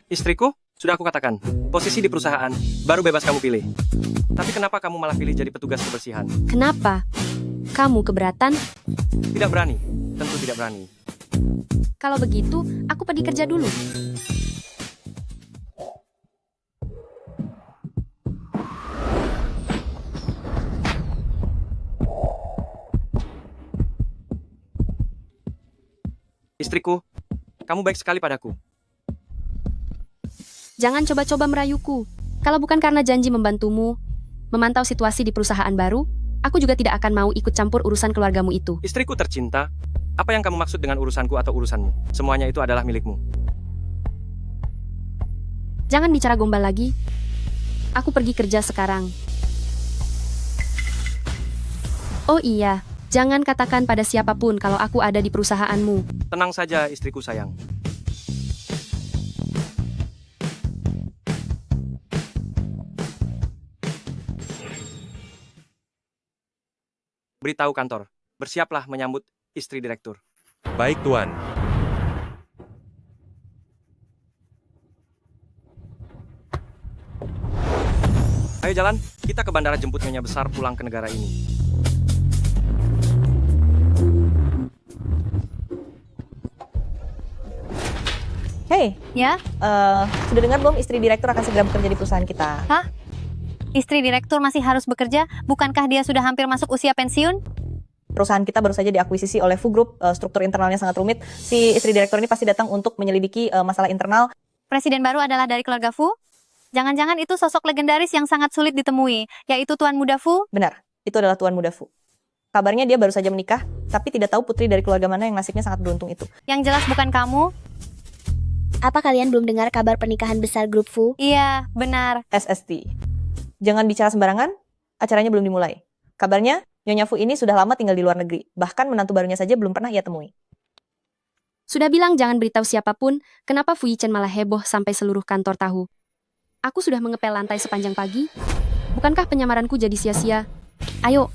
Istriku, sudah aku katakan, posisi di perusahaan, baru bebas kamu pilih. Tapi kenapa kamu malah pilih jadi petugas kebersihan? Kenapa? Kamu keberatan? Tidak berani, tentu tidak berani. Kalau begitu, aku pergi kerja dulu. Istriku, kamu baik sekali padaku. Jangan coba-coba merayuku. Kalau bukan karena janji membantumu, memantau situasi di perusahaan baru, aku juga tidak akan mau ikut campur urusan keluargamu itu. Istriku tercinta, apa yang kamu maksud dengan urusanku atau urusanmu? Semuanya itu adalah milikmu. Jangan bicara gombal lagi. Aku pergi kerja sekarang. Oh iya, jangan katakan pada siapapun kalau aku ada di perusahaanmu. Tenang saja, istriku sayang. Beritahu kantor, bersiaplah menyambut istri direktur. Baik, Tuan. Ayo jalan, kita ke bandara jemput Nyonya Besar pulang ke negara ini. Hey, Ya, sudah dengar belum istri direktur akan segera bekerja di perusahaan kita? istri direktur masih harus bekerja, bukankah dia sudah hampir masuk usia pensiun? Perusahaan kita baru saja diakuisisi oleh Fu Group, struktur internalnya sangat rumit. Si istri direktur ini pasti datang untuk menyelidiki masalah internal. Presiden baru adalah dari keluarga Fu? Jangan-jangan itu sosok legendaris yang sangat sulit ditemui, yaitu Tuan Muda Fu? Benar, itu adalah Tuan Muda Fu. Kabarnya dia baru saja menikah, tapi tidak tahu putri dari keluarga mana yang nasibnya sangat beruntung itu. Yang jelas bukan kamu. Apa kalian belum dengar kabar pernikahan besar grup Fu? Iya, benar. SST. Jangan bicara sembarangan, acaranya belum dimulai. Kabarnya, Nyonya Fu ini sudah lama tinggal di luar negeri, bahkan menantu barunya saja belum pernah ia temui. Sudah bilang jangan beritahu siapapun, kenapa Fu Yichen malah heboh sampai seluruh kantor tahu. Aku sudah mengepel lantai sepanjang pagi. Bukankah penyamaranku jadi sia-sia? Ayo,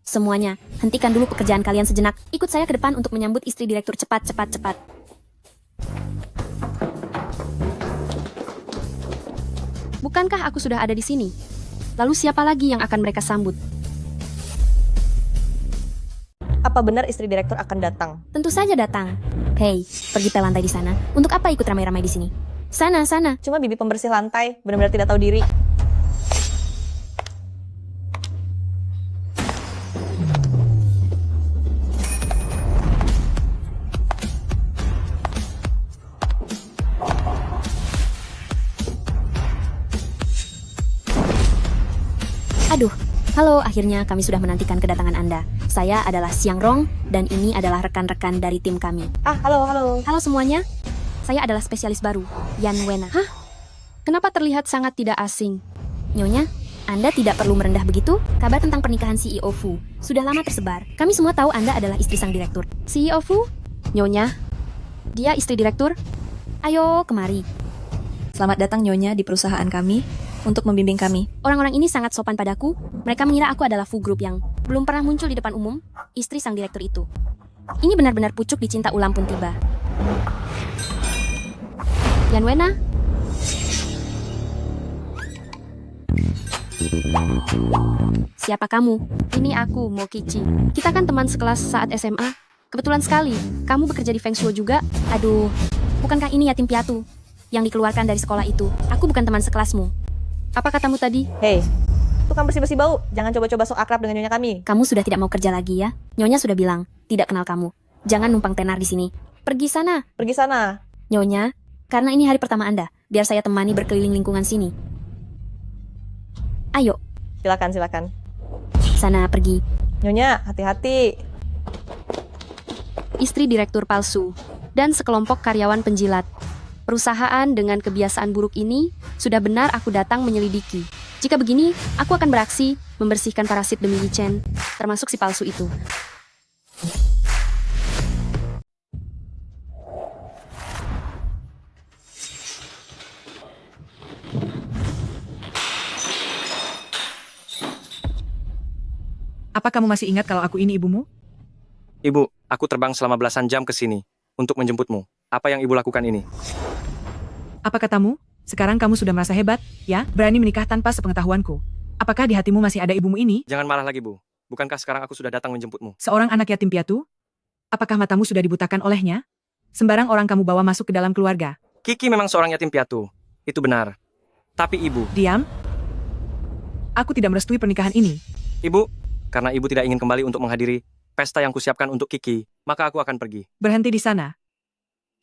semuanya. Hentikan dulu pekerjaan kalian sejenak. Ikut saya ke depan untuk menyambut istri direktur cepat. Bukankah aku sudah ada di sini? Lalu siapa lagi yang akan mereka sambut? Apa benar istri direktur akan datang? Tentu saja datang. Hei, pergi pel lantai di sana. Untuk apa ikut ramai-ramai di sini? Sana. Cuma bibi pembersih lantai, benar-benar tidak tahu diri. Aduh, halo, akhirnya kami sudah menantikan kedatangan Anda. Saya adalah Xiang Rong, dan ini adalah rekan-rekan dari tim kami. Halo. Halo semuanya, saya adalah spesialis baru, Yan Wena. Hah? Kenapa terlihat sangat tidak asing? Nyonya, Anda tidak perlu merendah begitu. Kabar tentang pernikahan CEO Fu sudah lama tersebar. Kami semua tahu Anda adalah istri sang direktur. CEO Fu? Nyonya? Dia istri direktur? Ayo, kemari. Selamat datang Nyonya di perusahaan kami untuk membimbing kami. Orang-orang ini sangat sopan padaku. Mereka mengira aku adalah Fu Group yang belum pernah muncul di depan umum, istri sang direktur itu. Ini benar-benar pucuk dicinta ulam pun tiba. Yan Wena? Siapa kamu? Ini aku, Mokichi. Kita kan teman sekelas saat SMA. Kebetulan sekali, kamu bekerja di Feng Shuo juga. Aduh, bukankah ini yatim piatu yang dikeluarkan dari sekolah itu? Aku bukan teman sekelasmu. Apa katamu tadi? Hei, tukang bersih-bersih bau, jangan coba-coba sok akrab dengan Nyonya kami. Kamu sudah tidak mau kerja lagi ya? Nyonya sudah bilang, tidak kenal kamu. Jangan numpang tenar di sini. Pergi sana. Nyonya, karena ini hari pertama Anda, biar saya temani berkeliling lingkungan sini. Ayo. Silakan. Sana, pergi. Nyonya, hati-hati. Istri direktur palsu dan sekelompok karyawan penjilat. Perusahaan dengan kebiasaan buruk ini sudah benar aku datang menyelidiki. Jika begini, aku akan beraksi membersihkan parasit demi Yichen, termasuk si palsu itu. Apa kamu masih ingat kalau aku ini ibumu? Ibu, aku terbang selama belasan jam ke sini untuk menjemputmu. Apa yang ibu lakukan ini? Apa katamu? Sekarang kamu sudah merasa hebat, ya? Berani menikah tanpa sepengetahuanku. Apakah di hatimu masih ada ibumu ini? Jangan marah lagi, Bu. Bukankah sekarang aku sudah datang menjemputmu? Seorang anak yatim piatu? Apakah matamu sudah dibutakan olehnya? Sembarang orang kamu bawa masuk ke dalam keluarga. Kiki memang seorang yatim piatu. Itu benar. Tapi ibu, Diam. Aku tidak merestui pernikahan ini. ibu, karena ibu tidak ingin kembali untuk menghadiri pesta yang kusiapkan untuk Kiki, maka aku akan pergi. Berhenti di sana.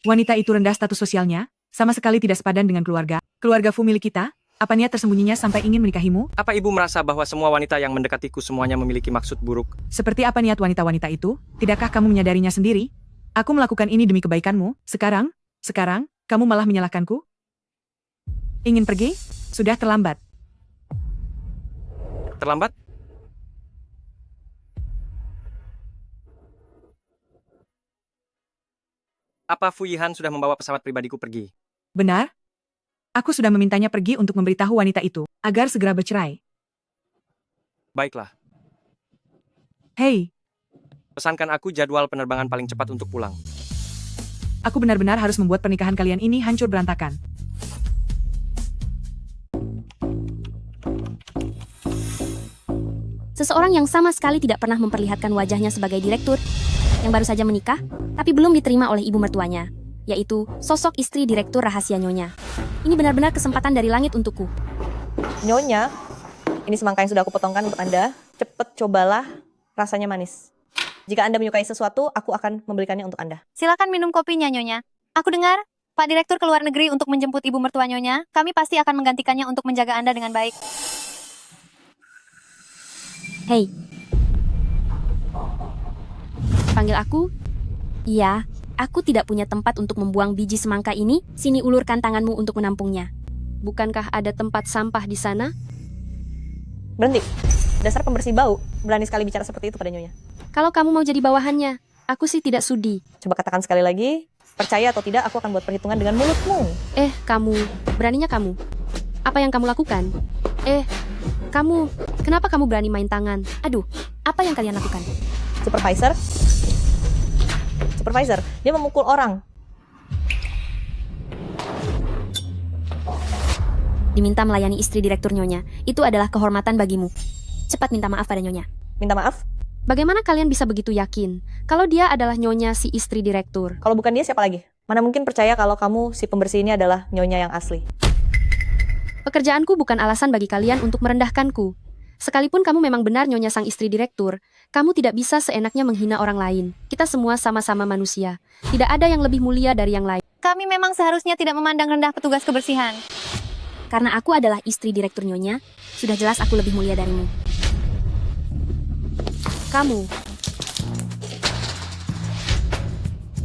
Wanita itu rendah status sosialnya, sama sekali tidak sepadan dengan keluarga. Keluarga Fu milik kita, apa niat tersembunyinya sampai ingin menikahimu? Apa ibu merasa bahwa semua wanita yang mendekatiku semuanya memiliki maksud buruk? Seperti apa niat wanita-wanita itu? Tidakkah kamu menyadarinya sendiri? Aku melakukan ini demi kebaikanmu. Sekarang, kamu malah menyalahkanku? Ingin pergi? Sudah terlambat. Terlambat? Apa Fu Yihan sudah membawa pesawat pribadiku pergi? Benar? Aku sudah memintanya pergi untuk memberitahu wanita itu, agar segera bercerai. Baiklah, Hei, pesankan aku jadwal penerbangan paling cepat untuk pulang. aku benar-benar harus membuat pernikahan kalian ini hancur berantakan. Seseorang yang sama sekali tidak pernah memperlihatkan wajahnya sebagai direktur, yang baru saja menikah, tapi belum diterima oleh ibu mertuanya, yaitu sosok istri direktur rahasia Nyonya. Ini benar-benar kesempatan dari langit untukku. Nyonya, ini semangka yang sudah aku potongkan untuk Anda. Cepet cobalah, rasanya manis. Jika Anda menyukai sesuatu, aku akan membelikannya untuk Anda. Silakan minum kopinya, Nyonya. Aku dengar, Pak Direktur ke luar negeri untuk menjemput ibu mertua Nyonya. Kami pasti akan menggantikannya untuk menjaga Anda dengan baik. Hei. Panggil aku? Iya, aku tidak punya tempat untuk membuang biji semangka ini. Sini ulurkan tanganmu untuk menampungnya. Bukankah ada tempat sampah di sana? Berhenti. Dasar pembersih bau. Berani sekali bicara seperti itu pada Nyonya. Kalau kamu mau jadi bawahannya, aku sih tidak sudi. Coba katakan sekali lagi. Percaya atau tidak, aku akan buat perhitungan dengan mulutmu. Kamu, beraninya kamu. Apa yang kamu lakukan? Kamu, kenapa kamu berani main tangan? Aduh, apa yang kalian lakukan? Supervisor, dia memukul orang. Diminta melayani istri direktur Nyonya. Itu adalah kehormatan bagimu. Cepat minta maaf pada Nyonya. Minta maaf. Bagaimana kalian bisa begitu yakin kalau dia adalah Nyonya si istri direktur? Kalau bukan dia, siapa lagi? Mana mungkin percaya kalau kamu si pembersih ini adalah Nyonya yang asli. Pekerjaanku bukan alasan bagi kalian untuk merendahkanku. Sekalipun kamu memang benar Nyonya sang istri direktur, kamu tidak bisa seenaknya menghina orang lain. Kita semua sama-sama manusia. Tidak ada yang lebih mulia dari yang lain. Kami memang seharusnya tidak memandang rendah petugas kebersihan. Karena aku adalah istri direktur Nyonya, sudah jelas aku lebih mulia darimu. Kamu.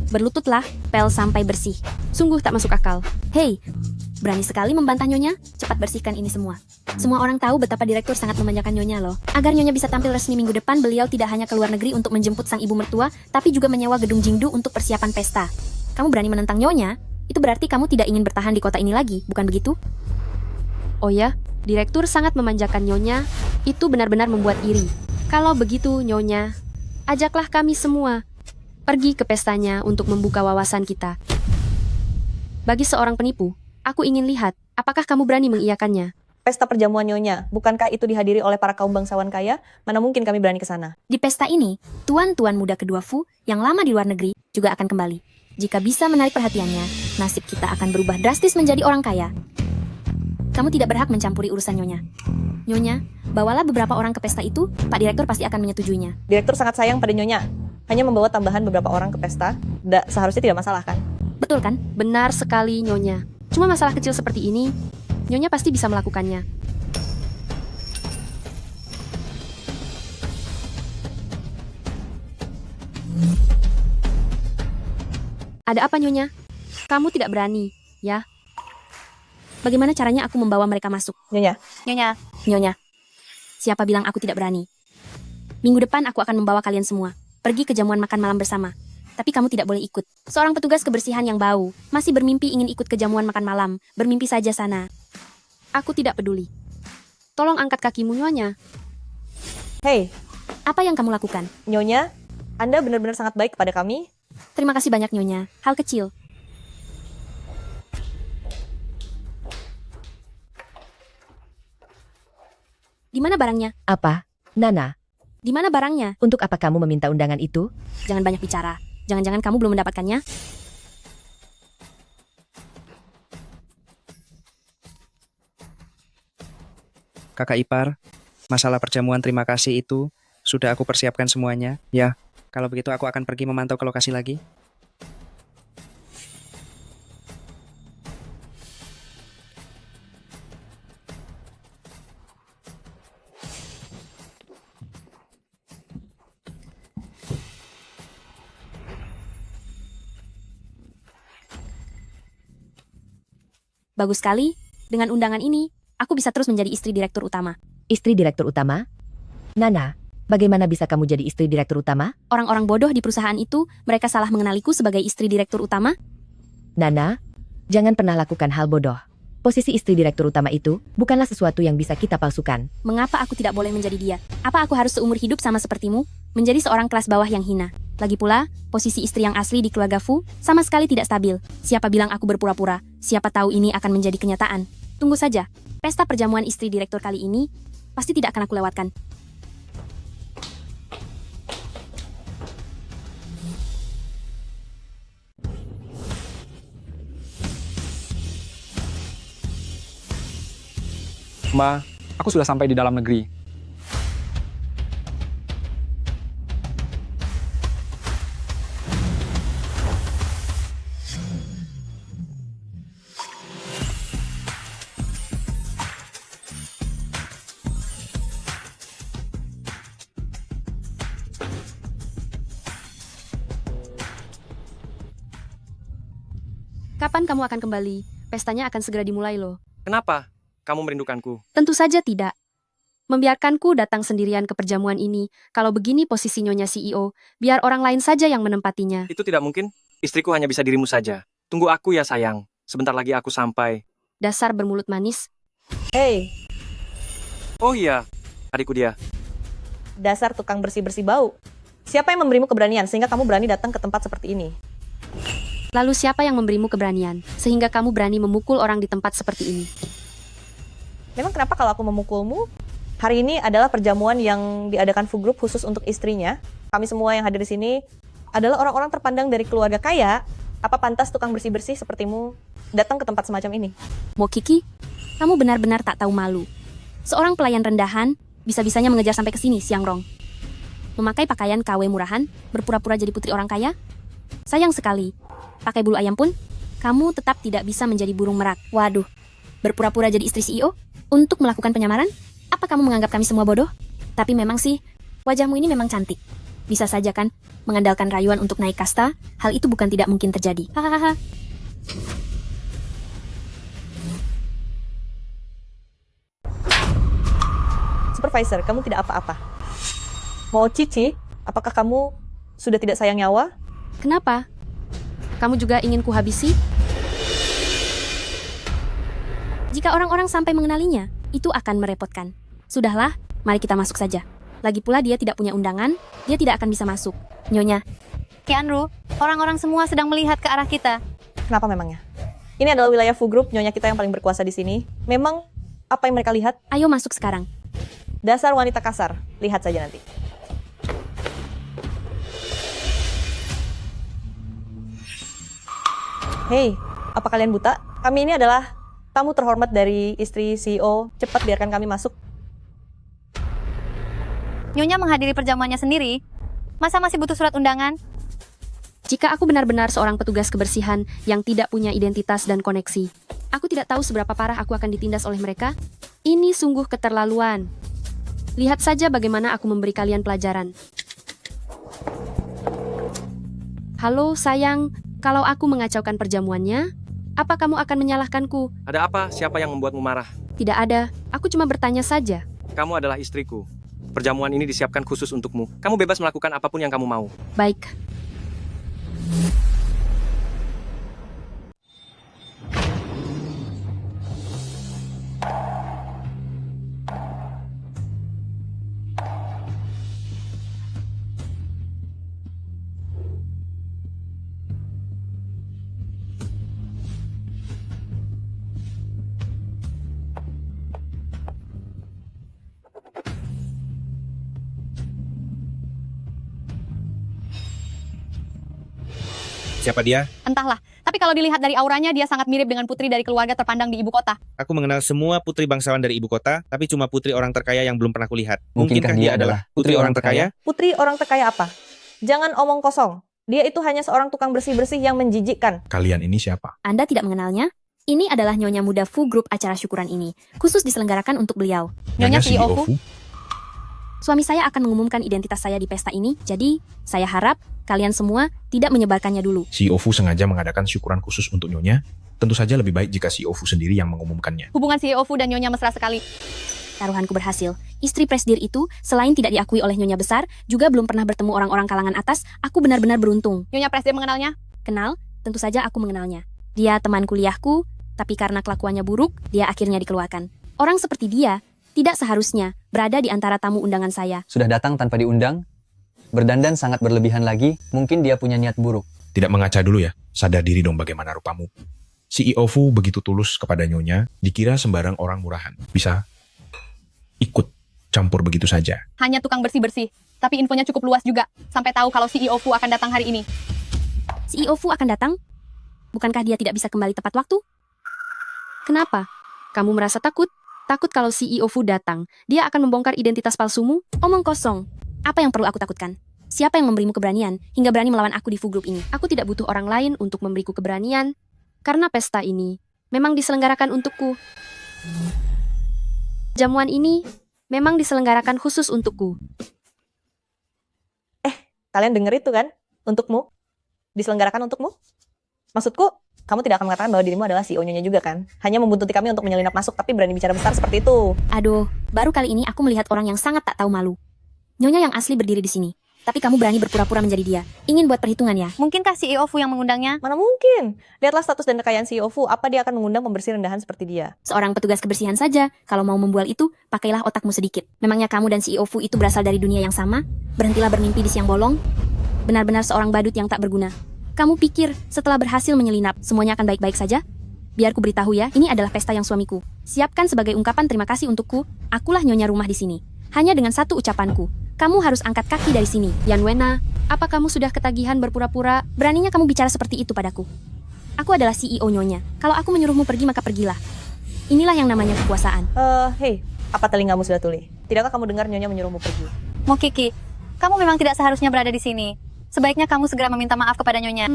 Berlututlah, pel sampai bersih. Sungguh tak masuk akal. Hei, berani sekali membantah Nyonya. Cepat bersihkan ini semua. Semua orang tahu betapa direktur sangat memanjakan Nyonya loh. Agar Nyonya bisa tampil resmi minggu depan, beliau tidak hanya ke luar negeri untuk menjemput sang ibu mertua, tapi juga menyewa gedung Jingdu untuk persiapan pesta. Kamu berani menentang Nyonya? Itu berarti kamu tidak ingin bertahan di kota ini lagi, bukan begitu? Oh ya, direktur sangat memanjakan Nyonya. Itu benar-benar membuat iri. Kalau begitu, Nyonya, ajaklah kami semua pergi ke pestanya untuk membuka wawasan kita. Bagi seorang penipu, aku ingin lihat apakah kamu berani mengiyakannya. Pesta perjamuan Nyonya, bukankah itu dihadiri oleh para kaum bangsawan kaya? Mana mungkin kami berani ke sana? Di pesta ini, tuan-tuan muda kedua Fu yang lama di luar negeri juga akan kembali. Jika bisa menarik perhatiannya, nasib kita akan berubah drastis menjadi orang kaya. Kamu tidak berhak mencampuri urusan Nyonya. Nyonya, bawalah beberapa orang ke pesta itu, Pak Direktur pasti akan menyetujuinya. Direktur sangat sayang pada Nyonya. Hanya membawa tambahan beberapa orang ke pesta, seharusnya tidak masalah kan? Betul kan? Benar sekali, Nyonya. Cuma masalah kecil seperti ini, Nyonya pasti bisa melakukannya. Ada apa, Nyonya? Kamu tidak berani, ya? Bagaimana caranya aku membawa mereka masuk? Nyonya, Nyonya, siapa bilang aku tidak berani? Minggu depan aku akan membawa kalian semua pergi ke jamuan makan malam bersama. Tapi kamu tidak boleh ikut. Seorang petugas kebersihan yang bau masih bermimpi ingin ikut ke jamuan makan malam. Bermimpi saja sana. Aku tidak peduli. Tolong angkat kakimu, Nyonya. hei, Apa yang kamu lakukan? Nyonya, Anda benar-benar sangat baik kepada kami. Terima kasih banyak Nyonya. Hal kecil. Di mana barangnya? Apa? Nana, Di mana barangnya? untuk apa kamu meminta undangan itu? Jangan banyak bicara. Jangan-jangan kamu belum mendapatkannya? Kakak ipar, masalah perjamuan terima kasih itu sudah aku persiapkan semuanya. Ya, kalau begitu aku akan pergi memantau ke lokasi lagi. Bagus sekali. Dengan undangan ini, aku bisa terus menjadi istri direktur utama. Istri direktur utama? Nana, bagaimana bisa kamu jadi istri direktur utama? Orang-orang bodoh di perusahaan itu, mereka salah mengenaliku sebagai istri direktur utama. Nana, jangan pernah lakukan hal bodoh. Posisi istri direktur utama itu bukanlah sesuatu yang bisa kita palsukan. Mengapa aku tidak boleh menjadi dia? Apa aku harus seumur hidup sama sepertimu? Menjadi seorang kelas bawah yang hina. Lagi pula, posisi istri yang asli di keluarga Fu sama sekali tidak stabil. Siapa bilang aku berpura-pura? Siapa tahu ini akan menjadi kenyataan. Tunggu saja, pesta perjamuan istri direktur kali ini pasti tidak akan aku lewatkan. Ma, aku sudah sampai di dalam negeri. Kapan kamu akan kembali? Pestanya akan segera dimulai loh. Kenapa? Kamu merindukanku. Tentu saja tidak. Membiarkanku datang sendirian ke perjamuan ini, kalau begini posisi Nyonya CEO, biar orang lain saja yang menempatinya. Itu tidak mungkin. Istriku hanya bisa dirimu saja. Tunggu aku ya sayang. Sebentar lagi aku sampai. Dasar bermulut manis. Hei, Oh iya, adikku dia. dasar tukang bersih-bersih bau. Siapa yang memberimu keberanian sehingga kamu berani datang ke tempat seperti ini? Lalu siapa yang memberimu keberanian, sehingga kamu berani memukul orang di tempat seperti ini? Memang kenapa kalau aku memukulmu? Hari ini adalah perjamuan yang diadakan Fu Group khusus untuk istrinya. Kami semua yang hadir di sini adalah orang-orang terpandang dari keluarga kaya. Apa pantas tukang bersih-bersih sepertimu datang ke tempat semacam ini? Mo Kiki, kamu benar-benar tak tahu malu. Seorang pelayan rendahan bisa-bisanya mengejar sampai ke sini, Siang Rong. Memakai pakaian KW murahan, berpura-pura jadi putri orang kaya? Sayang sekali. Pakai bulu ayam pun, kamu tetap tidak bisa menjadi burung merak. Waduh, berpura-pura jadi istri CEO? Untuk melakukan penyamaran? Apa kamu menganggap kami semua bodoh? Tapi memang sih, wajahmu ini memang cantik. Bisa saja kan, mengandalkan rayuan untuk naik kasta, hal itu bukan tidak mungkin terjadi. Hahaha. Supervisor, kamu tidak apa-apa. Mau Cici, apakah kamu sudah tidak sayang nyawa? Kenapa? Kamu juga ingin kuhabisi? Jika orang-orang sampai mengenalinya, itu akan merepotkan. Sudahlah, mari kita masuk saja. Lagi pula dia tidak punya undangan, dia tidak akan bisa masuk. Nyonya, Kianru, orang-orang semua sedang melihat ke arah kita. Kenapa memangnya? Ini adalah wilayah Fu Group, nyonya kita yang paling berkuasa di sini. Memang apa yang mereka lihat? ayo masuk sekarang. Dasar wanita kasar. Lihat saja nanti. Hei, apa kalian buta? Kami ini adalah tamu terhormat dari istri CEO. Cepat biarkan kami masuk. Nyonya menghadiri perjamuannya sendiri. Masa masih butuh surat undangan? Jika aku benar-benar seorang petugas kebersihan yang tidak punya identitas dan koneksi, aku tidak tahu seberapa parah aku akan ditindas oleh mereka. Ini sungguh keterlaluan. Lihat saja bagaimana aku memberi kalian pelajaran. Halo sayang, kalau aku mengacaukan perjamuannya, apa kamu akan menyalahkanku? Ada apa? Siapa yang membuatmu marah? Tidak ada, aku cuma bertanya saja. Kamu adalah istriku. Perjamuan ini disiapkan khusus untukmu. Kamu bebas melakukan apapun yang kamu mau. Baik. Siapa dia? Entahlah, tapi kalau dilihat dari auranya, dia sangat mirip dengan putri dari keluarga terpandang di ibu kota. Aku mengenal semua putri bangsawan dari ibu kota, tapi cuma putri orang terkaya yang belum pernah kulihat. Mungkinkah dia adalah putri orang terkaya? Putri orang terkaya apa? Jangan omong kosong. Dia itu hanya seorang tukang bersih-bersih yang menjijikkan. Kalian ini siapa? Anda tidak mengenalnya? Ini adalah Nyonya Muda Fu Group acara syukuran ini, khusus diselenggarakan untuk beliau. Nyonya CEO Fu? Suami saya akan mengumumkan identitas saya di pesta ini, jadi saya harap kalian semua tidak menyebarkannya dulu. CEO Fu sengaja mengadakan syukuran khusus untuk Nyonya. Tentu saja lebih baik jika CEO Fu sendiri yang mengumumkannya. Hubungan CEO Fu dan Nyonya mesra sekali. Taruhanku berhasil. Istri presdir itu, selain tidak diakui oleh Nyonya Besar, juga belum pernah bertemu orang-orang kalangan atas. Aku benar-benar beruntung. Nyonya presdir mengenalnya? Kenal, tentu saja aku mengenalnya. Dia teman kuliahku, tapi karena kelakuannya buruk, dia akhirnya dikeluarkan. Orang seperti dia tidak seharusnya berada di antara tamu undangan saya. Sudah datang tanpa diundang, berdandan sangat berlebihan lagi, mungkin dia punya niat buruk. Tidak mengaca dulu ya, sadar diri dong bagaimana rupamu. CEO Fu begitu tulus kepada Nyonya, dikira sembarang orang murahan. Bisa ikut campur begitu saja. Hanya tukang bersih-bersih, tapi infonya cukup luas juga, sampai tahu kalau CEO Fu akan datang hari ini. CEO Fu akan datang? Bukankah dia tidak bisa kembali tepat waktu? Kenapa? Kamu merasa takut? Takut kalau CEO Fu datang, dia akan membongkar identitas palsumu? Omong kosong. Apa yang perlu aku takutkan? Siapa yang memberimu keberanian hingga berani melawan aku di Fu Group ini? Aku tidak butuh orang lain untuk memberiku keberanian, karena pesta ini memang diselenggarakan untukku. Jamuan ini memang diselenggarakan khusus untukku. Kalian denger itu kan? Untukmu? Diselenggarakan untukmu? Maksudku, kamu tidak akan mengatakan bahwa dirimu adalah CEO-nya juga kan? Hanya membuntuti kami untuk menyelinap masuk, tapi berani bicara besar seperti itu. Aduh, baru kali ini aku melihat orang yang sangat tak tahu malu. Nyonya yang asli berdiri di sini, tapi kamu berani berpura-pura menjadi dia. Ingin buat perhitungan ya? Mungkinkah CEO Fu yang mengundangnya? Mana mungkin? Lihatlah status dan kekayaan CEO Fu, apa dia akan mengundang pembersih rendahan seperti dia? Seorang petugas kebersihan saja, kalau mau membual itu, pakailah otakmu sedikit. Memangnya kamu dan CEO Fu itu berasal dari dunia yang sama? Berhentilah bermimpi di siang bolong. Benar-benar seorang badut yang tak berguna. Kamu pikir setelah berhasil menyelinap, semuanya akan baik-baik saja? Biar ku beritahu ya, ini adalah pesta yang suamiku siapkan sebagai ungkapan terima kasih untukku. Akulah nyonya rumah di sini. Hanya dengan satu ucapanku, kamu harus angkat kaki dari sini. Yan Wena, apa kamu sudah ketagihan berpura-pura? Beraninya kamu bicara seperti itu padaku. Aku adalah CEO nyonya. Kalau aku menyuruhmu pergi, maka pergilah. Inilah yang namanya kekuasaan. Hei, apa telingamu sudah tuli? Tidakkah kamu dengar nyonya menyuruhmu pergi? Mokiki, kamu memang tidak seharusnya berada di sini. Sebaiknya kamu segera meminta maaf kepada nyonya.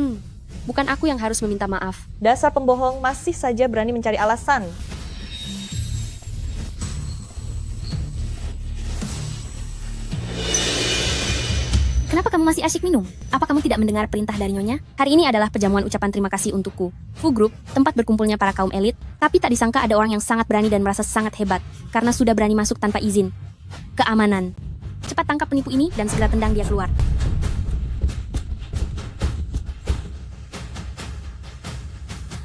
Bukan aku yang harus meminta maaf. Dasar pembohong, masih saja berani mencari alasan. Kenapa kamu masih asyik minum? Apa kamu tidak mendengar perintah dari nyonya? Hari ini adalah perjamuan ucapan terima kasih untukku. Fu Group, tempat berkumpulnya para kaum elit, tapi tak disangka ada orang yang sangat berani dan merasa sangat hebat, karena sudah berani masuk tanpa izin. Keamanan. Cepat tangkap penipu ini dan segera tendang dia keluar.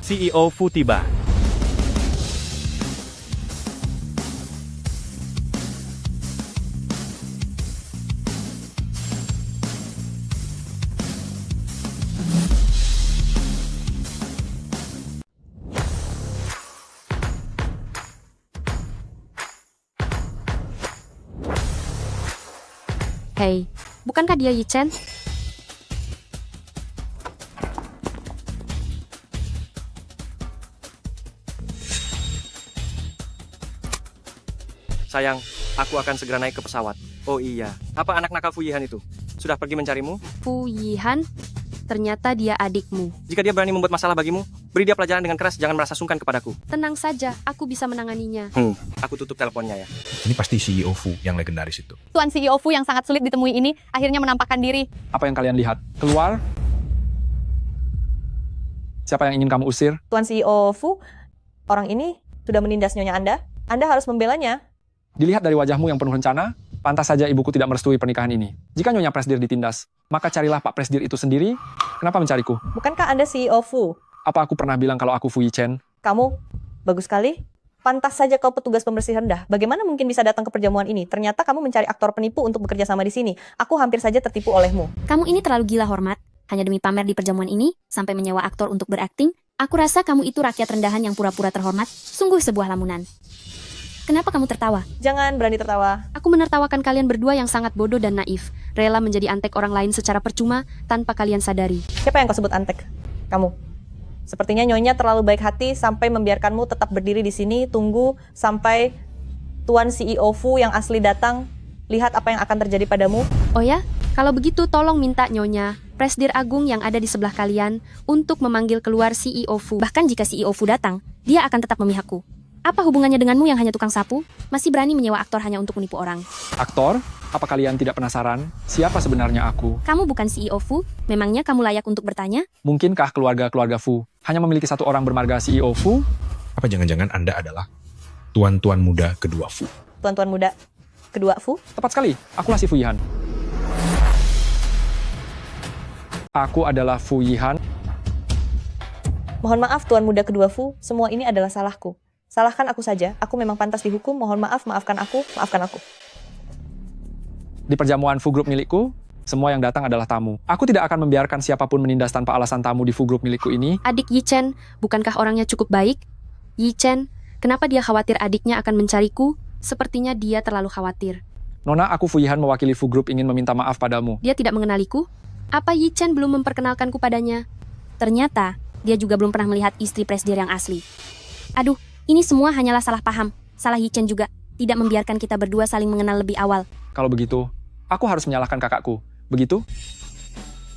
CEO Fu tiba. Hei, bukankah dia Yi Chen? Sayang, aku akan segera naik ke pesawat. Oh iya, apa anak nakal Fu Yihan itu? Sudah pergi mencarimu? Fu Yihan? Ternyata dia adikmu. Jika dia berani membuat masalah bagimu, beri dia pelajaran dengan keras, jangan merasa sungkan kepadaku. Tenang saja, aku bisa menanganinya. Aku tutup teleponnya ya. Ini pasti CEO Fu yang legendaris itu. Tuan CEO Fu yang sangat sulit ditemui ini akhirnya menampakkan diri. Apa yang kalian lihat? Keluar? Siapa yang ingin kamu usir? Tuan CEO Fu, orang ini sudah menindas nyonya Anda. Anda harus membelanya. Dilihat dari wajahmu yang penuh rencana, pantas saja ibuku tidak merestui pernikahan ini. Jika Nyonya Presdir ditindas, maka carilah Pak Presdir itu sendiri. Kenapa mencariku? Bukankah Anda CEO Fu? Apa aku pernah bilang kalau aku Fu Yichen? Kamu, bagus sekali. Pantas saja kau petugas pembersih rendah. Bagaimana mungkin bisa datang ke perjamuan ini? Ternyata kamu mencari aktor penipu untuk bekerja sama di sini. Aku hampir saja tertipu olehmu. Kamu ini terlalu gila, Hormat. Hanya demi pamer di perjamuan ini, sampai menyewa aktor untuk berakting. Aku rasa kamu itu rakyat rendahan yang pura-pura terhormat. Sungguh sebuah lamunan. Kenapa kamu tertawa? Jangan berani tertawa. Aku menertawakan kalian berdua yang sangat bodoh dan naif, rela menjadi antek orang lain secara percuma tanpa kalian sadari. Siapa yang kau sebut antek? Kamu. Sepertinya Nyonya terlalu baik hati sampai membiarkanmu tetap berdiri di sini tunggu sampai Tuan CEO Fu yang asli datang. Lihat apa yang akan terjadi padamu. Oh ya? Kalau begitu tolong minta Nyonya, Presdir Agung yang ada di sebelah kalian, untuk memanggil keluar CEO Fu. Bahkan jika CEO Fu datang, dia akan tetap memihakku. Apa hubungannya denganmu yang hanya tukang sapu? Masih berani menyewa aktor hanya untuk menipu orang. Aktor, apa kalian tidak penasaran? Siapa sebenarnya aku? Kamu bukan CEO Fu? Memangnya kamu layak untuk bertanya? Mungkinkah keluarga-keluarga Fu hanya memiliki satu orang bermarga CEO Fu? Apa jangan-jangan Anda adalah tuan-tuan muda kedua Fu? Tuan-tuan muda kedua Fu? Tepat sekali, akulah si Fu Yihan. Aku adalah Fu Yihan. Mohon maaf Tuan muda kedua Fu, semua ini adalah salahku. Salahkan aku saja, aku memang pantas dihukum, mohon maaf, maafkan aku, maafkan aku. Di perjamuan Fu Group milikku, semua yang datang adalah tamu. Aku tidak akan membiarkan siapapun menindas tanpa alasan tamu di Fu Group milikku ini. Adik Yi Chen, bukankah orangnya cukup baik? Yi Chen, kenapa dia khawatir adiknya akan mencariku? Sepertinya dia terlalu khawatir. Nona, aku Fu Yihan mewakili Fu Group ingin meminta maaf padamu. Dia tidak mengenaliku? Apa Yi Chen belum memperkenalkanku padanya? Ternyata, dia juga belum pernah melihat istri presdir yang asli. Aduh, ini semua hanyalah salah paham. Salah Yi Chen juga, tidak membiarkan kita berdua saling mengenal lebih awal. Kalau begitu, aku harus menyalahkan kakakku. Begitu?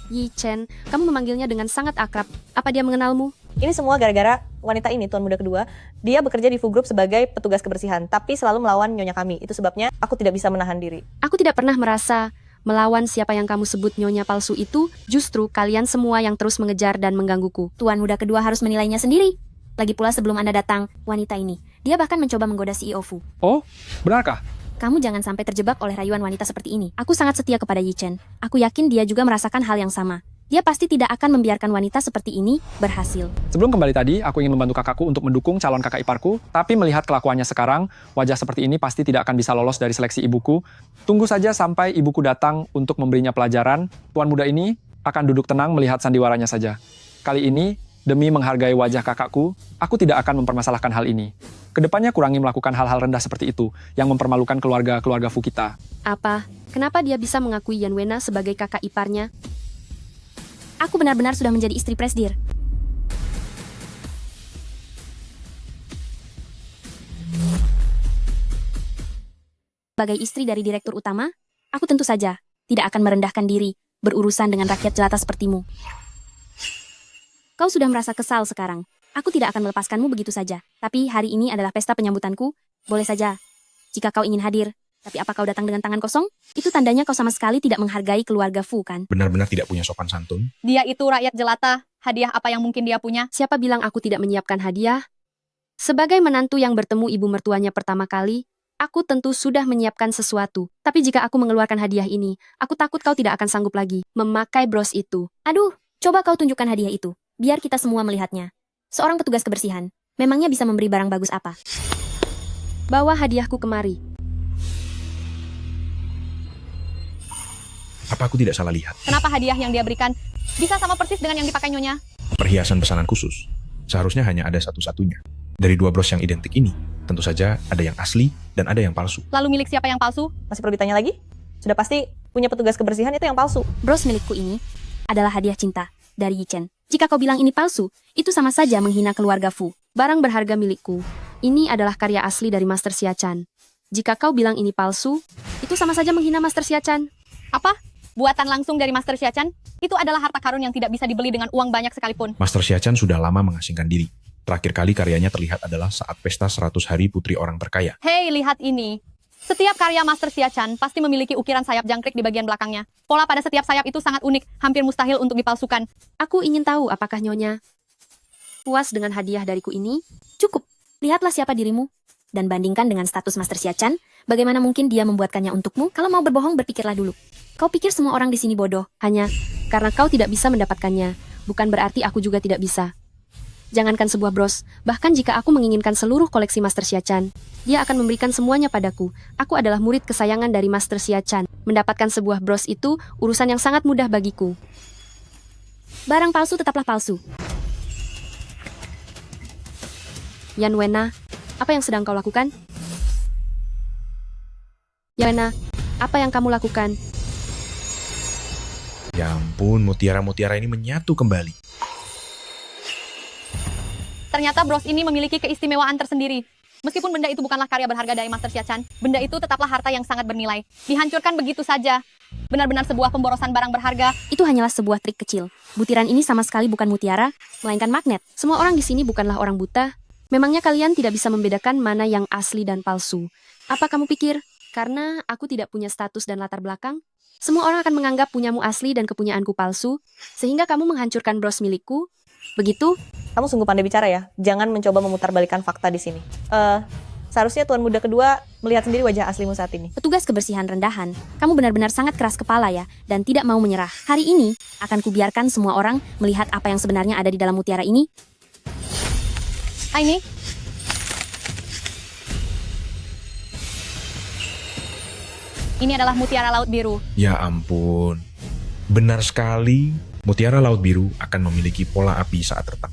Yi Chen, kamu memanggilnya dengan sangat akrab. Apa dia mengenalmu? Ini semua gara-gara wanita ini, Tuan muda kedua. Dia bekerja di Fu Group sebagai petugas kebersihan, tapi selalu melawan nyonya kami. Itu sebabnya aku tidak bisa menahan diri. Aku tidak pernah merasa melawan siapa yang kamu sebut nyonya palsu itu. Justru kalian semua yang terus mengejar dan menggangguku. Tuan muda kedua harus menilainya sendiri. Lagi pula sebelum Anda datang, wanita ini, dia bahkan mencoba menggoda CEO Fu. Oh, benarkah? Kamu jangan sampai terjebak oleh rayuan wanita seperti ini. Aku sangat setia kepada Yi Chen. Aku yakin dia juga merasakan hal yang sama. Dia pasti tidak akan membiarkan wanita seperti ini berhasil. Sebelum kembali tadi, aku ingin membantu kakakku untuk mendukung calon kakak iparku, tapi melihat kelakuannya sekarang, wajah seperti ini pasti tidak akan bisa lolos dari seleksi ibuku. Tunggu saja sampai ibuku datang untuk memberinya pelajaran. Tuan muda ini akan duduk tenang melihat sandiwaranya saja. Kali ini, demi menghargai wajah kakakku, aku tidak akan mempermasalahkan hal ini. Kedepannya kurangi melakukan hal-hal rendah seperti itu, yang mempermalukan keluarga-keluarga Fu kita. Apa? Kenapa dia bisa mengakui Yan Wena sebagai kakak iparnya? Aku benar-benar sudah menjadi istri presdir. Sebagai istri dari direktur utama, aku tentu saja tidak akan merendahkan diri berurusan dengan rakyat jelata sepertimu. Kau sudah merasa kesal sekarang. Aku tidak akan melepaskanmu begitu saja. Tapi hari ini adalah pesta penyambutanku. Boleh saja. Jika kau ingin hadir. Tapi apa kau datang dengan tangan kosong? Itu tandanya kau sama sekali tidak menghargai keluarga Fu, kan? Benar-benar tidak punya sopan santun. Dia itu rakyat jelata. Hadiah apa yang mungkin dia punya? Siapa bilang aku tidak menyiapkan hadiah? Sebagai menantu yang bertemu ibu mertuanya pertama kali, aku tentu sudah menyiapkan sesuatu. Tapi jika aku mengeluarkan hadiah ini, aku takut kau tidak akan sanggup lagi memakai bros itu. Aduh, coba kau tunjukkan hadiah itu. Biar kita semua melihatnya. Seorang petugas kebersihan, memangnya bisa memberi barang bagus apa? Bawa hadiahku kemari. Apa aku tidak salah lihat? Kenapa hadiah yang dia berikan bisa sama persis dengan yang dipakai nyonya? Perhiasan pesanan khusus. Seharusnya hanya ada satu-satunya. Dari dua bros yang identik ini, tentu saja ada yang asli dan ada yang palsu. Lalu milik siapa yang palsu? Masih perlu ditanya lagi? Sudah pasti punya petugas kebersihan itu yang palsu. Bros milikku ini adalah hadiah cinta dari Yi Chen. Jika kau bilang ini palsu, itu sama saja menghina keluarga Fu. Barang berharga milikku. Ini adalah karya asli dari Master Xia Chan. Jika kau bilang ini palsu, itu sama saja menghina Master Xia Chan. Apa? Buatan langsung dari Master Xia Chan? Itu adalah harta karun yang tidak bisa dibeli dengan uang banyak sekalipun. Master Xia Chan sudah lama mengasingkan diri. Terakhir kali karyanya terlihat adalah saat pesta 100 hari putri orang terkaya. Hei, lihat ini. Setiap karya Master Xia Chan pasti memiliki ukiran sayap jangkrik di bagian belakangnya. Pola pada setiap sayap itu sangat unik, hampir mustahil untuk dipalsukan. Aku ingin tahu apakah Nyonya puas dengan hadiah dariku ini? Cukup. Lihatlah siapa dirimu. Dan bandingkan dengan status Master Xia Chan, bagaimana mungkin dia membuatkannya untukmu? Kalau mau berbohong, berpikirlah dulu. Kau pikir semua orang di sini bodoh? Hanya karena kau tidak bisa mendapatkannya, bukan berarti aku juga tidak bisa. Jangankan sebuah bros, bahkan jika aku menginginkan seluruh koleksi Master Xia Chan, dia akan memberikan semuanya padaku. Aku adalah murid kesayangan dari Master Xia Chan. Mendapatkan sebuah bros itu urusan yang sangat mudah bagiku. Barang palsu tetaplah palsu. Yan Wena, apa yang sedang kau lakukan? Yana, apa yang kamu lakukan? Ya ampun, mutiara-mutiara ini menyatu kembali. Ternyata bros ini memiliki keistimewaan tersendiri. Meskipun benda itu bukanlah karya berharga dari Master Xia Chan, benda itu tetaplah harta yang sangat bernilai. Dihancurkan begitu saja. Benar-benar sebuah pemborosan barang berharga. Itu hanyalah sebuah trik kecil. Butiran ini sama sekali bukan mutiara, melainkan magnet. Semua orang di sini bukanlah orang buta. Memangnya kalian tidak bisa membedakan mana yang asli dan palsu? Apa kamu pikir? Karena aku tidak punya status dan latar belakang, semua orang akan menganggap punyamu asli dan kepunyaanku palsu, sehingga kamu menghancurkan bros milikku. Begitu? Kamu sungguh pandai bicara ya. Jangan mencoba memutarbalikkan fakta di sini. Seharusnya Tuan Muda kedua melihat sendiri wajah aslimu saat ini. Petugas kebersihan rendahan, kamu benar-benar sangat keras kepala ya, dan tidak mau menyerah. Hari ini, akan kubiarkan semua orang melihat apa yang sebenarnya ada di dalam mutiara ini. Ini. Ini adalah mutiara laut biru. Ya ampun. Benar sekali, mutiara laut biru akan memiliki pola api saat retak.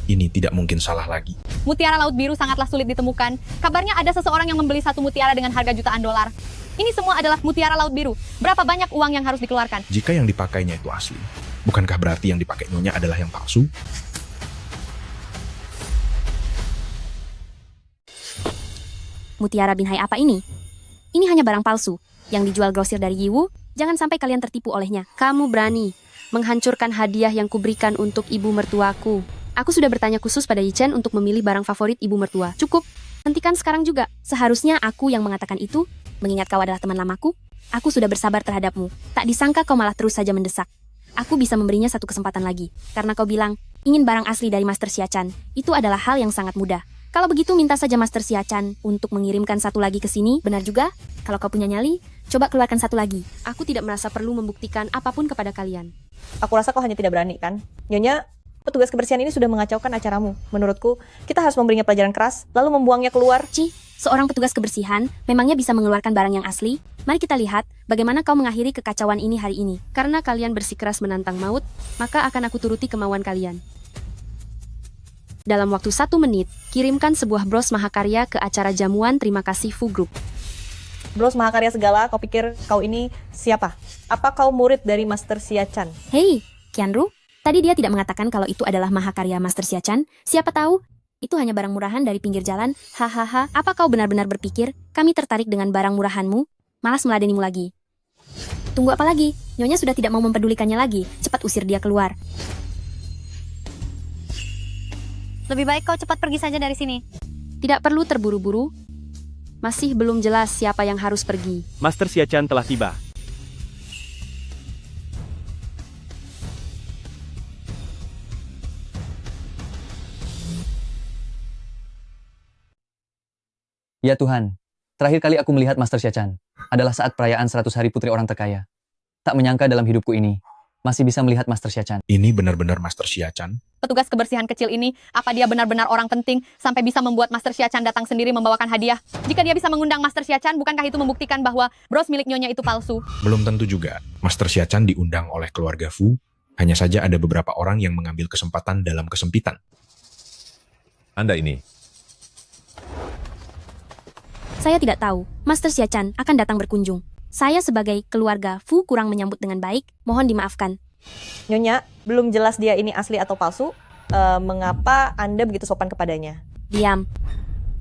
Ini tidak mungkin salah lagi. Mutiara laut biru sangatlah sulit ditemukan. Kabarnya ada seseorang yang membeli satu mutiara dengan harga jutaan dolar. Ini semua adalah mutiara laut biru. Berapa banyak uang yang harus dikeluarkan? Jika yang dipakainya itu asli, bukankah berarti yang dipakai Nyonya adalah yang palsu? Mutiara Binhai apa ini? Ini hanya barang palsu, yang dijual grosir dari Yiwu. Jangan sampai kalian tertipu olehnya. Kamu berani menghancurkan hadiah yang kuberikan untuk ibu mertuaku. Aku sudah bertanya khusus pada Yi Chen untuk memilih barang favorit ibu mertua. Cukup, hentikan sekarang juga. Seharusnya aku yang mengatakan itu, mengingat kau adalah teman lamaku. Aku sudah bersabar terhadapmu. Tak disangka kau malah terus saja mendesak. Aku bisa memberinya satu kesempatan lagi. Karena kau bilang, ingin barang asli dari Master Xia Chan. Itu adalah hal yang sangat mudah. Kalau begitu minta saja Master Xia Chan untuk mengirimkan satu lagi ke sini. Benar juga? Kalau kau punya nyali, coba keluarkan satu lagi. Aku tidak merasa perlu membuktikan apapun kepada kalian. Aku rasa kau hanya tidak berani kan? Nyonya, petugas kebersihan ini sudah mengacaukan acaramu. Menurutku, kita harus memberinya pelajaran keras, lalu membuangnya keluar. Seorang petugas kebersihan memangnya bisa mengeluarkan barang yang asli? Mari kita lihat bagaimana kau mengakhiri kekacauan ini hari ini. Karena kalian bersikeras menantang maut, maka akan aku turuti kemauan kalian. Dalam waktu 1 menit, kirimkan sebuah bros mahakarya ke acara jamuan terima kasih Fu Group. Bros mahakarya segala, kau pikir kau ini siapa? Apa kau murid dari Master Xia Chan? Hei, Qianru, tadi dia tidak mengatakan kalau itu adalah mahakarya Master Xia Chan. Siapa tahu, itu hanya barang murahan dari pinggir jalan. Hahaha, apa kau benar-benar berpikir kami tertarik dengan barang murahanmu? Malas meladenimu lagi. Tunggu apa lagi? Nyonya sudah tidak mau mempedulikannya lagi. Cepat usir dia keluar. Lebih baik kau cepat pergi saja dari sini. Tidak perlu terburu-buru. Masih belum jelas siapa yang harus pergi. Master Xia Chan telah tiba. Ya Tuhan, terakhir kali aku melihat Master Xia Chan adalah saat perayaan 100 hari putri orang terkaya. Tak menyangka dalam hidupku ini, masih bisa melihat Master Xia Chan. Ini benar-benar Master Xia Chan? Petugas kebersihan kecil ini, apa dia benar-benar orang penting sampai bisa membuat Master Xia Chan datang sendiri membawakan hadiah? Jika dia bisa mengundang Master Xia Chan, bukankah itu membuktikan bahwa bros milik Nyonya itu palsu? Belum tentu juga. Master Xia Chan diundang oleh keluarga Fu. Hanya saja ada beberapa orang yang mengambil kesempatan dalam kesempitan. Anda ini. Saya tidak tahu, Master Xia Chan akan datang berkunjung. Saya sebagai keluarga Fu kurang menyambut dengan baik, mohon dimaafkan. Nyonya, belum jelas dia ini asli atau palsu. Mengapa Anda begitu sopan kepadanya? Diam.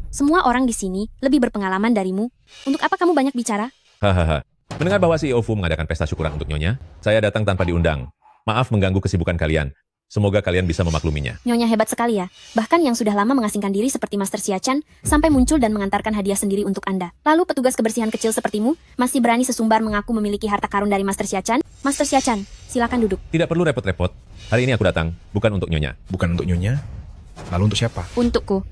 Semua orang di sini lebih berpengalaman darimu. Untuk apa kamu banyak bicara? Hahaha. Mendengar bahwa CEO Fu mengadakan pesta syukuran untuk Nyonya, saya datang tanpa diundang. Maaf mengganggu kesibukan kalian. Semoga kalian bisa memakluminya. Nyonya hebat sekali ya. Bahkan yang sudah lama mengasingkan diri seperti Master Xia Chan, sampai muncul dan mengantarkan hadiah sendiri untuk Anda. Lalu petugas kebersihan kecil sepertimu, masih berani sesumbar mengaku memiliki harta karun dari Master Xia Chan? Master Xia Chan, silakan duduk. Tidak perlu repot-repot. Hari ini aku datang, bukan untuk Nyonya. Bukan untuk Nyonya? Lalu untuk siapa? Untukku.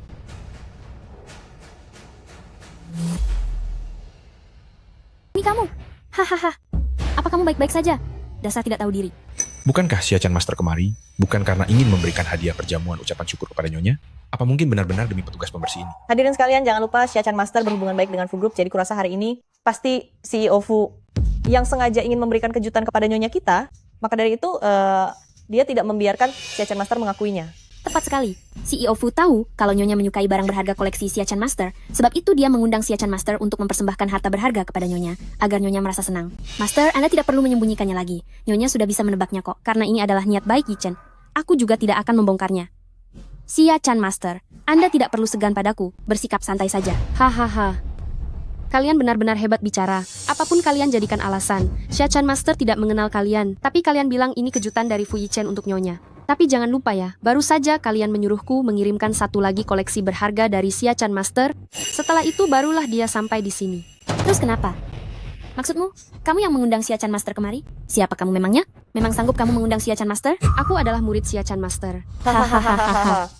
Ini kamu. Hahaha. Apa kamu baik-baik saja? Dasar tidak tahu diri. Bukankah Xia Chan Master kemari? Bukan karena ingin memberikan hadiah perjamuan ucapan syukur kepada Nyonya? Apa mungkin benar-benar demi petugas pembersih ini? Hadirin sekalian, jangan lupa Xia Chan Master berhubungan baik dengan Fu Group. Jadi kurasa hari ini pasti CEO Fu yang sengaja ingin memberikan kejutan kepada Nyonya kita. Maka dari itu dia tidak membiarkan Xia Chan Master mengakuinya. Tepat sekali. CEO Fu tahu kalau Nyonya menyukai barang berharga koleksi Xiachan Master, sebab itu dia mengundang Xiachan Master untuk mempersembahkan harta berharga kepada Nyonya, agar Nyonya merasa senang. Master, Anda tidak perlu menyembunyikannya lagi. Nyonya sudah bisa menebaknya kok. Karena ini adalah niat baik Yichen, aku juga tidak akan membongkarnya. Xiachan Master, Anda tidak perlu segan padaku, bersikap santai saja. Hahaha. Kalian benar-benar hebat bicara. Apapun kalian jadikan alasan. Xiachan Master tidak mengenal kalian, tapi kalian bilang ini kejutan dari Fu Yichen untuk Nyonya. Tapi jangan lupa ya, baru saja kalian menyuruhku mengirimkan satu lagi koleksi berharga dari Xiachan Master. Setelah itu barulah dia sampai di sini. Terus kenapa? Maksudmu, kamu yang mengundang Xiachan Master kemari? Siapa kamu memangnya? Memang sanggup kamu mengundang Xiachan Master? Aku adalah murid Xiachan Master. Hahaha.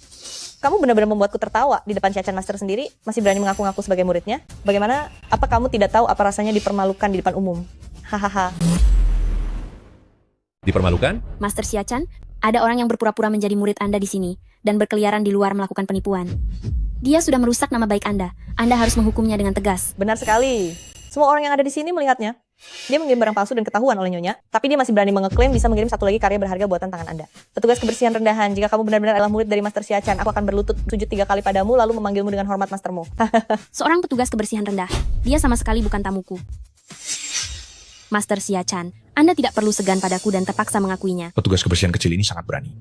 Kamu benar-benar membuatku tertawa di depan Xiachan Master sendiri, masih berani mengaku-ngaku sebagai muridnya. Bagaimana? Apa kamu tidak tahu apa rasanya dipermalukan di depan umum? Hahaha. Dipermalukan? Master Xiachan, ada orang yang berpura-pura menjadi murid Anda di sini dan berkeliaran di luar melakukan penipuan. Dia sudah merusak nama baik Anda. Anda harus menghukumnya dengan tegas. Benar sekali. Semua orang yang ada di sini melihatnya. Dia mengirim barang palsu dan ketahuan oleh Nyonya, tapi dia masih berani mengeklaim bisa mengirim satu lagi karya berharga buatan tangan Anda. Petugas kebersihan rendahan, jika kamu benar-benar adalah murid dari Master Xiachan, aku akan berlutut sujud 3 kali padamu lalu memanggilmu dengan hormat mastermu. Seorang petugas kebersihan rendah. Dia sama sekali bukan tamuku. Master Xiachan, Anda tidak perlu segan padaku dan terpaksa mengakuinya. Petugas kebersihan kecil ini sangat berani.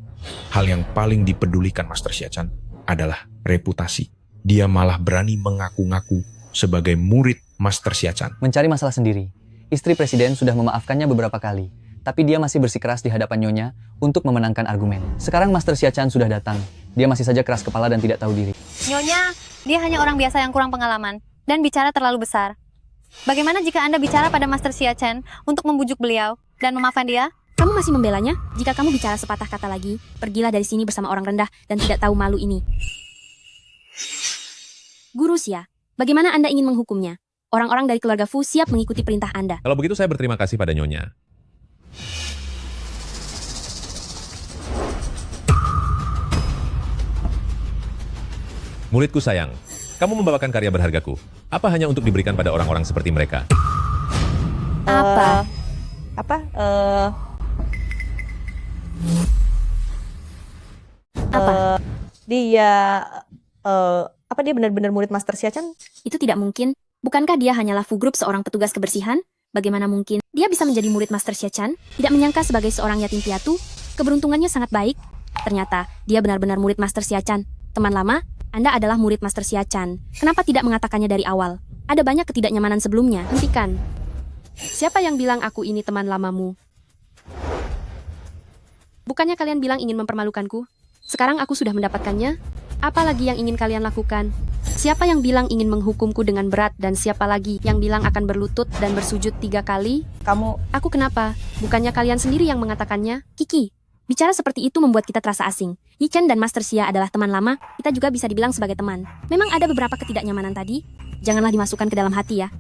Hal yang paling dipedulikan Master Xiachan adalah reputasi. Dia malah berani mengaku-ngaku sebagai murid Master Xiachan. Mencari masalah sendiri. Istri presiden sudah memaafkannya beberapa kali, tapi dia masih bersikeras di hadapan Nyonya untuk memenangkan argumen. Sekarang Master Xiachan sudah datang. Dia masih saja keras kepala dan tidak tahu diri. Nyonya, dia hanya orang biasa yang kurang pengalaman dan bicara terlalu besar. Bagaimana jika Anda bicara pada Master Xiachan untuk membujuk beliau dan memaafkan dia? Kamu masih membelanya? Jika kamu bicara sepatah kata lagi, pergilah dari sini bersama orang rendah dan tidak tahu malu ini. Guru Xia, bagaimana Anda ingin menghukumnya? Orang-orang dari keluarga Fu siap mengikuti perintah Anda. Kalau begitu saya berterima kasih pada Nyonya. Muridku sayang, kamu membawakan karya berhargaku. Apa hanya untuk diberikan pada orang-orang seperti mereka? Apa? Dia benar-benar murid Master Xiachan? Itu tidak mungkin. Bukankah dia hanyalah Fu Group seorang petugas kebersihan? Bagaimana mungkin dia bisa menjadi murid Master Xiachan? Tidak menyangka sebagai seorang yatim piatu, keberuntungannya sangat baik. Ternyata dia benar-benar murid Master Xiachan. Teman lama, Anda adalah murid Master Xiachan. Kenapa tidak mengatakannya dari awal? Ada banyak ketidaknyamanan sebelumnya. Hentikan. Siapa yang bilang aku ini teman lamamu? Bukannya kalian bilang ingin mempermalukanku? Sekarang aku sudah mendapatkannya. Apa lagi yang ingin kalian lakukan? Siapa yang bilang ingin menghukumku dengan berat dan siapa lagi yang bilang akan berlutut dan bersujud 3 kali? Aku kenapa? Bukannya kalian sendiri yang mengatakannya? Kiki, bicara seperti itu membuat kita terasa asing. Yichen dan Master Xia adalah teman lama, kita juga bisa dibilang sebagai teman. Memang ada beberapa ketidaknyamanan tadi, janganlah dimasukkan ke dalam hati ya.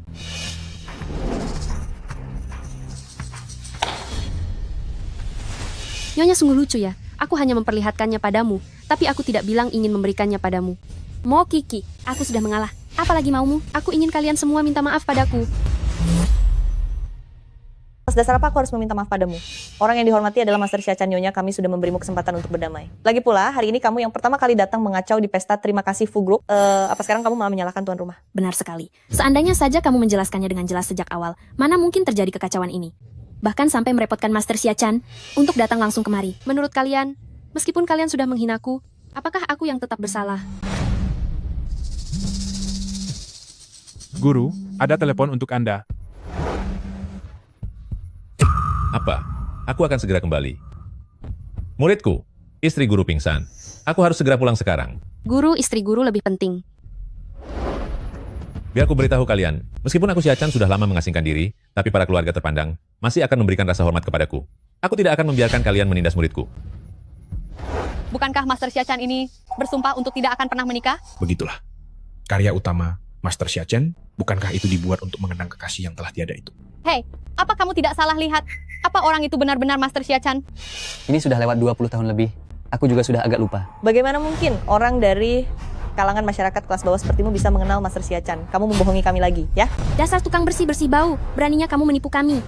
Nyonya sungguh lucu ya. Aku hanya memperlihatkannya padamu, tapi aku tidak bilang ingin memberikannya padamu. Mo Kiki, aku sudah mengalah. Apalagi maumu? Aku ingin kalian semua minta maaf padaku. Atas dasar apa aku harus meminta maaf padamu? Orang yang dihormati adalah Master Xiachan. Nyonya, kami sudah memberimu kesempatan untuk berdamai. Lagi pula, hari ini kamu yang pertama kali datang mengacau di pesta terima kasih Fu Group. Apa sekarang kamu malah menyalahkan tuan rumah? Benar sekali. Seandainya saja kamu menjelaskannya dengan jelas sejak awal, mana mungkin terjadi kekacauan ini? Bahkan sampai merepotkan Master Xiachan untuk datang langsung kemari. Menurut kalian, meskipun kalian sudah menghinaku, apakah aku yang tetap bersalah? Guru, ada telepon untuk Anda. Apa? Aku akan segera kembali. Muridku, istri guru pingsan. Aku harus segera pulang sekarang. Guru, istri guru lebih penting. Biar aku beritahu kalian, meskipun aku Xiachan sudah lama mengasingkan diri, tapi para keluarga terpandang masih akan memberikan rasa hormat kepadaku. Aku tidak akan membiarkan kalian menindas muridku. Bukankah Master Xiachan ini bersumpah untuk tidak akan pernah menikah? Begitulah. Karya utama Master Xiachan, bukankah itu dibuat untuk mengenang kekasih yang telah tiada itu? Hei, apa kamu tidak salah lihat? Apa orang itu benar-benar Master Xiachan? Ini sudah lewat 20 tahun lebih. Aku juga sudah agak lupa. Bagaimana mungkin orang dari kalangan masyarakat kelas bawah sepertimu bisa mengenal Master Xiachan? Kamu membohongi kami lagi, ya? Dasar tukang bersih-bersih bau, beraninya kamu menipu kami.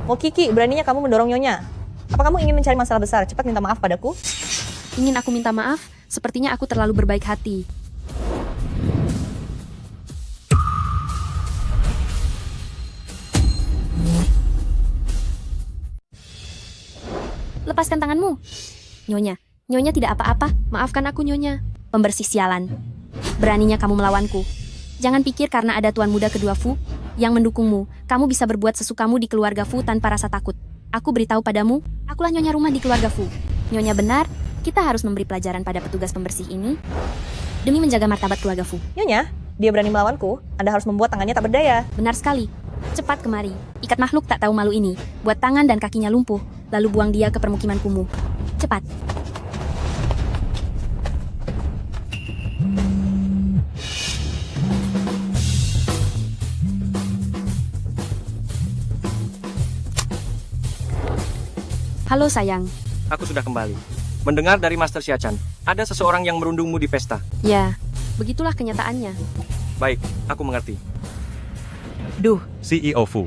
Mau Kiki, beraninya kamu mendorong Nyonya. Apa kamu ingin mencari masalah besar? Cepat minta maaf padaku. Ingin aku minta maaf? Sepertinya aku terlalu berbaik hati. Lepaskan tanganmu. Nyonya tidak apa-apa. Maafkan aku, Nyonya. Pembersih sialan. Beraninya kamu melawanku. Jangan pikir karena ada tuan muda kedua Fu yang mendukungmu, kamu bisa berbuat sesukamu di keluarga Fu tanpa rasa takut. Aku beritahu padamu, akulah nyonya rumah di keluarga Fu. Nyonya benar, kita harus memberi pelajaran pada petugas pembersih ini demi menjaga martabat keluarga Fu. Nyonya, dia berani melawanku. Anda harus membuat tangannya tak berdaya. Benar sekali. Cepat kemari. Ikat makhluk tak tahu malu ini. Buat tangan dan kakinya lumpuh, lalu buang dia ke permukiman kumuh. Cepat. Halo sayang. Aku sudah kembali. Mendengar dari Master Xiachan, ada seseorang yang merundungmu di pesta. Ya, begitulah kenyataannya. Baik, aku mengerti. Duh, CEO Fu.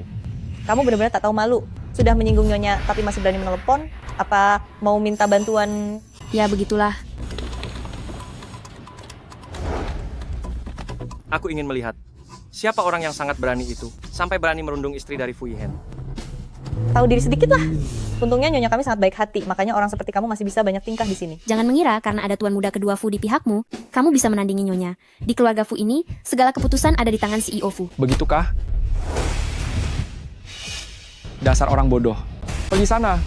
Kamu benar-benar tak tahu malu. Sudah menyinggung Nyonya, tapi masih berani menelepon. Apa mau minta bantuan? Ya, begitulah. Aku ingin melihat siapa orang yang sangat berani itu, sampai berani merundung istri dari Fu Yihen. Tahu diri sedikit lah. Untungnya Nyonya kami sangat baik hati, makanya orang seperti kamu masih bisa banyak tingkah di sini. Jangan mengira karena ada tuan muda kedua Fu di pihakmu, kamu bisa menandingi Nyonya. Di keluarga Fu ini, segala keputusan ada di tangan CEO Fu. Begitukah? Dasar orang bodoh. Pergi sana.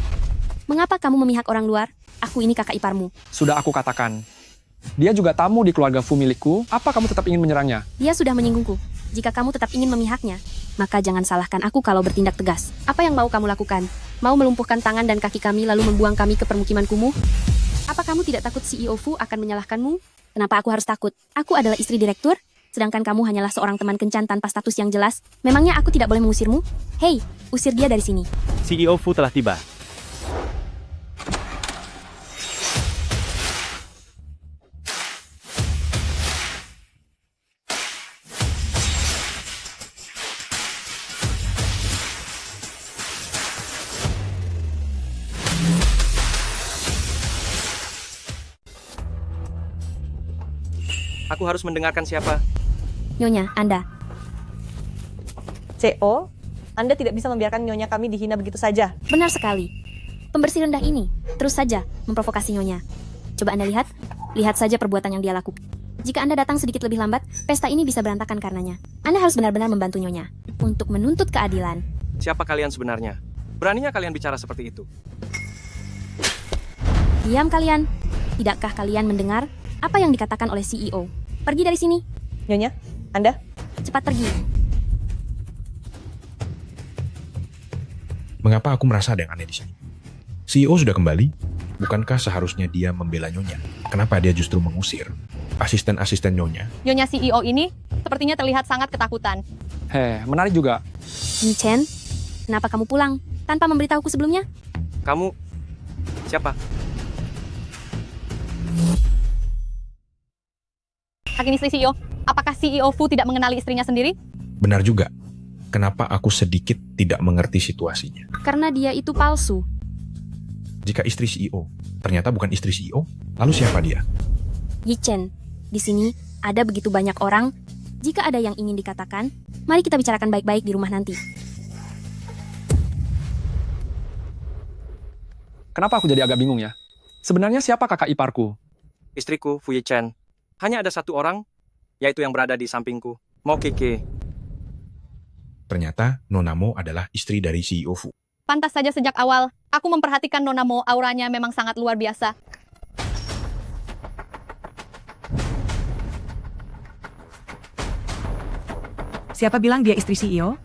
Mengapa kamu memihak orang luar? Aku ini kakak iparmu. Sudah aku katakan. Dia juga tamu di keluarga Fu milikku. Apa kamu tetap ingin menyerangnya? Dia sudah menyinggungku. Jika kamu tetap ingin memihaknya, maka jangan salahkan aku kalau bertindak tegas. Apa yang mau kamu lakukan? Mau melumpuhkan tangan dan kaki kami lalu membuang kami ke permukiman kumuh? Apa kamu tidak takut CEO Fu akan menyalahkanmu? Kenapa aku harus takut? Aku adalah istri direktur, sedangkan kamu hanyalah seorang teman kencan tanpa status yang jelas. Memangnya aku tidak boleh mengusirmu? Hei, usir dia dari sini. CEO Fu telah tiba. Aku harus mendengarkan siapa. Nyonya, Anda. CO, Anda tidak bisa membiarkan Nyonya kami dihina begitu saja. Benar sekali. Pembersih rendah ini terus saja memprovokasi Nyonya. Coba Anda lihat. Lihat saja perbuatan yang dia lakukan. Jika Anda datang sedikit lebih lambat, pesta ini bisa berantakan karenanya. Anda harus benar-benar membantu Nyonya untuk menuntut keadilan. Siapa kalian sebenarnya? Beraninya kalian bicara seperti itu? Diam kalian. Tidakkah kalian mendengar apa yang dikatakan oleh CEO? Pergi dari sini. Nyonya, Anda? Cepat pergi. Mengapa aku merasa ada yang aneh di sini? CEO sudah kembali? Bukankah seharusnya dia membela Nyonya? Kenapa dia justru mengusir asisten-asisten Nyonya? Nyonya CEO ini sepertinya terlihat sangat ketakutan. Menarik juga. Yi Chen, kenapa kamu pulang tanpa memberitahuku sebelumnya? Kamu siapa? Kakini istri CEO, apakah CEO Fu tidak mengenali istrinya sendiri? Benar juga. Kenapa aku sedikit tidak mengerti situasinya? Karena dia itu palsu. Jika istri CEO ternyata bukan istri CEO, lalu siapa dia? Yi Chen, di sini ada begitu banyak orang. Jika ada yang ingin dikatakan, mari kita bicarakan baik-baik di rumah nanti. Kenapa aku jadi agak bingung ya? Sebenarnya siapa kakak iparku? Istriku, Fu Yichen. Hanya ada satu orang, yaitu yang berada di sampingku, Mo Keke. Ternyata Nona Mo adalah istri dari CEO Fu. Pantas saja sejak awal, aku memperhatikan Nona Mo, auranya memang sangat luar biasa. Siapa bilang dia istri CEO?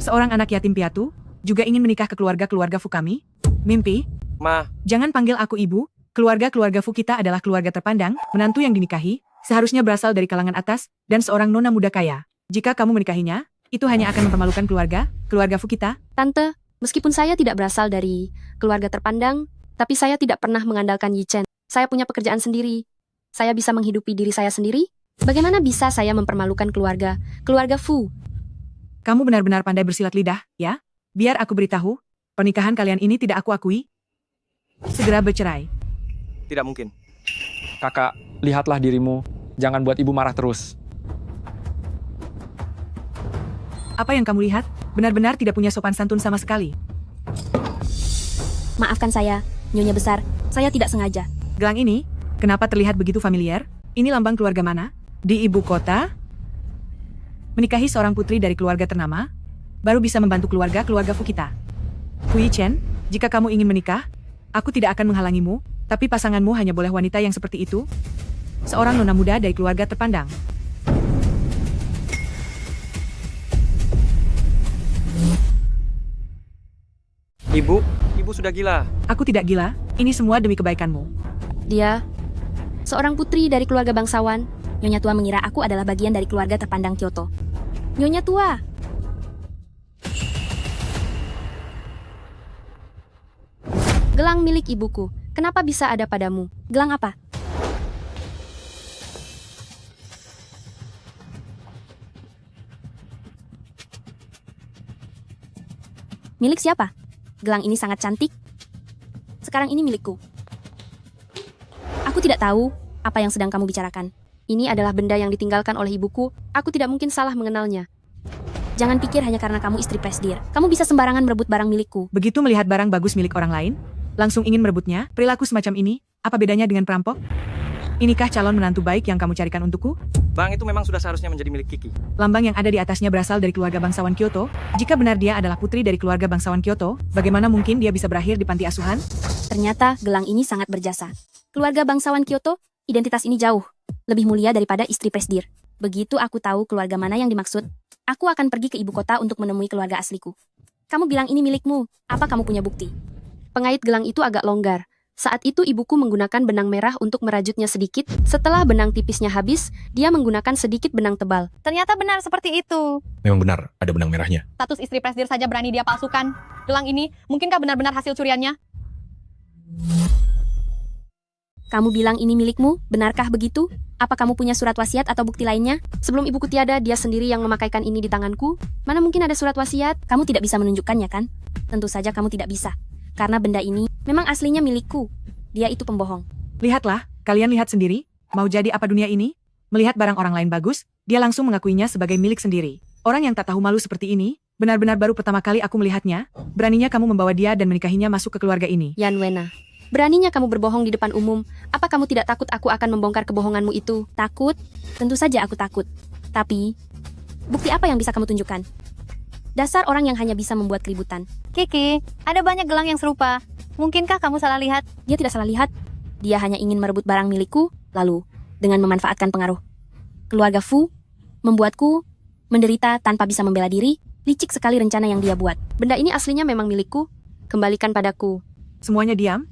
Seorang anak yatim piatu juga ingin menikah ke keluarga-keluarga Fu kami? Mimpi? Ma. Jangan panggil aku ibu. Keluarga-keluarga Fu kita adalah keluarga terpandang, menantu yang dinikahi, seharusnya berasal dari kalangan atas, dan seorang nona muda kaya. Jika kamu menikahinya, itu hanya akan mempermalukan keluarga Fu kita. Tante, meskipun saya tidak berasal dari keluarga terpandang, tapi saya tidak pernah mengandalkan Yi Chen. Saya punya pekerjaan sendiri. saya bisa menghidupi diri saya sendiri? Bagaimana bisa saya mempermalukan keluarga Fu? Kamu benar-benar pandai bersilat lidah, ya? Biar aku beritahu, pernikahan kalian ini tidak aku akui. Segera bercerai. Tidak mungkin. Kakak, lihatlah dirimu. Jangan buat ibu marah terus. Apa yang kamu lihat? Benar-benar tidak punya sopan santun sama sekali. Maafkan saya, Nyonya Besar. Saya tidak sengaja. Gelang ini, kenapa terlihat begitu familiar? Ini lambang keluarga mana? Di ibu kota? Menikahi seorang putri dari keluarga ternama, baru bisa membantu keluarga Fu kita. Hui Chen, jika kamu ingin menikah, aku tidak akan menghalangimu, tapi pasanganmu hanya boleh wanita yang seperti itu. Seorang nona muda dari keluarga terpandang. Ibu sudah gila. Aku tidak gila, ini semua demi kebaikanmu. Dia seorang putri dari keluarga bangsawan. Nyonya Tua mengira aku adalah bagian dari keluarga terpandang Kyoto. Nyonya Tua! Gelang milik ibuku. Kenapa bisa ada padamu? Gelang apa? Milik siapa? Gelang ini sangat cantik. Sekarang ini milikku. Aku tidak tahu apa yang sedang kamu bicarakan. Ini adalah benda yang ditinggalkan oleh ibuku. Aku tidak mungkin salah mengenalnya. Jangan pikir hanya karena kamu istri presdir, kamu bisa sembarangan merebut barang milikku. Begitu melihat barang bagus milik orang lain, langsung ingin merebutnya, perilaku semacam ini, apa bedanya dengan perampok? Inikah calon menantu baik yang kamu carikan untukku? Bang itu memang sudah seharusnya menjadi milik Kiki. Lambang yang ada di atasnya berasal dari keluarga bangsawan Kyoto. Jika benar dia adalah putri dari keluarga bangsawan Kyoto, bagaimana mungkin dia bisa berakhir di panti asuhan? Ternyata gelang ini sangat berjasa. Keluarga bangsawan Kyoto, identitas ini jauh lebih mulia daripada istri presdir. Begitu aku tahu keluarga mana yang dimaksud, aku akan pergi ke ibu kota untuk menemui keluarga asliku. Kamu bilang ini milikmu, apa kamu punya bukti? Pengait gelang itu agak longgar. Saat itu ibuku menggunakan benang merah untuk merajutnya sedikit. Setelah benang tipisnya habis, dia menggunakan sedikit benang tebal. Ternyata benar seperti itu. Memang benar, ada benang merahnya. Status istri presdir saja berani dia palsukan. Gelang ini, mungkinkah benar-benar hasil curiannya? Kamu bilang ini milikmu, benarkah begitu? Apa kamu punya surat wasiat atau bukti lainnya? Sebelum ibuku tiada, dia sendiri yang memakaikan ini di tanganku. Mana mungkin ada surat wasiat? Kamu tidak bisa menunjukkannya, kan? Tentu saja kamu tidak bisa. Karena benda ini memang aslinya milikku. Dia itu pembohong. Lihatlah, kalian lihat sendiri. Mau jadi apa dunia ini? Melihat barang orang lain bagus, dia langsung mengakuinya sebagai milik sendiri. Orang yang tak tahu malu seperti ini, benar-benar baru pertama kali aku melihatnya. Beraninya kamu membawa dia dan menikahinya masuk ke keluarga ini. Yan Wena, beraninya kamu berbohong di depan umum. Apa kamu tidak takut aku akan membongkar kebohonganmu itu? Takut? Tentu saja aku takut. Tapi, bukti apa yang bisa kamu tunjukkan? Dasar orang yang hanya bisa membuat keributan. Kiki, ada banyak gelang yang serupa. Mungkinkah kamu salah lihat? Dia tidak salah lihat. Dia hanya ingin merebut barang milikku, lalu, dengan memanfaatkan pengaruh keluarga Fu, membuatku menderita tanpa bisa membela diri. Licik sekali rencana yang dia buat. Benda ini aslinya memang milikku. Kembalikan padaku. Semuanya diam.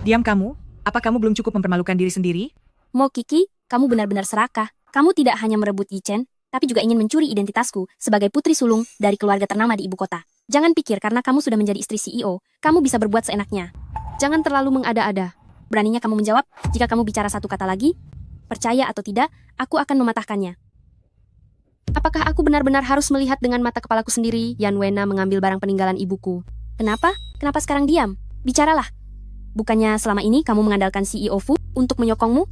Diam kamu. Apa kamu belum cukup mempermalukan diri sendiri? Mo Kiki, kamu benar-benar serakah. Kamu tidak hanya merebut Yi Chen, tapi juga ingin mencuri identitasku sebagai putri sulung dari keluarga ternama di ibu kota. Jangan pikir karena kamu sudah menjadi istri CEO, kamu bisa berbuat seenaknya. Jangan terlalu mengada-ada. Beraninya kamu menjawab, jika kamu bicara satu kata lagi, percaya atau tidak, aku akan mematahkannya. Apakah aku benar-benar harus melihat dengan mata kepalaku sendiri Yan Wena mengambil barang peninggalan ibuku? Kenapa? Kenapa sekarang diam? Bicaralah. Bukannya selama ini kamu mengandalkan CEO Fu untuk menyokongmu?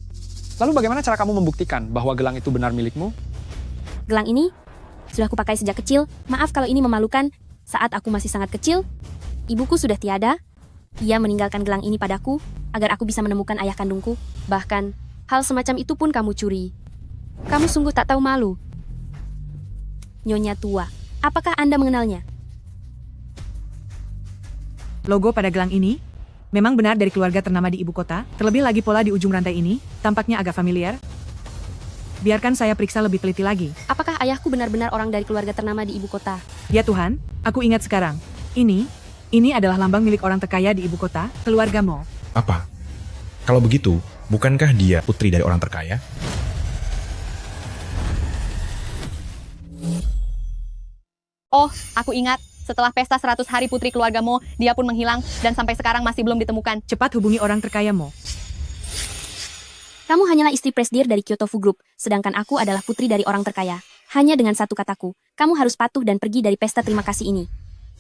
Lalu bagaimana cara kamu membuktikan bahwa gelang itu benar milikmu? Gelang ini sudah aku pakai sejak kecil. Maaf kalau ini memalukan. Saat aku masih sangat kecil, ibuku sudah tiada. Ia meninggalkan gelang ini padaku agar aku bisa menemukan ayah kandungku. Bahkan, hal semacam itu pun kamu curi. Kamu sungguh tak tahu malu. Nyonya Tua, apakah Anda mengenalnya? Logo pada gelang ini memang benar dari keluarga ternama di ibu kota. Terlebih lagi pola di ujung rantai ini tampaknya agak familiar. Biarkan saya periksa lebih teliti lagi. Apakah ayahku benar-benar orang dari keluarga ternama di ibu kota? Ya Tuhan, aku ingat sekarang. Ini adalah lambang milik orang terkaya di ibu kota, keluarga Mo. Apa? Kalau begitu, bukankah dia putri dari orang terkaya? Oh, aku ingat. Setelah pesta 100 hari putri keluarga Mo, dia pun menghilang dan sampai sekarang masih belum ditemukan. Cepat hubungi orang terkaya Mo. Kamu hanyalah istri presidir dari Kyoto Fu Group, sedangkan aku adalah putri dari orang terkaya. Hanya dengan satu kataku, kamu harus patuh dan pergi dari pesta terima kasih ini.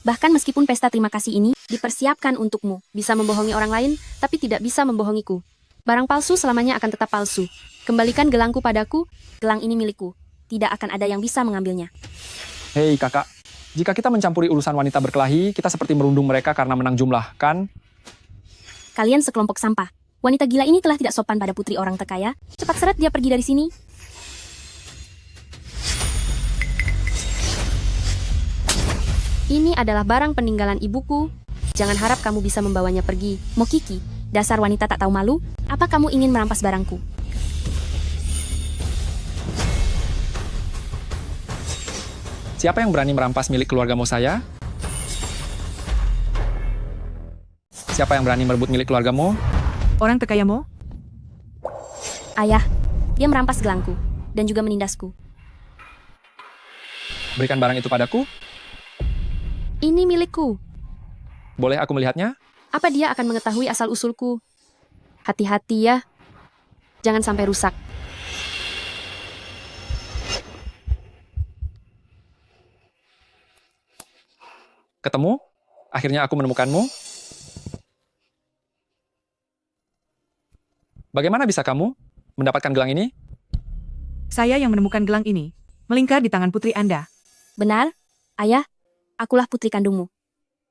Bahkan meskipun pesta terima kasih ini dipersiapkan untukmu, bisa membohongi orang lain, tapi tidak bisa membohongiku. Barang palsu selamanya akan tetap palsu. Kembalikan gelangku padaku, gelang ini milikku. Tidak akan ada yang bisa mengambilnya. Hei kakak, jika kita mencampuri urusan wanita berkelahi, kita seperti merundung mereka karena menang jumlah, kan? Kalian sekelompok sampah. Wanita gila ini telah tidak sopan pada putri orang terkaya. Cepat seret dia pergi dari sini. Ini adalah barang peninggalan ibuku. Jangan harap kamu bisa membawanya pergi. Mokiki, dasar wanita tak tahu malu. Apa kamu ingin merampas barangku? Siapa yang berani merampas milik keluarga Mo saya? Siapa yang berani merebut milik keluarga Mo? Orang terkaya Mo? Ayah, dia merampas gelangku dan juga menindasku. Berikan barang itu padaku. Ini milikku. Boleh aku melihatnya? Apa dia akan mengetahui asal-usulku? Hati-hati ya. Jangan sampai rusak. Ketemu? Akhirnya aku menemukanmu. Bagaimana bisa kamu mendapatkan gelang ini? Saya yang menemukan gelang ini. Melingkar di tangan putri Anda. Benar, ayah. Akulah putri kandungmu.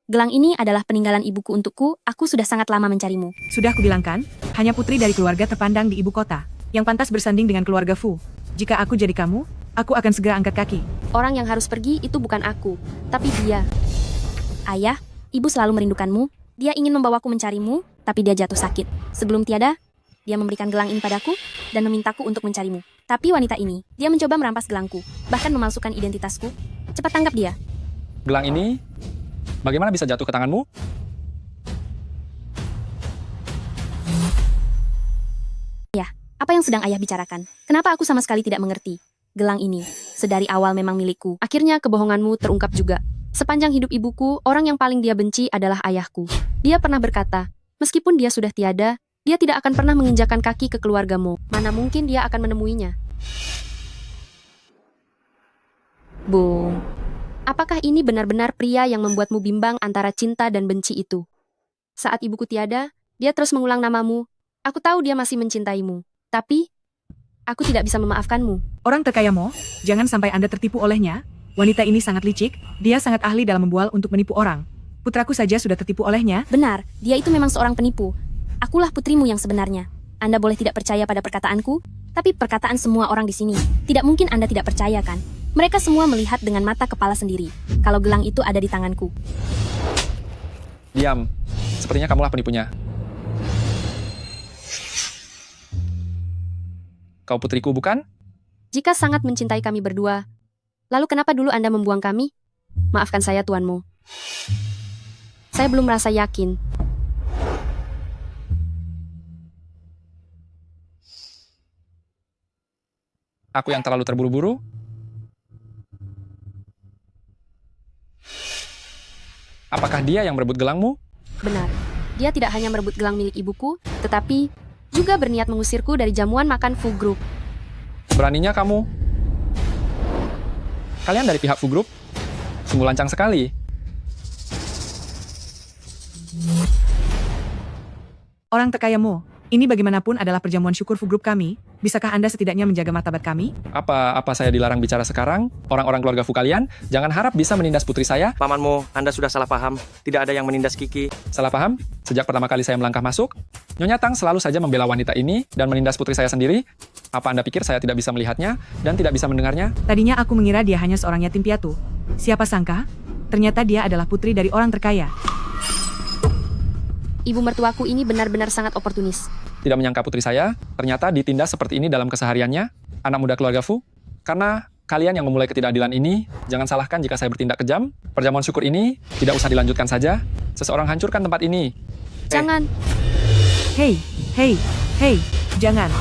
Gelang ini adalah peninggalan ibuku untukku. Aku sudah sangat lama mencarimu. Sudah kubilangkan, hanya putri dari keluarga terpandang di ibu kota, yang pantas bersanding dengan keluarga Fu. Jika aku jadi kamu, aku akan segera angkat kaki. Orang yang harus pergi itu bukan aku, tapi dia. Ayah, ibu selalu merindukanmu. Dia ingin membawaku mencarimu, tapi dia jatuh sakit. Sebelum tiada, dia memberikan gelang ini padaku dan memintaku untuk mencarimu. Tapi wanita ini, dia mencoba merampas gelangku, bahkan memalsukan identitasku. Cepat tangkap dia. Gelang ini, bagaimana bisa jatuh ke tanganmu? Ya, apa yang sedang ayah bicarakan? Kenapa aku sama sekali tidak mengerti? Gelang ini, sedari awal memang milikku. Akhirnya kebohonganmu terungkap juga. Sepanjang hidup ibuku, orang yang paling dia benci adalah ayahku. Dia pernah berkata, meskipun dia sudah tiada, dia tidak akan pernah menginjakan kaki ke keluargamu. Mana mungkin dia akan menemuinya? Boom. Apakah ini benar-benar pria yang membuatmu bimbang antara cinta dan benci itu? Saat ibuku tiada, dia terus mengulang namamu. Aku tahu dia masih mencintaimu. Tapi, aku tidak bisa memaafkanmu. Orang terkaya Mo, jangan sampai Anda tertipu olehnya. Wanita ini sangat licik, dia sangat ahli dalam membual untuk menipu orang. Putraku saja sudah tertipu olehnya. Benar, dia itu memang seorang penipu. Akulah putrimu yang sebenarnya. Anda boleh tidak percaya pada perkataanku, tapi perkataan semua orang di sini. Tidak mungkin Anda tidak percaya kan? Mereka semua melihat dengan mata kepala sendiri. Kalau gelang itu ada di tanganku. Diam. Sepertinya kamulah penipunya. Kau putriku, bukan? Jika sangat mencintai kami berdua, lalu kenapa dulu Anda membuang kami? Maafkan saya, tuanmu. Saya belum merasa yakin. Aku yang terlalu terburu-buru? Apakah dia yang merebut gelangmu? Benar. Dia tidak hanya merebut gelang milik ibuku, tetapi juga berniat mengusirku dari jamuan makan Fu Group. Beraninya kamu? Kalian dari pihak Fu Group? Sungguh lancang sekali. Orang terkaya Mo, ini bagaimanapun adalah perjamuan syukur Fu Group kami. Bisakah Anda setidaknya menjaga martabat kami? Apa saya dilarang bicara sekarang? Orang-orang keluarga Fu kalian, jangan harap bisa menindas putri saya. Pamanmu, Anda sudah salah paham. Tidak ada yang menindas Kiki. Salah paham? Sejak pertama kali saya melangkah masuk, Nyonya Tang selalu saja membela wanita ini dan menindas putri saya sendiri. Apa Anda pikir saya tidak bisa melihatnya dan tidak bisa mendengarnya? Tadinya aku mengira dia hanya seorang yatim piatu. Siapa sangka? Ternyata dia adalah putri dari orang terkaya. Ibu mertuaku ini benar-benar sangat oportunis. Tidak menyangka putri saya ternyata ditindas seperti ini dalam kesehariannya, anak muda keluarga Fu. Karena kalian yang memulai ketidakadilan ini, jangan salahkan jika saya bertindak kejam. Perjamuan syukur ini tidak usah dilanjutkan saja. Seseorang hancurkan tempat ini. Jangan. Hei, jangan.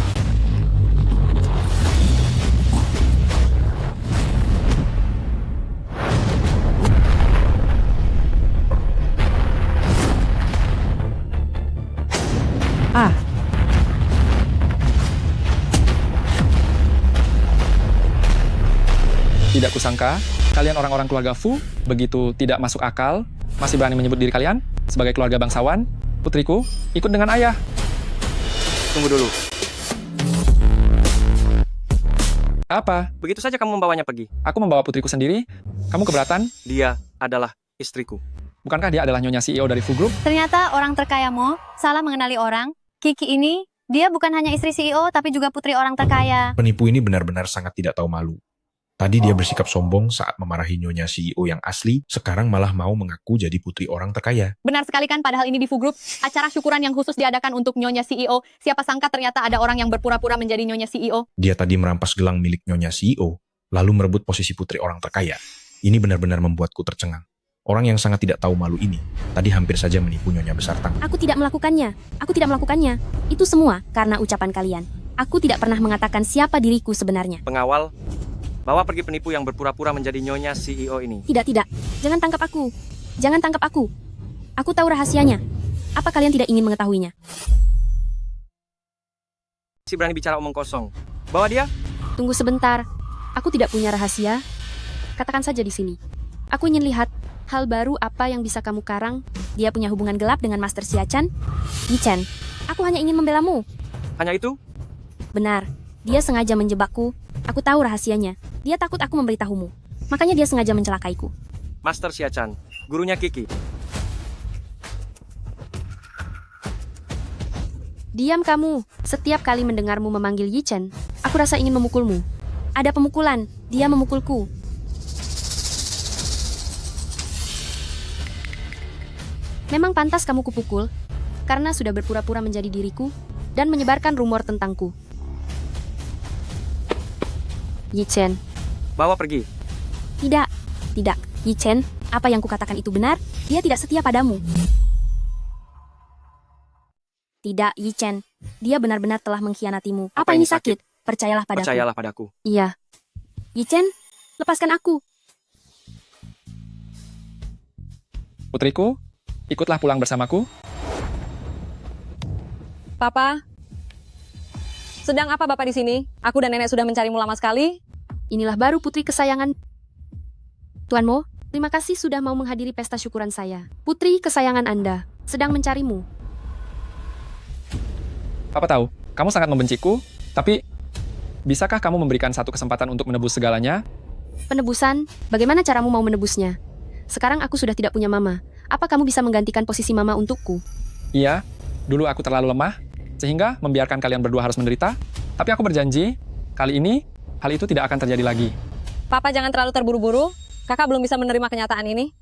Tidak kusangka, kalian orang-orang keluarga Fu begitu tidak masuk akal, masih berani menyebut diri kalian sebagai keluarga bangsawan. Putriku, ikut dengan ayah. Tunggu dulu. Apa? Begitu saja kamu membawanya pergi. Aku membawa putriku sendiri. Kamu keberatan? Dia adalah istriku. Bukankah dia adalah nyonya CEO dari Fu Group? Ternyata orang terkaya Mo salah mengenali orang. Kiki ini, dia bukan hanya istri CEO, tapi juga putri orang terkaya. Penipu ini benar-benar sangat tidak tahu malu. Tadi dia bersikap sombong saat memarahi nyonya CEO yang asli, sekarang malah mau mengaku jadi putri orang terkaya. Benar sekali kan, padahal ini di Fu Group, acara syukuran yang khusus diadakan untuk nyonya CEO. Siapa sangka ternyata ada orang yang berpura-pura menjadi nyonya CEO. Dia tadi merampas gelang milik nyonya CEO, lalu merebut posisi putri orang terkaya. Ini benar-benar membuatku tercengang. Orang yang sangat tidak tahu malu ini, tadi hampir saja menipu nyonya besar Tang. Aku tidak melakukannya. Aku tidak melakukannya. Itu semua karena ucapan kalian. Aku tidak pernah mengatakan siapa diriku sebenarnya. Pengawal, bawa pergi penipu yang berpura-pura menjadi nyonya CEO ini. Tidak, tidak. Jangan tangkap aku. Jangan tangkap aku. Aku tahu rahasianya. Apa kalian tidak ingin mengetahuinya? Si berani bicara omong kosong. Bawa dia. Tunggu sebentar. Aku tidak punya rahasia. Katakan saja di sini. Aku ingin lihat hal baru apa yang bisa kamu karang. Dia punya hubungan gelap dengan Master Xia-chan. Yi-chen, aku hanya ingin membelamu. Hanya itu? Benar. Dia sengaja menjebakku. Aku tahu rahasianya. Dia takut aku memberitahumu. Makanya dia sengaja mencelakaiku. Master Xia-chan, gurunya Kiki. Diam kamu. Setiap kali mendengarmu memanggil Yi-chen, aku rasa ingin memukulmu. Ada pemukulan. Dia memukulku. Memang pantas kamu kupukul, karena sudah berpura-pura menjadi diriku dan menyebarkan rumor tentangku. Yi-chen. Bawa pergi. Tidak, tidak. Yi-chen, apa yang kukatakan itu benar? Dia tidak setia padamu. Tidak, Yi-chen. Dia benar-benar telah mengkhianatimu. Apa ini sakit? Percayalah padaku. Percayalah padaku. Iya. Yi-chen, lepaskan aku. Putriku, ikutlah pulang bersamaku. Papa, sedang apa Bapak di sini? Aku dan Nenek sudah mencarimu lama sekali. Inilah baru putri kesayangan Tuan Mo. Terima kasih sudah mau menghadiri pesta syukuran saya. Putri kesayangan Anda sedang mencarimu. Papa tahu, kamu sangat membenciku, tapi bisakah kamu memberikan satu kesempatan untuk menebus segalanya? Penebusan? Bagaimana caramu mau menebusnya? Sekarang aku sudah tidak punya mama. Apa kamu bisa menggantikan posisi mama untukku? Iya, dulu aku terlalu lemah, sehingga membiarkan kalian berdua harus menderita. Tapi aku berjanji, kali ini, hal itu tidak akan terjadi lagi. Papa jangan terlalu terburu-buru. Kakak belum bisa menerima kenyataan ini.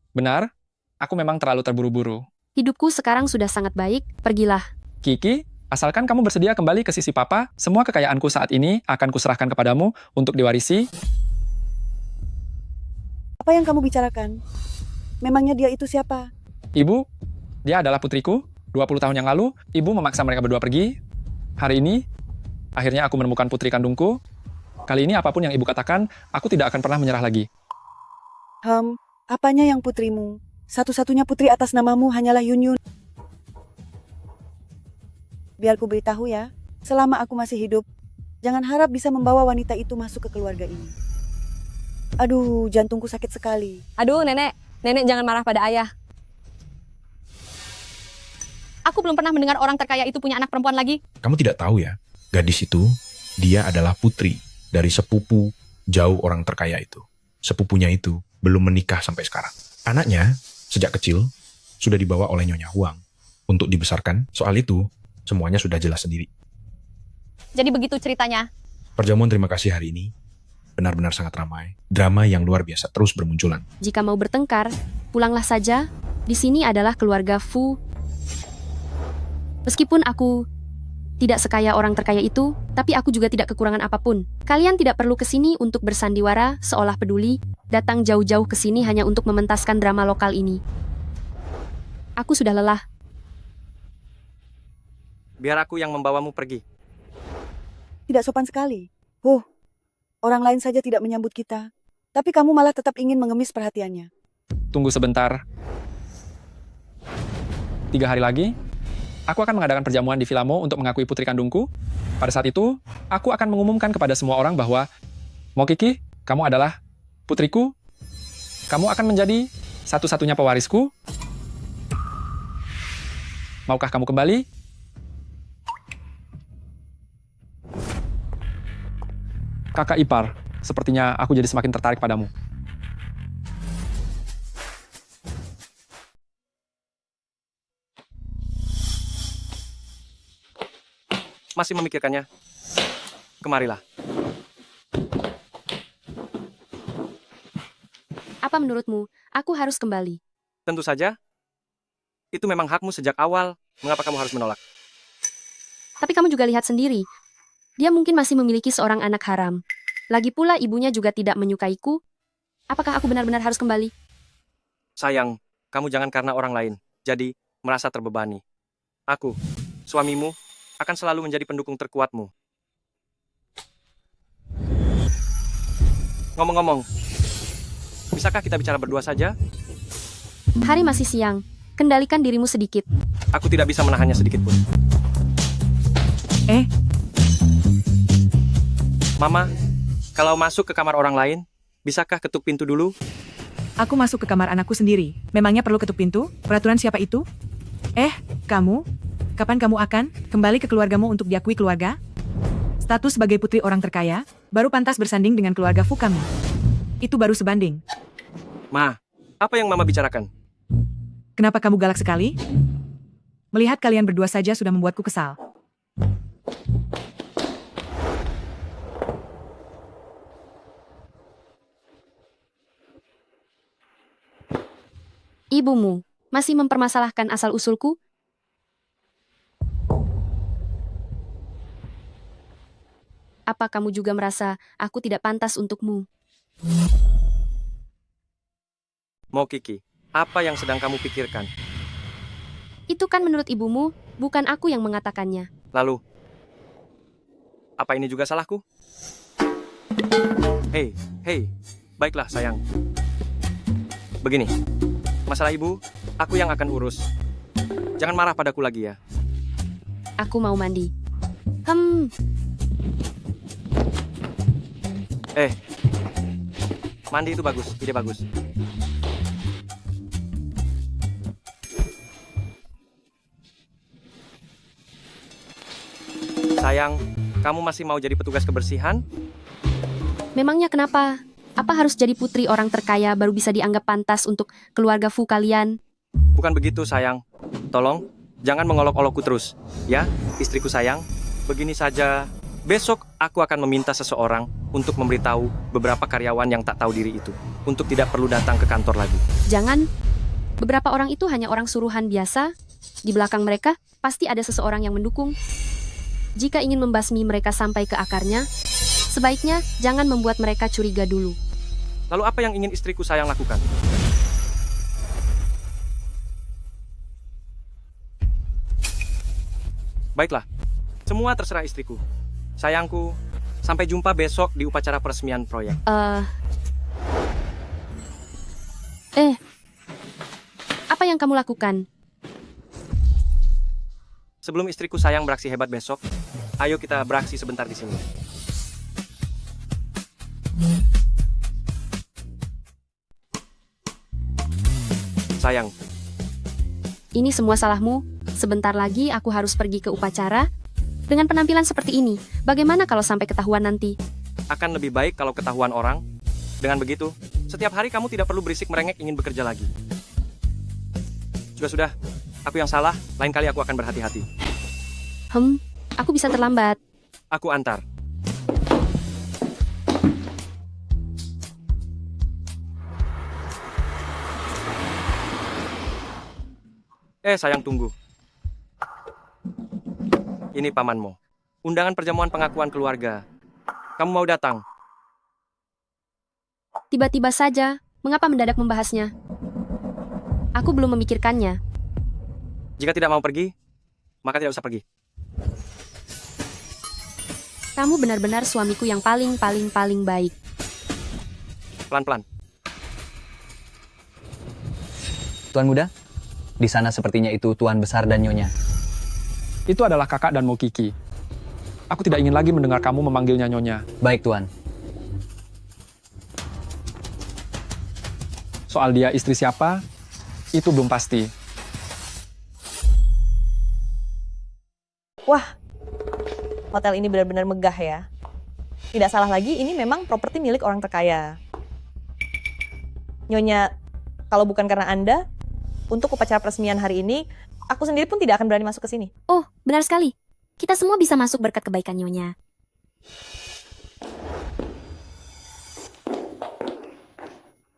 Benar, aku memang terlalu terburu-buru. Hidupku sekarang sudah sangat baik. Pergilah. Kiki, asalkan kamu bersedia kembali ke sisi papa, semua kekayaanku saat ini akan kuserahkan kepadamu untuk diwarisi. Apa yang kamu bicarakan? Memangnya dia itu siapa? Ibu, dia adalah putriku. 20 tahun yang lalu, ibu memaksa mereka berdua pergi. Hari ini, akhirnya aku menemukan putri kandungku. Kali ini apapun yang ibu katakan, aku tidak akan pernah menyerah lagi. Apanya yang putrimu? Satu-satunya putri atas namamu hanyalah Yunyun. Biar ku beritahu ya, selama aku masih hidup, jangan harap bisa membawa wanita itu masuk ke keluarga ini. Aduh, jantungku sakit sekali. Aduh, Nenek. Nenek jangan marah pada ayah. Aku belum pernah mendengar orang terkaya itu punya anak perempuan lagi. Kamu tidak tahu ya, gadis itu, dia adalah putri dari sepupu jauh orang terkaya itu. Sepupunya itu belum menikah sampai sekarang. Anaknya, sejak kecil, sudah dibawa oleh Nyonya Huang untuk dibesarkan. Soal itu, semuanya sudah jelas sendiri. Jadi begitu ceritanya. Perjamuan terima kasih hari ini benar-benar sangat ramai. Drama yang luar biasa terus bermunculan. Jika mau bertengkar, pulanglah saja. Di sini adalah keluarga Fu. Meskipun aku tidak sekaya orang terkaya itu, tapi aku juga tidak kekurangan apapun. Kalian tidak perlu ke sini untuk bersandiwara seolah peduli, datang jauh-jauh ke sini hanya untuk mementaskan drama lokal ini. Aku sudah lelah. Biar aku yang membawamu pergi. Tidak sopan sekali. Orang lain saja tidak menyambut kita. Tapi kamu malah tetap ingin mengemis perhatiannya. Tunggu sebentar. 3 hari lagi, aku akan mengadakan perjamuan di Villamo untuk mengakui putri kandungku. Pada saat itu, aku akan mengumumkan kepada semua orang bahwa Mokiki, kamu adalah putriku. Kamu akan menjadi satu-satunya pewarisku. Maukah kamu kembali? Kakak ipar, sepertinya aku jadi semakin tertarik padamu. Masih memikirkannya? Kemarilah. Apa menurutmu? Aku harus kembali. Tentu saja. Itu memang hakmu sejak awal. Mengapa kamu harus menolak? Tapi kamu juga lihat sendiri. Dia mungkin masih memiliki seorang anak haram. Lagi pula ibunya juga tidak menyukaiku. Apakah aku benar-benar harus kembali? Sayang, kamu jangan karena orang lain. Jadi, merasa terbebani. Aku, suamimu, akan selalu menjadi pendukung terkuatmu. Ngomong-ngomong, bisakah kita bicara berdua saja? Hari masih siang. Kendalikan dirimu sedikit. Aku tidak bisa menahannya sedikit pun. Mama, kalau masuk ke kamar orang lain, bisakah ketuk pintu dulu? Aku masuk ke kamar anakku sendiri. Memangnya perlu ketuk pintu? Peraturan siapa itu? Kamu? Kapan kamu akan kembali ke keluargamu untuk diakui keluarga? Status sebagai putri orang terkaya, baru pantas bersanding dengan keluarga Fu kami. Itu baru sebanding. Ma, apa yang Mama bicarakan? Kenapa kamu galak sekali? Melihat kalian berdua saja sudah membuatku kesal. Ibumu masih mempermasalahkan asal-usulku? Apa kamu juga merasa aku tidak pantas untukmu? Mokiki, apa yang sedang kamu pikirkan? Itu kan menurut ibumu, bukan aku yang mengatakannya. Lalu, apa ini juga salahku? Hei, baiklah sayang. Begini, masalah ibu, aku yang akan urus. Jangan marah padaku lagi ya. Aku mau mandi. Mandi itu bagus, ide bagus. Sayang, kamu masih mau jadi petugas kebersihan? Memangnya kenapa? Apa harus jadi putri orang terkaya baru bisa dianggap pantas untuk keluarga Fu kalian? Bukan begitu, sayang. Tolong, jangan mengolok-olokku terus. Ya, istriku sayang, begini saja. Besok aku akan meminta seseorang untuk memberitahu beberapa karyawan yang tak tahu diri itu, untuk tidak perlu datang ke kantor lagi. Jangan. Beberapa orang itu hanya orang suruhan biasa. Di belakang mereka, pasti ada seseorang yang mendukung. Jika ingin membasmi mereka sampai ke akarnya, sebaiknya jangan membuat mereka curiga dulu. Lalu apa yang ingin istriku sayang lakukan? Baiklah, semua terserah istriku. Sayangku, sampai jumpa besok di upacara peresmian proyek. Apa yang kamu lakukan? Sebelum istriku sayang beraksi hebat besok, ayo kita beraksi sebentar di sini. Sayang, Ini semua salahmu. Sebentar lagi aku harus pergi ke upacara. Dengan penampilan seperti ini, bagaimana kalau sampai ketahuan nanti? akan lebih baik kalau ketahuan orang. Dengan begitu, setiap hari kamu tidak perlu berisik merengek ingin bekerja lagi. Sudah, aku yang salah, lain kali aku akan berhati-hati. Aku bisa terlambat. Aku antar. Sayang, tunggu. Ini pamanmu. Undangan perjamuan pengakuan keluarga. Kamu mau datang? Tiba-tiba saja, mengapa mendadak membahasnya? Aku belum memikirkannya. Jika tidak mau pergi, maka tidak usah pergi. Kamu benar-benar suamiku yang paling baik. Pelan-pelan. Tuan Muda, di sana sepertinya itu Tuan Besar dan Nyonya. Itu adalah kakak dan Mokiki. Aku tidak ingin lagi mendengar kamu memanggilnya Nyonya. Baik, Tuan. Soal dia istri siapa, itu belum pasti. Wah, hotel ini benar-benar megah ya. Tidak salah lagi, ini memang properti milik orang terkaya. Nyonya, kalau bukan karena Anda, untuk upacara peresmian hari ini, aku sendiri pun tidak akan berani masuk ke sini. Oh, benar sekali. Kita semua bisa masuk berkat kebaikan Nyonya.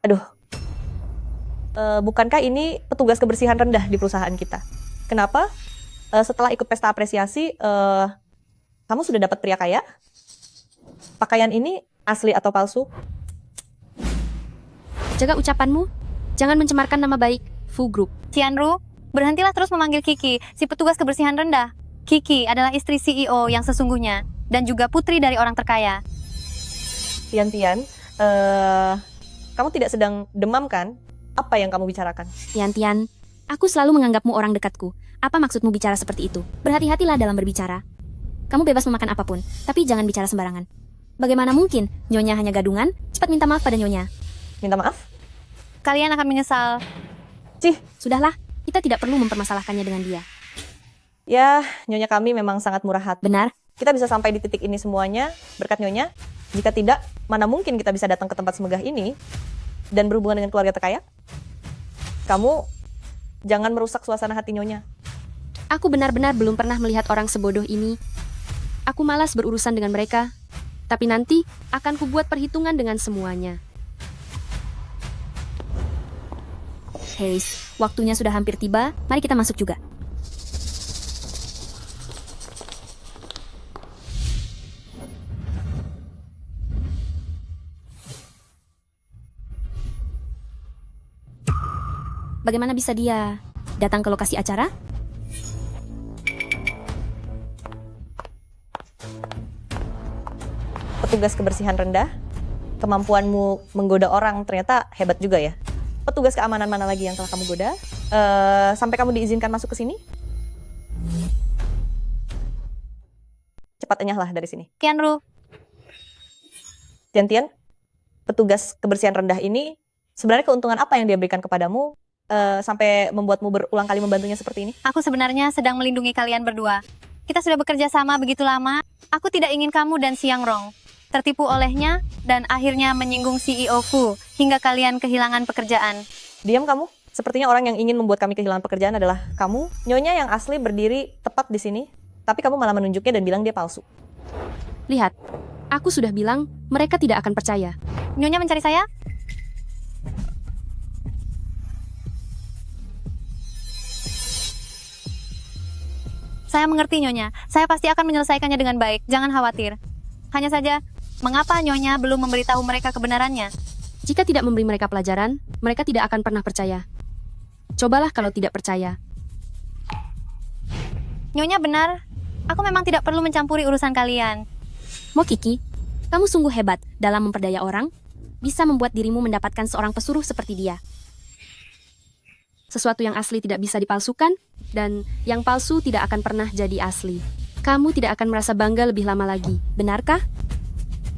Aduh, bukankah ini petugas kebersihan rendah di perusahaan kita? Kenapa? Setelah ikut pesta apresiasi, kamu sudah dapat pria kaya? Pakaian ini asli atau palsu? Jaga ucapanmu. Jangan mencemarkan nama baik Fu Group. Cianru, berhentilah terus memanggil Kiki, si petugas kebersihan rendah. Kiki adalah istri CEO yang sesungguhnya dan juga putri dari orang terkaya. Tian, kamu tidak sedang demam kan? Apa yang kamu bicarakan? Tian, aku selalu menganggapmu orang dekatku. Apa maksudmu bicara seperti itu? Berhati-hatilah dalam berbicara. Kamu bebas memakan apapun, tapi jangan bicara sembarangan. Bagaimana mungkin Nyonya hanya gadungan? Cepat minta maaf pada Nyonya. Minta maaf? Kalian akan menyesal. Sudahlah, kita tidak perlu mempermasalahkannya dengan dia. Ya, Nyonya kami memang sangat murah hati. Benar. Kita bisa sampai di titik ini semuanya berkat Nyonya. Jika tidak, mana mungkin kita bisa datang ke tempat semegah ini dan berhubungan dengan keluarga terkaya? Kamu jangan merusak suasana hati Nyonya. Aku benar-benar belum pernah melihat orang sebodoh ini. Aku malas berurusan dengan mereka. Tapi nanti akan kubuat perhitungan dengan semuanya. Haze, waktunya sudah hampir tiba. Mari kita masuk juga. Bagaimana bisa dia datang ke lokasi acara? Petugas kebersihan rendah, kemampuanmu menggoda orang ternyata hebat juga ya. Petugas keamanan mana lagi yang telah kamu goda? Sampai kamu diizinkan masuk ke sini? Cepat enyahlah dari sini. Tianru, Tian, petugas kebersihan rendah ini sebenarnya keuntungan apa yang dia berikan kepadamu sampai membuatmu berulang kali membantunya seperti ini? aku sebenarnya sedang melindungi kalian berdua. Kita sudah bekerja sama begitu lama. Aku tidak ingin kamu dan Siang Rong tertipu olehnya dan akhirnya menyinggung CEO Fu hingga kalian kehilangan pekerjaan. Diam kamu. Sepertinya orang yang ingin membuat kami kehilangan pekerjaan adalah kamu. Nyonya yang asli berdiri tepat di sini, tapi kamu malah menunjuknya dan bilang dia palsu. Lihat, aku sudah bilang mereka tidak akan percaya. Nyonya mencari saya? Saya mengerti Nyonya. Saya pasti akan menyelesaikannya dengan baik. Jangan khawatir. Hanya saja, mengapa Nyonya belum memberitahu mereka kebenarannya? Jika tidak memberi mereka pelajaran, mereka tidak akan pernah percaya. Cobalah kalau tidak percaya. Nyonya benar. Aku memang tidak perlu mencampuri urusan kalian. Mo Kiki, kamu sungguh hebat dalam memperdaya orang, bisa membuat dirimu mendapatkan seorang pesuruh seperti dia. Sesuatu yang asli tidak bisa dipalsukan, dan yang palsu tidak akan pernah jadi asli. Kamu tidak akan merasa bangga lebih lama lagi, benarkah?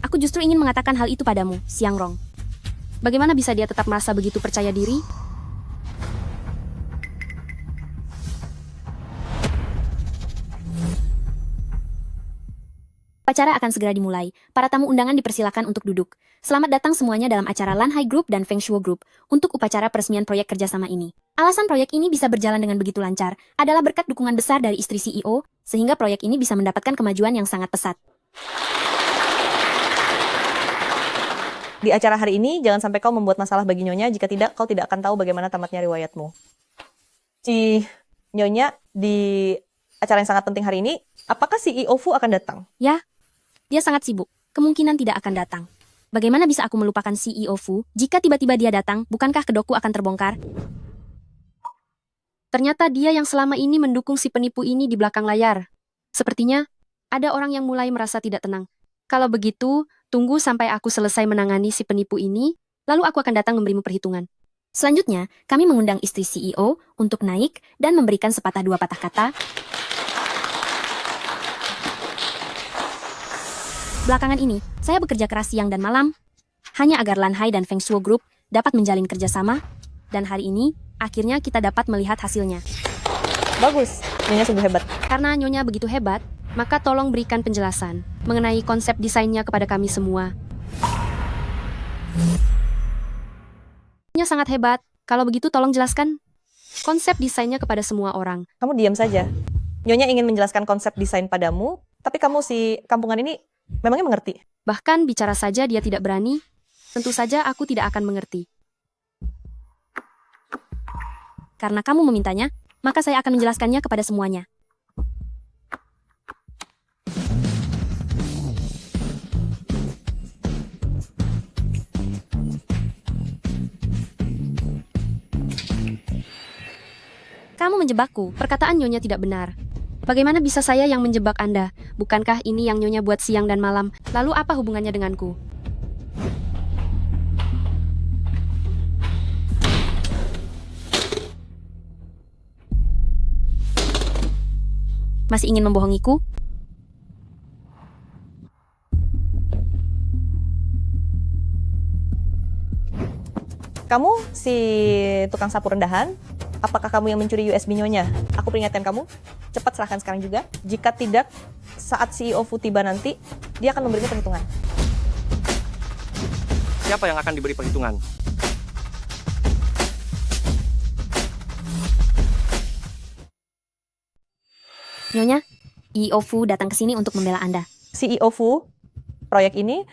Aku justru ingin mengatakan hal itu padamu, Siang Rong. Bagaimana bisa dia tetap merasa begitu percaya diri? Acara akan segera dimulai. Para tamu undangan dipersilakan untuk duduk. Selamat datang semuanya dalam acara Lanhai Group dan Feng Shuo Group untuk upacara peresmian proyek kerjasama ini. Alasan proyek ini bisa berjalan dengan begitu lancar adalah berkat dukungan besar dari istri CEO, sehingga proyek ini bisa mendapatkan kemajuan yang sangat pesat. Di acara hari ini, jangan sampai kau membuat masalah bagi Nyonya, jika tidak, kau tidak akan tahu bagaimana tamatnya riwayatmu. Nyonya, di acara yang sangat penting hari ini, apakah CEO Fu akan datang? Ya, dia sangat sibuk. Kemungkinan tidak akan datang. Bagaimana bisa aku melupakan CEO Fu jika tiba-tiba dia datang? Bukankah kedokku akan terbongkar? Ternyata dia yang selama ini mendukung si penipu ini di belakang layar. Sepertinya ada orang yang mulai merasa tidak tenang. Kalau begitu, tunggu sampai aku selesai menangani si penipu ini, lalu aku akan datang memberimu perhitungan. Selanjutnya, kami mengundang istri CEO untuk naik dan memberikan sepatah dua patah kata. Belakangan ini, saya bekerja keras siang dan malam, hanya agar Lanhai dan Feng Shuo Group dapat menjalin kerjasama, dan hari ini, akhirnya kita dapat melihat hasilnya. Bagus, Nyonya sungguh hebat. Karena Nyonya begitu hebat, maka tolong berikan penjelasan mengenai konsep desainnya kepada kami semua. Nyonya sangat hebat, kalau begitu tolong jelaskan konsep desainnya kepada semua orang. Kamu diam saja. Nyonya ingin menjelaskan konsep desain padamu, tapi kamu si kampungan ini memangnya mengerti? Bahkan bicara saja dia tidak berani, tentu saja aku tidak akan mengerti. Karena kamu memintanya, maka saya akan menjelaskannya kepada semuanya. Kamu menjebakku, perkataan Nyonya tidak benar. Bagaimana bisa saya yang menjebak Anda? Bukankah ini yang Nyonya buat siang dan malam? Lalu apa hubungannya denganku? Masih ingin membohongiku? Kamu si tukang sapu rendahan? Apakah kamu yang mencuri USB Nyonya? Aku peringatkan kamu, cepat serahkan sekarang juga. Jika tidak, saat CEO Fu tiba nanti, dia akan memberinya perhitungan. Siapa yang akan diberi perhitungan? Nyonya, CEO Fu datang ke sini untuk membela Anda. CEO Fu, proyek ini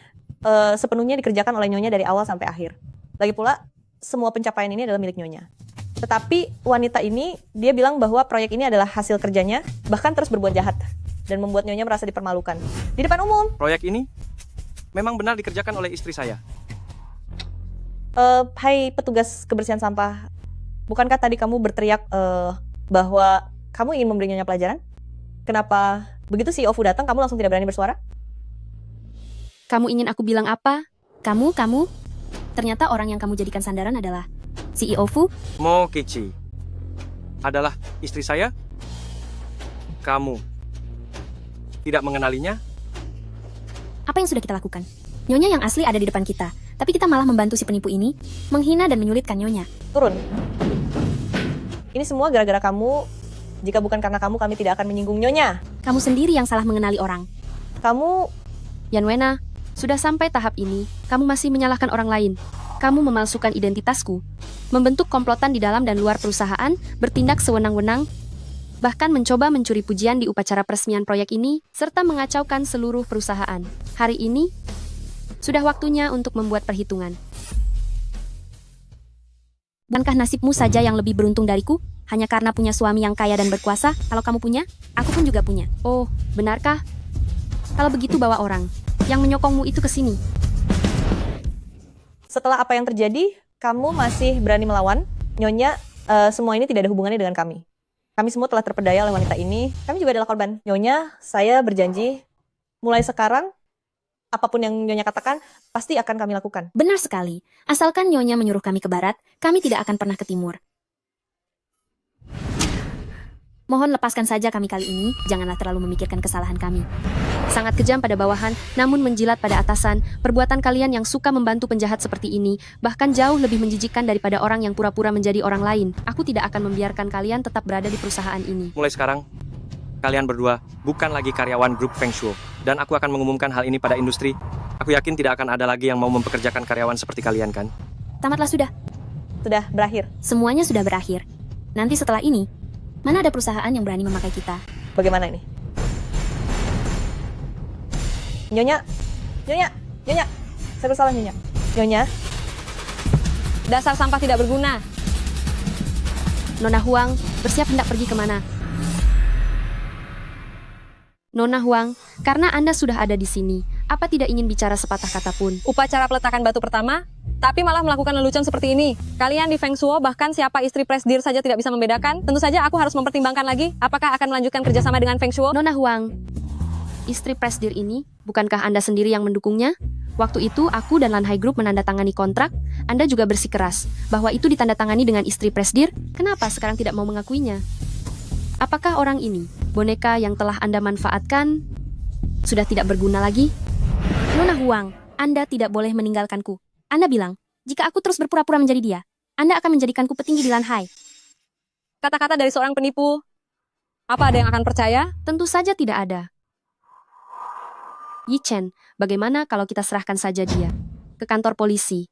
sepenuhnya dikerjakan oleh Nyonya dari awal sampai akhir. Lagi pula, semua pencapaian ini adalah milik Nyonya. Tetapi wanita ini, dia bilang bahwa proyek ini adalah hasil kerjanya, bahkan terus berbuat jahat. Dan membuat Nyonya merasa dipermalukan. Di depan umum. Proyek ini memang benar dikerjakan oleh istri saya. Hai petugas kebersihan sampah, bukankah tadi kamu berteriak bahwa kamu ingin memberi Nyonya pelajaran? Kenapa begitu CEO Fu datang, kamu langsung tidak berani bersuara? Kamu ingin aku bilang apa? Kamu, ternyata orang yang kamu jadikan sandaran adalah CEO Fu? Mo Kichi adalah istri saya? Kamu tidak mengenalinya? Apa yang sudah kita lakukan? Nyonya yang asli ada di depan kita, tapi kita malah membantu si penipu ini, menghina dan menyulitkan Nyonya. Turun. Ini semua gara-gara kamu. Jika bukan karena kamu, kami tidak akan menyinggung Nyonya. Kamu sendiri yang salah mengenali orang. Kamu... Yanwena, sudah sampai tahap ini, kamu masih menyalahkan orang lain. Kamu memalsukan identitasku, membentuk komplotan di dalam dan luar perusahaan, bertindak sewenang-wenang, bahkan mencoba mencuri pujian di upacara peresmian proyek ini, serta mengacaukan seluruh perusahaan. Hari ini, sudah waktunya untuk membuat perhitungan. Bukankah nasibmu saja yang lebih beruntung dariku? Hanya karena punya suami yang kaya dan berkuasa? Kalau kamu punya, aku pun juga punya. Oh, benarkah? Kalau begitu bawa orang yang menyokongmu itu ke sini. Setelah apa yang terjadi, kamu masih berani melawan. Nyonya, semua ini tidak ada hubungannya dengan kami. Kami semua telah terpedaya oleh wanita ini. Kami juga adalah korban. Nyonya, saya berjanji, mulai sekarang, apapun yang Nyonya katakan, pasti akan kami lakukan. Benar sekali. Asalkan Nyonya menyuruh kami ke barat, kami tidak akan pernah ke timur. Mohon lepaskan saja kami kali ini, janganlah terlalu memikirkan kesalahan kami. Sangat kejam pada bawahan, namun menjilat pada atasan, perbuatan kalian yang suka membantu penjahat seperti ini, bahkan jauh lebih menjijikkan daripada orang yang pura-pura menjadi orang lain. Aku tidak akan membiarkan kalian tetap berada di perusahaan ini. Mulai sekarang, kalian berdua bukan lagi karyawan grup Feng Shui, dan aku akan mengumumkan hal ini pada industri. Aku yakin tidak akan ada lagi yang mau mempekerjakan karyawan seperti kalian, kan? Tamatlah sudah. Sudah berakhir. Semuanya sudah berakhir. Nanti setelah ini, mana ada perusahaan yang berani memakai kita? Bagaimana ini? Nyonya, saya bersalah Nyonya. Nyonya, Dasar sampah tidak berguna. Nona Huang, bersiap hendak pergi kemana? Nona Huang, karena Anda sudah ada di sini, apa tidak ingin bicara sepatah kata pun? Upacara peletakan batu pertama, tapi malah melakukan lelucon seperti ini. Kalian di Feng Shui bahkan siapa istri presdir saja tidak bisa membedakan. Tentu saja aku harus mempertimbangkan lagi apakah akan melanjutkan kerjasama dengan Feng Shui. Nona Huang, istri presdir ini, bukankah Anda sendiri yang mendukungnya? Waktu itu aku dan Lanhai Group menandatangani kontrak, Anda juga bersikeras bahwa itu ditandatangani dengan istri presdir. Kenapa sekarang tidak mau mengakuinya? Apakah orang ini, boneka yang telah Anda manfaatkan, sudah tidak berguna lagi? Nona Huang, Anda tidak boleh meninggalkanku. Anda bilang, Jika aku terus berpura-pura menjadi dia, Anda akan menjadikanku petinggi di Lanhai. Kata-kata dari seorang penipu. Apa ada yang akan percaya? Tentu saja tidak ada. Yi Chen, bagaimana kalau kita serahkan saja dia ke kantor polisi?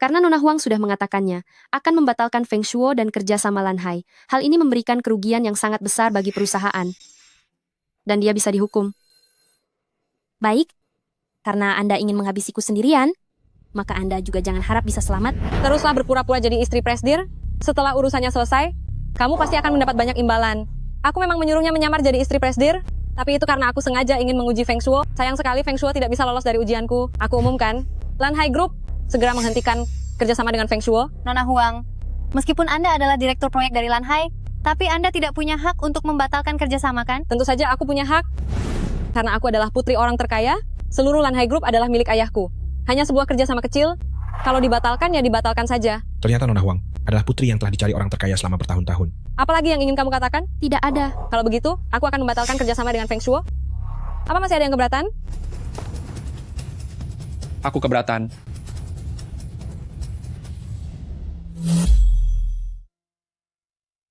Karena Nona Huang sudah mengatakannya, akan membatalkan Feng Shuo dan kerja sama Lanhai. Hal ini memberikan kerugian yang sangat besar bagi perusahaan. Dan dia bisa dihukum. Baik, karena Anda ingin menghabisiku sendirian, maka Anda juga jangan harap bisa selamat. Teruslah berpura-pura jadi istri presdir. Setelah urusannya selesai, kamu pasti akan mendapat banyak imbalan. Aku memang menyuruhnya menyamar jadi istri presdir, tapi itu karena aku sengaja ingin menguji Feng Shuo. Sayang sekali Feng Shuo tidak bisa lolos dari ujianku. Aku umumkan, Lanhai Group segera menghentikan kerjasama dengan Feng Shuo. Nona Huang, meskipun Anda adalah direktur proyek dari Lanhai, tapi Anda tidak punya hak untuk membatalkan kerjasama, kan? Tentu saja aku punya hak. Karena aku adalah putri orang terkaya, seluruh Lanhai Group adalah milik ayahku. Hanya sebuah kerjasama kecil, kalau dibatalkan ya dibatalkan saja. Ternyata Nona Huang adalah putri yang telah dicari orang terkaya selama bertahun-tahun. Apalagi yang ingin kamu katakan? Tidak ada. Kalau begitu, aku akan membatalkan kerjasama dengan Feng Shuo. Apa masih ada yang keberatan? Aku keberatan.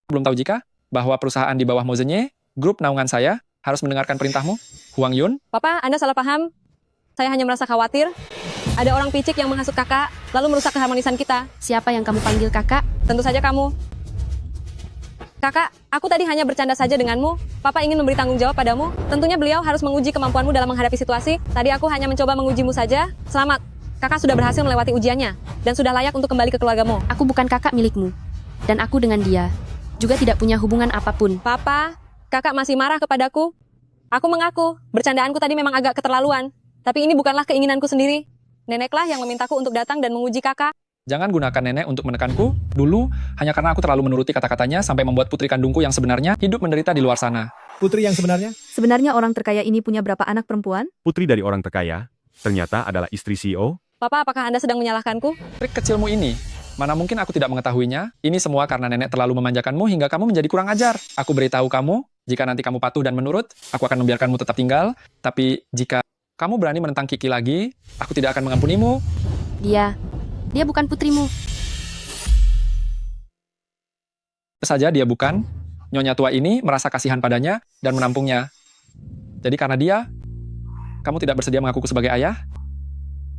Belum tahu jika bahwa perusahaan di bawah Mozenye, grup naungan saya, harus mendengarkan perintahmu, Huang Yun. Papa, Anda salah paham. Saya hanya merasa khawatir. Ada orang picik yang menghasut kakak, lalu merusak keharmonisan kita. Siapa yang kamu panggil kakak? Tentu saja kamu. Kakak, aku tadi hanya bercanda saja denganmu. Papa ingin memberi tanggung jawab padamu. Tentunya beliau harus menguji kemampuanmu dalam menghadapi situasi. Tadi aku hanya mencoba mengujimu saja. Selamat. Kakak sudah berhasil melewati ujiannya. Dan sudah layak untuk kembali ke keluargamu. Aku bukan kakak milikmu. Dan aku dengan dia juga tidak punya hubungan apapun. Papa, kakak masih marah kepadaku. Aku mengaku, bercandaanku tadi memang agak keterlaluan. Tapi ini bukanlah keinginanku sendiri. Neneklah yang memintaku untuk datang dan menguji kakak. Jangan gunakan nenek untuk menekanku, dulu, hanya karena aku terlalu menuruti kata-katanya sampai membuat putri kandungku yang sebenarnya hidup menderita di luar sana. Putri yang sebenarnya? Sebenarnya orang terkaya ini punya berapa anak perempuan? Putri dari orang terkaya, ternyata adalah istri CEO. Papa, apakah Anda sedang menyalahkanku? Trik kecilmu ini, mana mungkin aku tidak mengetahuinya? Ini semua karena nenek terlalu memanjakanmu hingga kamu menjadi kurang ajar. Aku beritahu kamu, jika nanti kamu patuh dan menurut, aku akan membiarkanmu tetap tinggal. Tapi jika kamu berani menentang Kiki lagi, aku tidak akan mengampunimu. Dia bukan putrimu. Saja dia bukan. Nyonya tua ini merasa kasihan padanya dan menampungnya. Jadi karena dia, kamu tidak bersedia mengakuku sebagai ayah?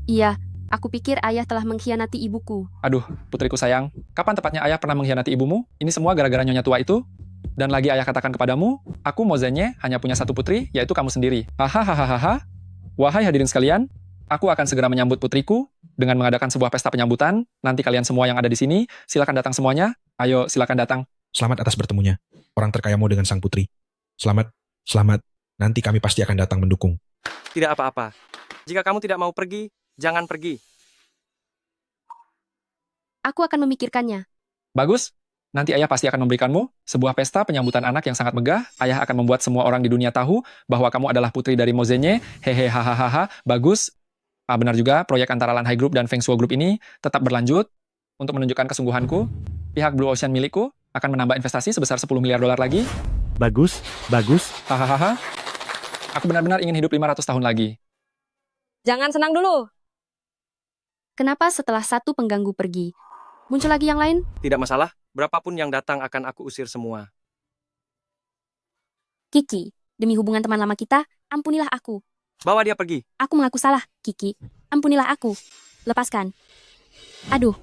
Iya, aku pikir ayah telah mengkhianati ibuku. Aduh, putriku sayang, kapan tepatnya ayah pernah mengkhianati ibumu? Ini semua gara-gara nyonya tua itu? Dan lagi ayah katakan kepadamu, aku Mozenye hanya punya satu putri, yaitu kamu sendiri. Hahaha. Wahai hadirin sekalian, aku akan segera menyambut putriku dengan mengadakan sebuah pesta penyambutan. Nanti kalian semua yang ada di sini, silakan datang semuanya. Ayo, silakan datang. Selamat atas bertemunya, orang terkayamu dengan sang putri. Selamat. Nanti kami pasti akan datang mendukung. Tidak apa-apa. Jika kamu tidak mau pergi, jangan pergi. Aku akan memikirkannya. Bagus. Nanti ayah pasti akan memberikanmu sebuah pesta penyambutan anak yang sangat megah. Ayah akan membuat semua orang di dunia tahu bahwa kamu adalah putri dari Mozenye. Hehe, hahaha. Bagus. Benar juga, proyek antara Lanhai Group dan Feng Shuo Group ini tetap berlanjut. Untuk menunjukkan kesungguhanku, pihak Blue Ocean milikku akan menambah investasi sebesar 10 miliar dolar lagi. Bagus. Hahaha. Aku benar-benar ingin hidup 500 tahun lagi. Jangan senang dulu. Kenapa setelah satu pengganggu pergi, muncul lagi yang lain? Tidak masalah. Berapapun yang datang akan aku usir semua. Kiki, demi hubungan teman lama kita, ampunilah aku. Bawa dia pergi. Aku mengaku salah, Kiki. Ampunilah aku. Lepaskan. Aduh.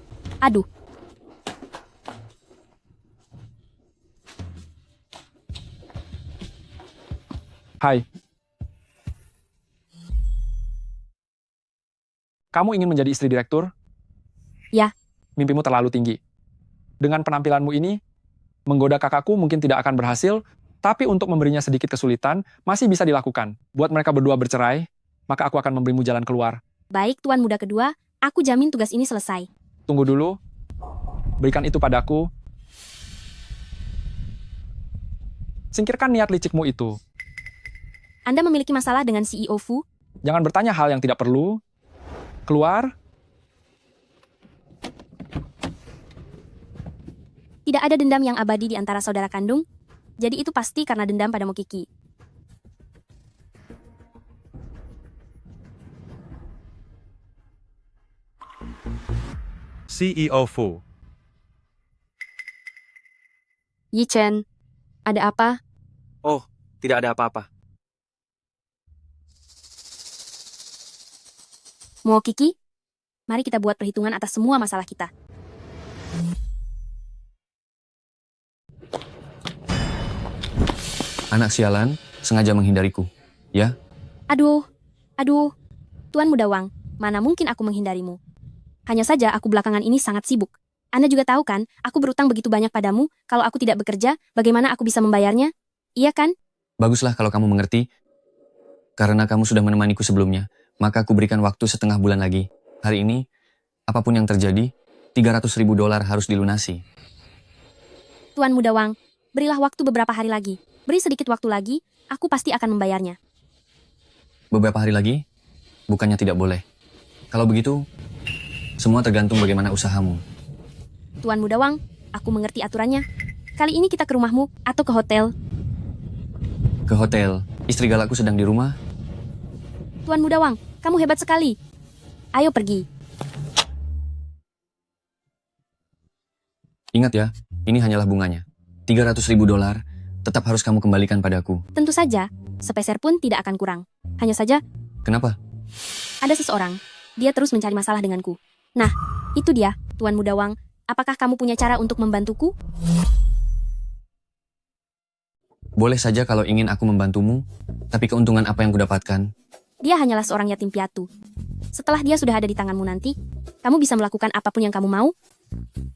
Hai. Kamu ingin menjadi istri direktur? Ya. Mimpimu terlalu tinggi. Dengan penampilanmu ini, menggoda kakakku mungkin tidak akan berhasil, tapi untuk memberinya sedikit kesulitan, masih bisa dilakukan. Buat mereka berdua bercerai, maka aku akan memberimu jalan keluar. Baik, Tuan Muda kedua, aku jamin tugas ini selesai. Tunggu dulu. Berikan itu padaku. Singkirkan niat licikmu itu. Anda memiliki masalah dengan CEO Fu? Jangan bertanya hal yang tidak perlu. Keluar. Tidak ada dendam yang abadi di antara saudara kandung, jadi itu pasti karena dendam pada Mokiki. CEO Fu. Yi Chen, ada apa? Oh, tidak ada apa-apa. Mo Kiki? Mari kita buat perhitungan atas semua masalah kita. Anak sialan, sengaja menghindariku. Ya? Aduh, Tuan Mudawang, mana mungkin aku menghindarimu? Hanya saja aku belakangan ini sangat sibuk. Anda juga tahu kan, aku berutang begitu banyak padamu, kalau aku tidak bekerja, bagaimana aku bisa membayarnya? Iya kan? Baguslah kalau kamu mengerti. Karena kamu sudah menemaniku sebelumnya, maka aku berikan waktu setengah bulan lagi. Hari ini, apapun yang terjadi, $300.000 harus dilunasi. Tuan Mudawang, berilah waktu beberapa hari lagi. Beri sedikit waktu lagi, aku pasti akan membayarnya. Beberapa hari lagi? Bukannya tidak boleh. Kalau begitu, semua tergantung bagaimana usahamu. Tuan Mudawang, aku mengerti aturannya. Kali ini kita ke rumahmu atau ke hotel. Ke hotel, istri galakku sedang di rumah. Tuan Mudawang, kamu hebat sekali. Ayo pergi. Ingat ya, ini hanyalah bunganya. $300.000 tetap harus kamu kembalikan padaku. Tentu saja, sepeser pun tidak akan kurang. Hanya saja, Kenapa? ada seseorang. Dia terus mencari masalah denganku. Nah, itu dia, Tuan Mudawang. Apakah kamu punya cara untuk membantuku? Boleh saja kalau ingin aku membantumu, tapi keuntungan apa yang kudapatkan? Dia hanyalah seorang yatim piatu. Setelah dia sudah ada di tanganmu nanti, kamu bisa melakukan apapun yang kamu mau,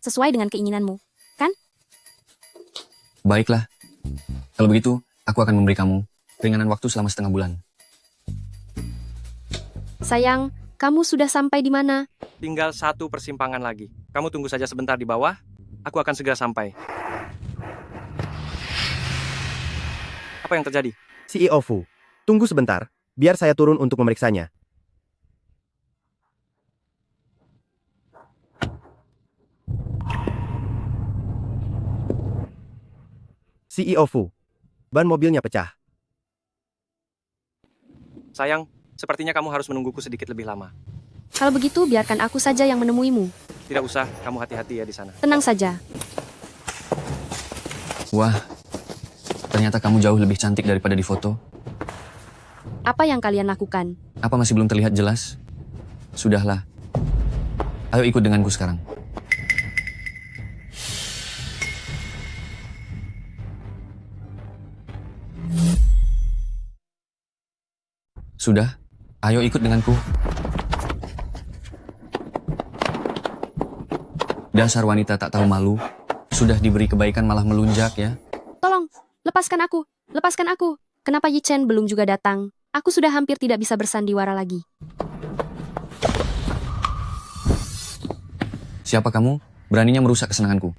sesuai dengan keinginanmu, kan? Baiklah. Kalau begitu, aku akan memberi kamu keringanan waktu selama setengah bulan. Sayang, kamu sudah sampai di mana? Tinggal satu persimpangan lagi. Kamu tunggu saja sebentar di bawah, aku akan segera sampai. Apa yang terjadi? CEO Fu, tunggu sebentar, biar saya turun untuk memeriksanya. CEO Fu, ban mobilnya pecah. Sayang, sepertinya kamu harus menungguku sedikit lebih lama. Kalau begitu, biarkan aku saja yang menemuimu. Tidak usah, kamu hati-hati ya di sana. Tenang saja. Wah, ternyata kamu jauh lebih cantik daripada di foto. Apa yang kalian lakukan? Apa masih belum terlihat jelas? Sudahlah. Ayo ikut denganku sekarang. Sudah? Ayo ikut denganku. Dasar wanita tak tahu malu. Sudah diberi kebaikan malah melunjak ya. Tolong, lepaskan aku. Lepaskan aku. Kenapa Yi Chen belum juga datang? Aku sudah hampir tidak bisa bersandiwara lagi. Siapa kamu? Beraninya merusak kesenanganku.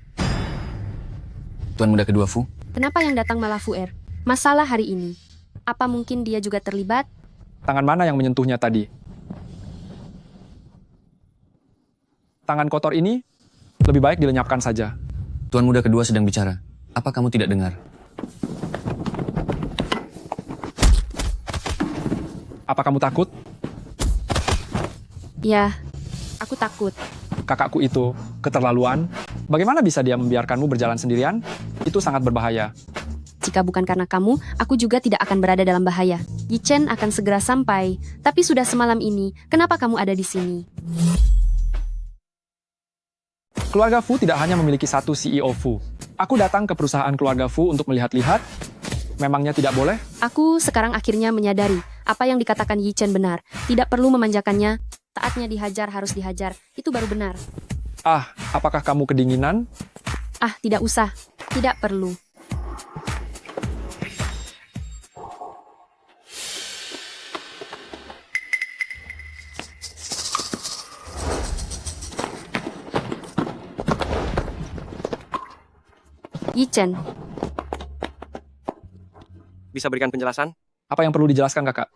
Tuan muda kedua Fu? Kenapa yang datang malah Fuer? Masalah hari ini. Apa mungkin dia juga terlibat? Tangan mana yang menyentuhnya tadi? Tangan kotor ini lebih baik dilenyapkan saja. Tuan muda kedua sedang bicara. Apa kamu tidak dengar? Apa kamu takut? Ya, aku takut. Kakakku itu keterlaluan. Bagaimana bisa dia membiarkanmu berjalan sendirian? Itu sangat berbahaya. Jika bukan karena kamu, aku juga tidak akan berada dalam bahaya. Yi Chen akan segera sampai. Tapi sudah semalam ini, kenapa kamu ada di sini? Keluarga Fu tidak hanya memiliki satu CEO Fu. Aku datang ke perusahaan keluarga Fu untuk melihat-lihat. Memangnya tidak boleh? Aku sekarang akhirnya menyadari apa yang dikatakan Yi Chen benar. Tidak perlu memanjakannya. Taatnya dihajar harus dihajar. Itu baru benar. Ah, apakah kamu kedinginan? Ah, tidak usah. Tidak perlu. Yi Chen, Bisa berikan penjelasan? Apa yang perlu dijelaskan, Kakak?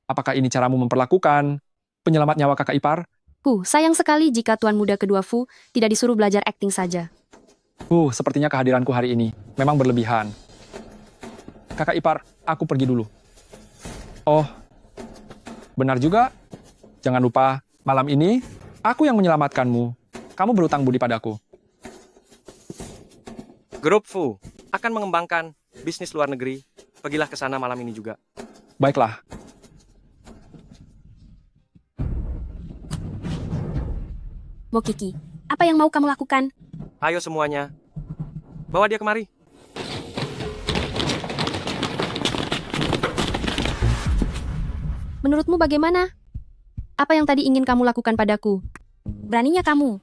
Apakah ini caramu memperlakukan penyelamat nyawa kakak ipar? sayang sekali jika tuan muda kedua Fu tidak disuruh belajar akting saja. Sepertinya kehadiranku hari ini memang berlebihan. Kakak ipar, aku pergi dulu. Oh, benar juga. Jangan lupa, malam ini aku yang menyelamatkanmu. Kamu berutang budi padaku. Grup Fu akan mengembangkan bisnis luar negeri. Pergilah ke sana malam ini juga. Baiklah. Mokiki, apa yang mau kamu lakukan? Ayo semuanya, bawa dia kemari. Menurutmu bagaimana? Apa yang tadi ingin kamu lakukan padaku? Beraninya kamu?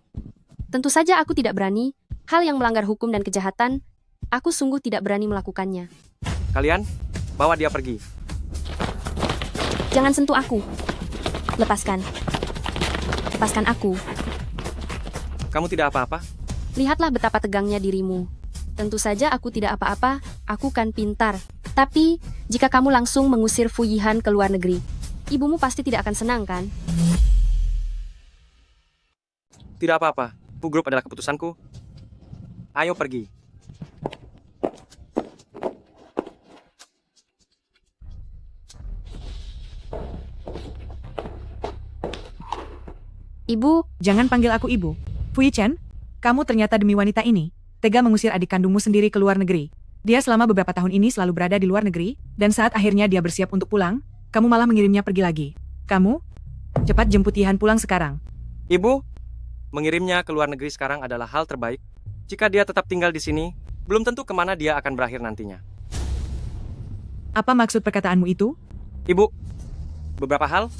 Tentu saja aku tidak berani. Hal yang melanggar hukum dan kejahatan, aku sungguh tidak berani melakukannya. Kalian, bawa dia pergi. Jangan sentuh aku. Lepaskan. Lepaskan aku. Kamu tidak apa-apa? Lihatlah betapa tegangnya dirimu. Tentu saja aku tidak apa-apa, aku kan pintar. Tapi, jika kamu langsung mengusir Fu Yihan ke luar negeri, ibumu pasti tidak akan senang, kan? Tidak apa-apa. Fu Group adalah keputusanku. Ayo pergi. Ibu, Jangan panggil aku ibu. Fu Yichen, kamu ternyata demi wanita ini, tega mengusir adik kandungmu sendiri ke luar negeri. Dia selama beberapa tahun ini selalu berada di luar negeri, dan saat akhirnya dia bersiap untuk pulang, kamu malah mengirimnya pergi lagi. Kamu, cepat jemput Yihan pulang sekarang. Ibu, mengirimnya ke luar negeri sekarang adalah hal terbaik. Jika dia tetap tinggal di sini, belum tentu kemana dia akan berakhir nantinya. Apa maksud perkataanmu itu? Ibu, beberapa hal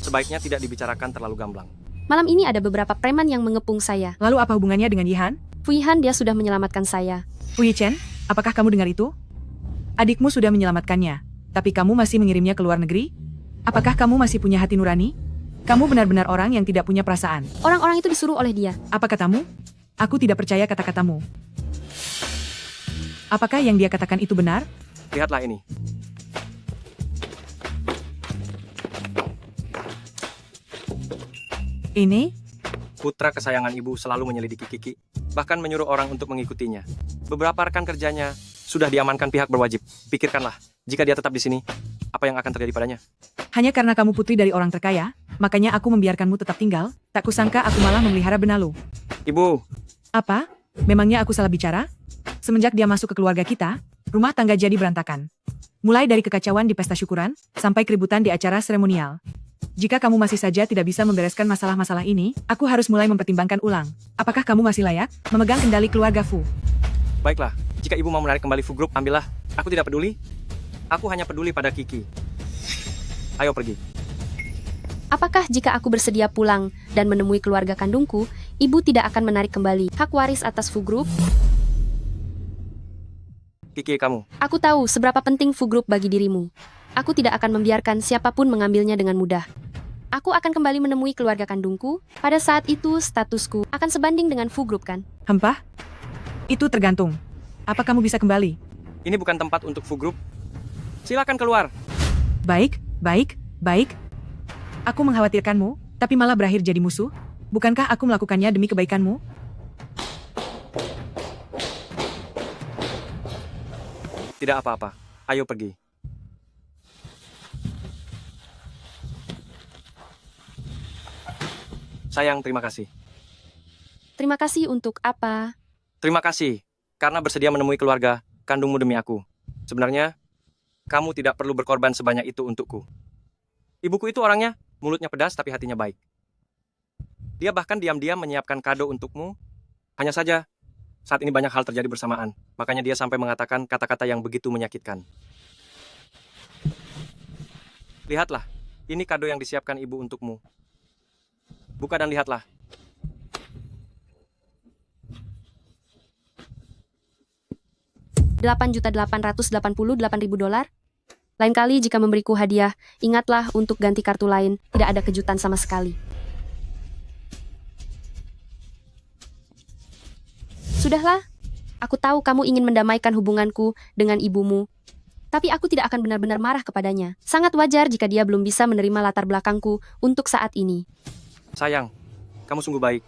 sebaiknya tidak dibicarakan terlalu gamblang. malam ini ada beberapa preman yang mengepung saya. Lalu apa hubungannya dengan Yihan? Fu Yihan dia sudah menyelamatkan saya. Fu Yichen, apakah kamu dengar itu? Adikmu sudah menyelamatkannya, tapi kamu masih mengirimnya ke luar negeri? Apakah kamu masih punya hati nurani? Kamu benar-benar orang yang tidak punya perasaan. Orang-orang itu disuruh oleh dia. Apa katamu? Aku tidak percaya kata-katamu. Apakah yang dia katakan itu benar? Lihatlah ini. Ini? Putra kesayangan ibu selalu menyelidiki Kiki, bahkan menyuruh orang untuk mengikutinya. Beberapa rekan kerjanya sudah diamankan pihak berwajib. Pikirkanlah, jika dia tetap di sini, apa yang akan terjadi padanya? Hanya karena kamu putri dari orang terkaya, makanya aku membiarkanmu tetap tinggal. Tak kusangka aku malah memelihara benalu. Ibu. Apa? Memangnya aku salah bicara? Semenjak dia masuk ke keluarga kita, rumah tangga jadi berantakan. Mulai dari kekacauan di pesta syukuran, sampai keributan di acara seremonial. Jika kamu masih saja tidak bisa membereskan masalah-masalah ini, aku harus mulai mempertimbangkan ulang. Apakah kamu masih layak memegang kendali keluarga Fu? Baiklah, jika ibu mau menarik kembali Fu Group, ambillah. Aku tidak peduli. Aku hanya peduli pada Kiki. Ayo pergi. Apakah jika aku bersedia pulang dan menemui keluarga kandungku, ibu tidak akan menarik kembali hak waris atas Fu Group? Kiki kamu. Aku tahu seberapa penting Fu Group bagi dirimu. Aku tidak akan membiarkan siapapun mengambilnya dengan mudah. Aku akan kembali menemui keluarga kandungku. Pada saat itu, statusku akan sebanding dengan Fu Group, kan? Hempah? Itu tergantung. Apa kamu bisa kembali? Ini bukan tempat untuk Fu Group. Silakan keluar. Baik, baik, baik. Aku mengkhawatirkanmu, tapi malah berakhir jadi musuh. Bukankah aku melakukannya demi kebaikanmu? Tidak apa-apa. Ayo pergi. Sayang, terima kasih. Terima kasih untuk apa? Terima kasih, karena bersedia menemui keluarga kandungmu demi aku. Sebenarnya, kamu tidak perlu berkorban sebanyak itu untukku. Ibuku itu orangnya, mulutnya pedas tapi hatinya baik. Dia bahkan diam-diam menyiapkan kado untukmu. Hanya saja, saat ini banyak hal terjadi bersamaan. Makanya dia sampai mengatakan kata-kata yang begitu menyakitkan. Lihatlah, ini kado yang disiapkan ibu untukmu. Buka dan lihatlah. $8.888.000. Lain kali jika memberiku hadiah, ingatlah untuk ganti kartu lain. Tidak ada kejutan sama sekali. Sudahlah, aku tahu kamu ingin mendamaikan hubunganku dengan ibumu. Tapi aku tidak akan benar-benar marah kepadanya. Sangat wajar jika dia belum bisa menerima latar belakangku untuk saat ini. Sayang, kamu sungguh baik.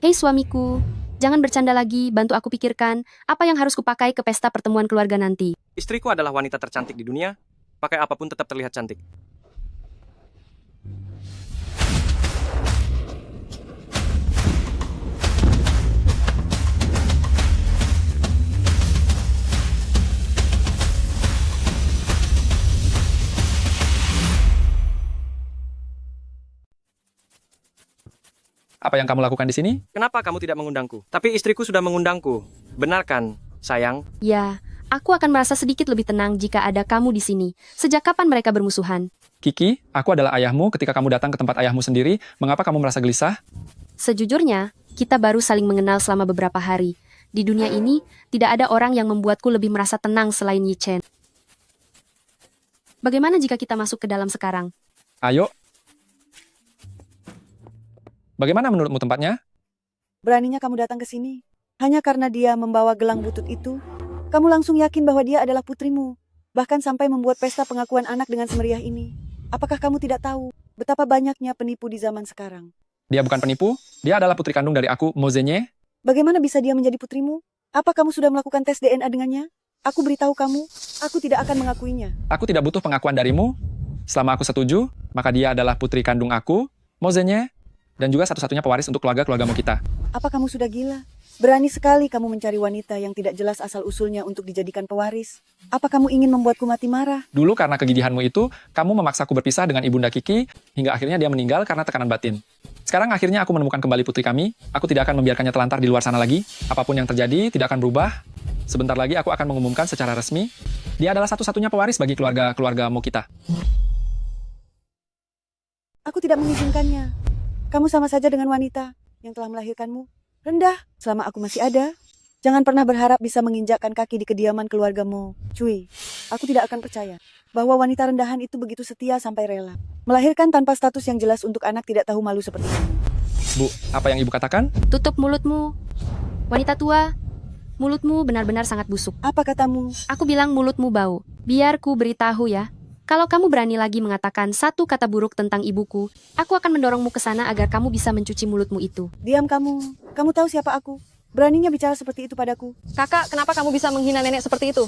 Hei suamiku, jangan bercanda lagi, bantu aku pikirkan apa yang harus kupakai ke pesta pertemuan keluarga nanti. Istriku adalah wanita tercantik di dunia. Pakai apapun tetap terlihat cantik. apa yang kamu lakukan di sini? Kenapa kamu tidak mengundangku? Tapi istriku sudah mengundangku. Benar kan, sayang? Ya, aku akan merasa sedikit lebih tenang jika ada kamu di sini. Sejak kapan mereka bermusuhan? Kiki, aku adalah ayahmu. Ketika kamu datang ke tempat ayahmu sendiri, mengapa kamu merasa gelisah? Sejujurnya, kita baru saling mengenal selama beberapa hari. Di dunia ini, tidak ada orang yang membuatku lebih merasa tenang selain Yi Chen. Bagaimana jika kita masuk ke dalam sekarang? Ayo. Bagaimana menurutmu tempatnya? Beraninya kamu datang ke sini hanya karena dia membawa gelang butut itu. Kamu langsung yakin bahwa dia adalah putrimu, bahkan sampai membuat pesta pengakuan anak dengan semeriah ini. Apakah kamu tidak tahu betapa banyaknya penipu di zaman sekarang? Dia bukan penipu, dia adalah putri kandung dari aku, Mozenye. Bagaimana bisa dia menjadi putrimu? Apa kamu sudah melakukan tes DNA dengannya? Aku beritahu kamu, aku tidak akan mengakuinya. Aku tidak butuh pengakuan darimu. Selama aku setuju, maka dia adalah putri kandung aku, Mozenye, dan juga satu-satunya pewaris untuk keluarga-keluargamu kita. Apa kamu sudah gila? Berani sekali kamu mencari wanita yang tidak jelas asal-usulnya untuk dijadikan pewaris. Apa kamu ingin membuatku mati marah? Dulu karena kegigihanmu itu, kamu memaksaku berpisah dengan ibunda Kiki, hingga akhirnya dia meninggal karena tekanan batin. Sekarang akhirnya aku menemukan kembali putri kami, aku tidak akan membiarkannya telantar di luar sana lagi. Apapun yang terjadi, tidak akan berubah. Sebentar lagi aku akan mengumumkan secara resmi, dia adalah satu-satunya pewaris bagi keluarga-keluargamu kita. Aku tidak mengizinkannya. Kamu sama saja dengan wanita yang telah melahirkanmu. Rendah, selama aku masih ada. Jangan pernah berharap bisa menginjakkan kaki di kediaman keluargamu. Cuy, aku tidak akan percaya bahwa wanita rendahan itu begitu setia sampai rela melahirkan tanpa status yang jelas untuk anak tidak tahu malu seperti kamu. Bu, apa yang ibu katakan? Tutup mulutmu. Wanita tua, mulutmu benar-benar sangat busuk. Apa katamu? Aku bilang mulutmu bau. Biar ku beritahu ya. Kalau kamu berani lagi mengatakan satu kata buruk tentang ibuku, aku akan mendorongmu ke sana agar kamu bisa mencuci mulutmu itu. Diam kamu. Kamu tahu siapa aku? Beraninya bicara seperti itu padaku. Kakak, kenapa kamu bisa menghina nenek seperti itu?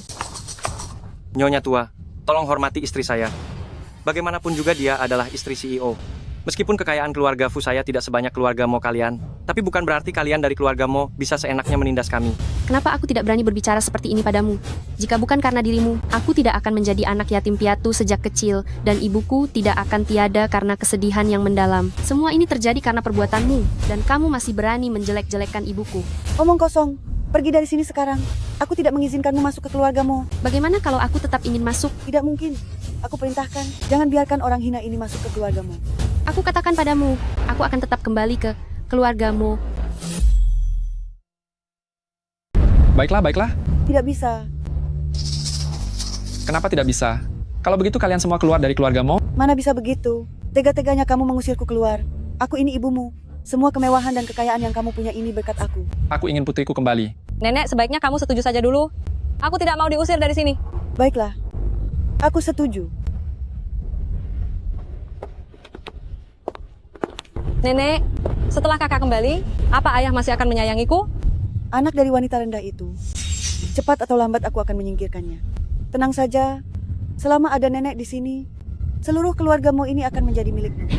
Nyonya tua, tolong hormati istri saya. Bagaimanapun juga dia adalah istri CEO. Meskipun kekayaan keluarga Fu saya tidak sebanyak keluarga Mo kalian, tapi bukan berarti kalian dari keluarga Mo bisa seenaknya menindas kami. Kenapa aku tidak berani berbicara seperti ini padamu? Jika bukan karena dirimu, aku tidak akan menjadi anak yatim piatu sejak kecil, dan ibuku tidak akan tiada karena kesedihan yang mendalam. Semua ini terjadi karena perbuatanmu, dan kamu masih berani menjelek-jelekkan ibuku. Omong kosong. Pergi dari sini sekarang. Aku tidak mengizinkanmu masuk ke keluargamu. Bagaimana kalau aku tetap ingin masuk? Tidak mungkin. Aku perintahkan, jangan biarkan orang hina ini masuk ke keluargamu. Aku katakan padamu, aku akan tetap kembali ke keluargamu. Baiklah. Tidak bisa. Kenapa tidak bisa? Kalau begitu kalian semua keluar dari keluargamu? Mana bisa begitu? Tega-teganya kamu mengusirku keluar. Aku ini ibumu. Semua kemewahan dan kekayaan yang kamu punya ini berkat aku. Aku ingin putriku kembali. Nenek, sebaiknya kamu setuju saja dulu. Aku tidak mau diusir dari sini. Baiklah. Aku setuju. Nenek, setelah kakak kembali, apa ayah masih akan menyayangiku? Anak dari wanita rendah itu, cepat atau lambat aku akan menyingkirkannya. Tenang saja, selama ada nenek di sini, seluruh keluargamu ini akan menjadi milikmu.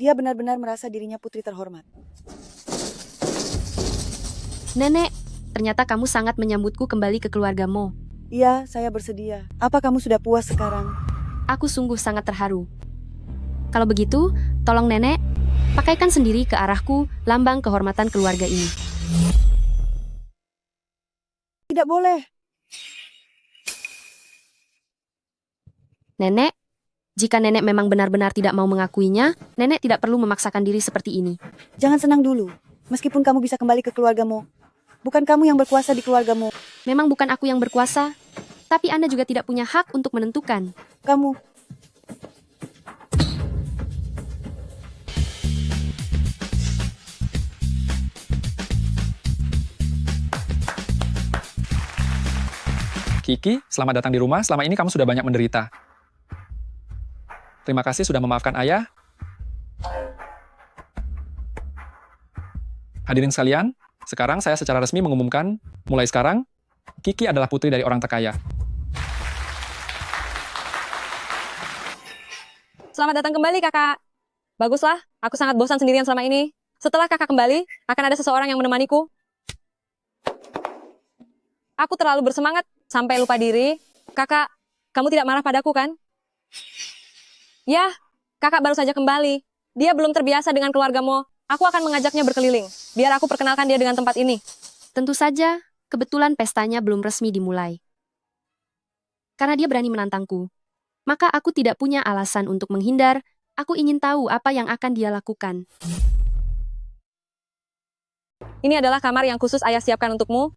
Dia benar-benar merasa dirinya putri terhormat. Nenek, ternyata kamu sangat menyambutku kembali ke keluargamu. Iya, saya bersedia. Apa kamu sudah puas sekarang? Aku sungguh sangat terharu. Kalau begitu, tolong nenek, pakaikan sendiri ke arahku lambang kehormatan keluarga ini. Tidak boleh. Nenek, jika nenek memang benar-benar tidak mau mengakuinya, nenek tidak perlu memaksakan diri seperti ini. Jangan senang dulu. Meskipun kamu bisa kembali ke keluargamu, bukan kamu yang berkuasa di keluargamu. Memang bukan aku yang berkuasa, tapi Anda juga tidak punya hak untuk menentukan. Kamu. Kiki, selamat datang di rumah. Selama ini kamu sudah banyak menderita. Terima kasih sudah memaafkan ayah. Hadirin sekalian, sekarang saya secara resmi mengumumkan, mulai sekarang, Kiki adalah putri dari orang terkaya. Selamat datang kembali, kakak. Baguslah, aku sangat bosan sendirian selama ini. Setelah kakak kembali, akan ada seseorang yang menemaniku. Aku terlalu bersemangat sampai lupa diri. Kakak, kamu tidak marah padaku kan? Ya, kakak baru saja kembali. Dia belum terbiasa dengan keluargamu. Aku akan mengajaknya berkeliling. Biar aku perkenalkan dia dengan tempat ini. Tentu saja, kebetulan pestanya belum resmi dimulai. Karena dia berani menantangku, maka aku tidak punya alasan untuk menghindar. Aku ingin tahu apa yang akan dia lakukan. Ini adalah kamar yang khusus ayah siapkan untukmu.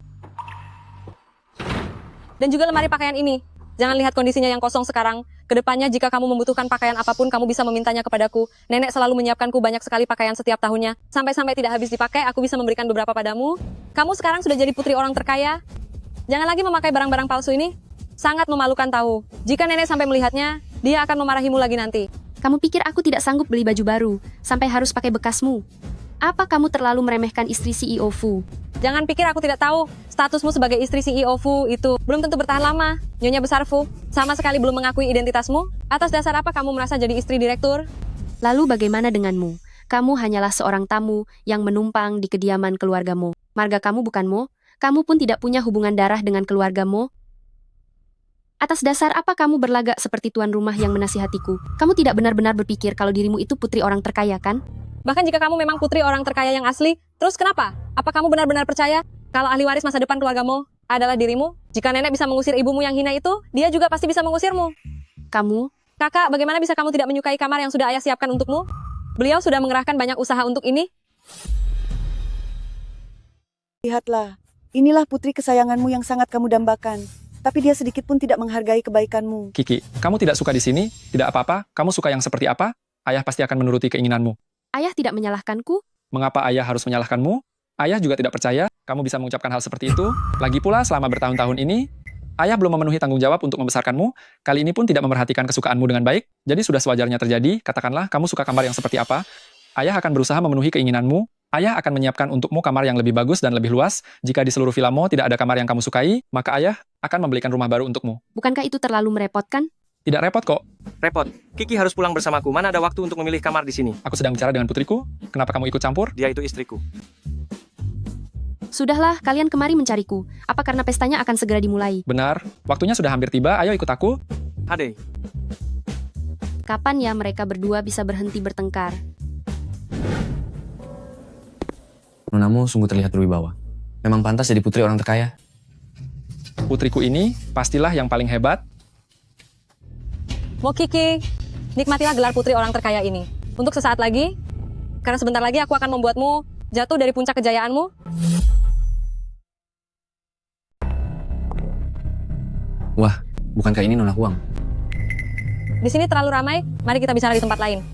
Dan juga lemari pakaian ini. Jangan lihat kondisinya yang kosong sekarang. Kedepannya jika kamu membutuhkan pakaian apapun, kamu bisa memintanya kepadaku. Nenek selalu menyiapkanku banyak sekali pakaian setiap tahunnya. Sampai-sampai tidak habis dipakai, aku bisa memberikan beberapa padamu. Kamu sekarang sudah jadi putri orang terkaya. Jangan lagi memakai barang-barang palsu ini. Sangat memalukan tahu. Jika nenek sampai melihatnya, dia akan memarahimu lagi nanti. Kamu pikir aku tidak sanggup beli baju baru, sampai harus pakai bekasmu? Apa kamu terlalu meremehkan istri CEO Fu? Jangan pikir aku tidak tahu. Statusmu sebagai istri CEO Fu itu belum tentu bertahan lama. Nyonya besar Fu sama sekali belum mengakui identitasmu. Atas dasar apa kamu merasa jadi istri direktur? Lalu bagaimana denganmu? Kamu hanyalah seorang tamu yang menumpang di kediaman keluargamu. Marga kamu bukan Mo. Kamu pun tidak punya hubungan darah dengan keluargamu. Atas dasar apa kamu berlagak seperti tuan rumah yang menasihatiku? Kamu tidak benar-benar berpikir kalau dirimu itu putri orang terkaya, kan? Bahkan jika kamu memang putri orang terkaya yang asli, terus kenapa? Apa kamu benar-benar percaya kalau ahli waris masa depan keluargamu adalah dirimu? Jika nenek bisa mengusir ibumu yang hina itu, dia juga pasti bisa mengusirmu. Kamu? Kakak, bagaimana bisa kamu tidak menyukai kamar yang sudah ayah siapkan untukmu? Beliau sudah mengerahkan banyak usaha untuk ini. Lihatlah, inilah putri kesayanganmu yang sangat kamu dambakan. Tapi dia sedikit pun tidak menghargai kebaikanmu. Kiki, kamu tidak suka di sini? Tidak apa-apa, kamu suka yang seperti apa? Ayah pasti akan menuruti keinginanmu. Ayah tidak menyalahkanku? Mengapa ayah harus menyalahkanmu? Ayah juga tidak percaya kamu bisa mengucapkan hal seperti itu. Lagi pula, selama bertahun-tahun ini, ayah belum memenuhi tanggung jawab untuk membesarkanmu. Kali ini pun tidak memerhatikan kesukaanmu dengan baik. Jadi sudah sewajarnya terjadi, katakanlah kamu suka kamar yang seperti apa. Ayah akan berusaha memenuhi keinginanmu. Ayah akan menyiapkan untukmu kamar yang lebih bagus dan lebih luas. Jika di seluruh Villamo tidak ada kamar yang kamu sukai, maka ayah akan membelikan rumah baru untukmu. Bukankah itu terlalu merepotkan? Tidak repot kok. Repot. Kiki harus pulang bersamaku. Mana ada waktu untuk memilih kamar di sini? Aku sedang bicara dengan putriku. Kenapa kamu ikut campur? Dia itu istriku. Sudahlah, kalian kemari mencariku. Apa karena pestanya akan segera dimulai? Benar. Waktunya sudah hampir tiba. Ayo ikut aku. Hade. Kapan ya mereka berdua bisa berhenti bertengkar? Nonamu sungguh terlihat berwibawa. Memang pantas jadi putri orang terkaya. Putriku ini pastilah yang paling hebat. Mo Kiki, nikmatilah gelar putri orang terkaya ini. Untuk sesaat lagi, karena sebentar lagi aku akan membuatmu jatuh dari puncak kejayaanmu. Wah, bukankah ini Nona Huang? Di sini terlalu ramai, mari kita bicara di tempat lain.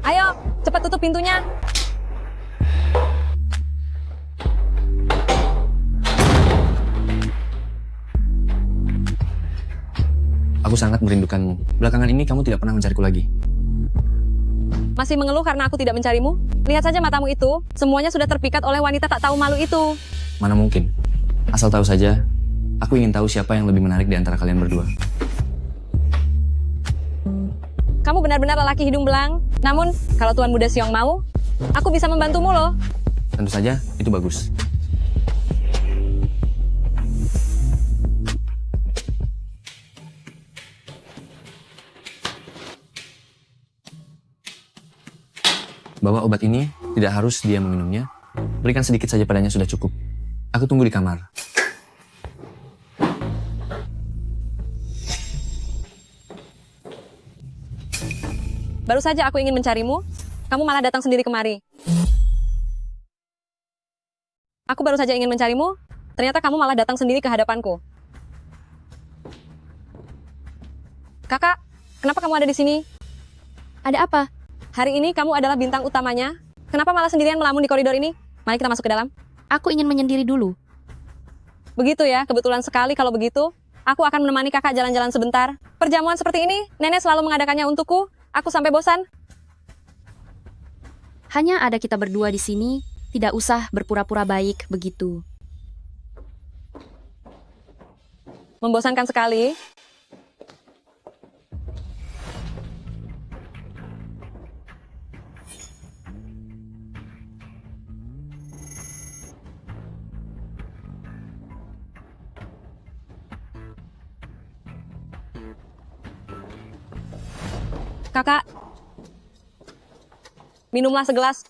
Ayo, cepat tutup pintunya. Aku sangat merindukanmu. Belakangan ini kamu tidak pernah mencariku lagi. Masih mengeluh karena aku tidak mencarimu? Lihat saja matamu itu, semuanya sudah terpikat oleh wanita tak tahu malu itu. Mana mungkin? Asal tahu saja, aku ingin tahu siapa yang lebih menarik di antara kalian berdua. Kamu benar-benar lelaki hidung belang. Namun, kalau Tuan Muda Siong mau, aku bisa membantumu loh. Tentu saja, itu bagus. Bawa obat ini, tidak harus dia meminumnya. Berikan sedikit saja padanya sudah cukup. Aku tunggu di kamar. Baru saja aku ingin mencarimu, kamu malah datang sendiri kemari. Aku baru saja ingin mencarimu, ternyata kamu malah datang sendiri ke hadapanku. Kakak, kenapa kamu ada di sini? Ada apa? Hari ini kamu adalah bintang utamanya. Kenapa malah sendirian melamun di koridor ini? Mari kita masuk ke dalam. Aku ingin menyendiri dulu. Begitu ya, kebetulan sekali kalau begitu. Aku akan menemani kakak jalan-jalan sebentar. Perjamuan seperti ini, nenek selalu mengadakannya untukku. Aku sampai bosan. Hanya ada kita berdua di sini, tidak usah berpura-pura baik begitu. Membosankan sekali. Kakak, minumlah segelas.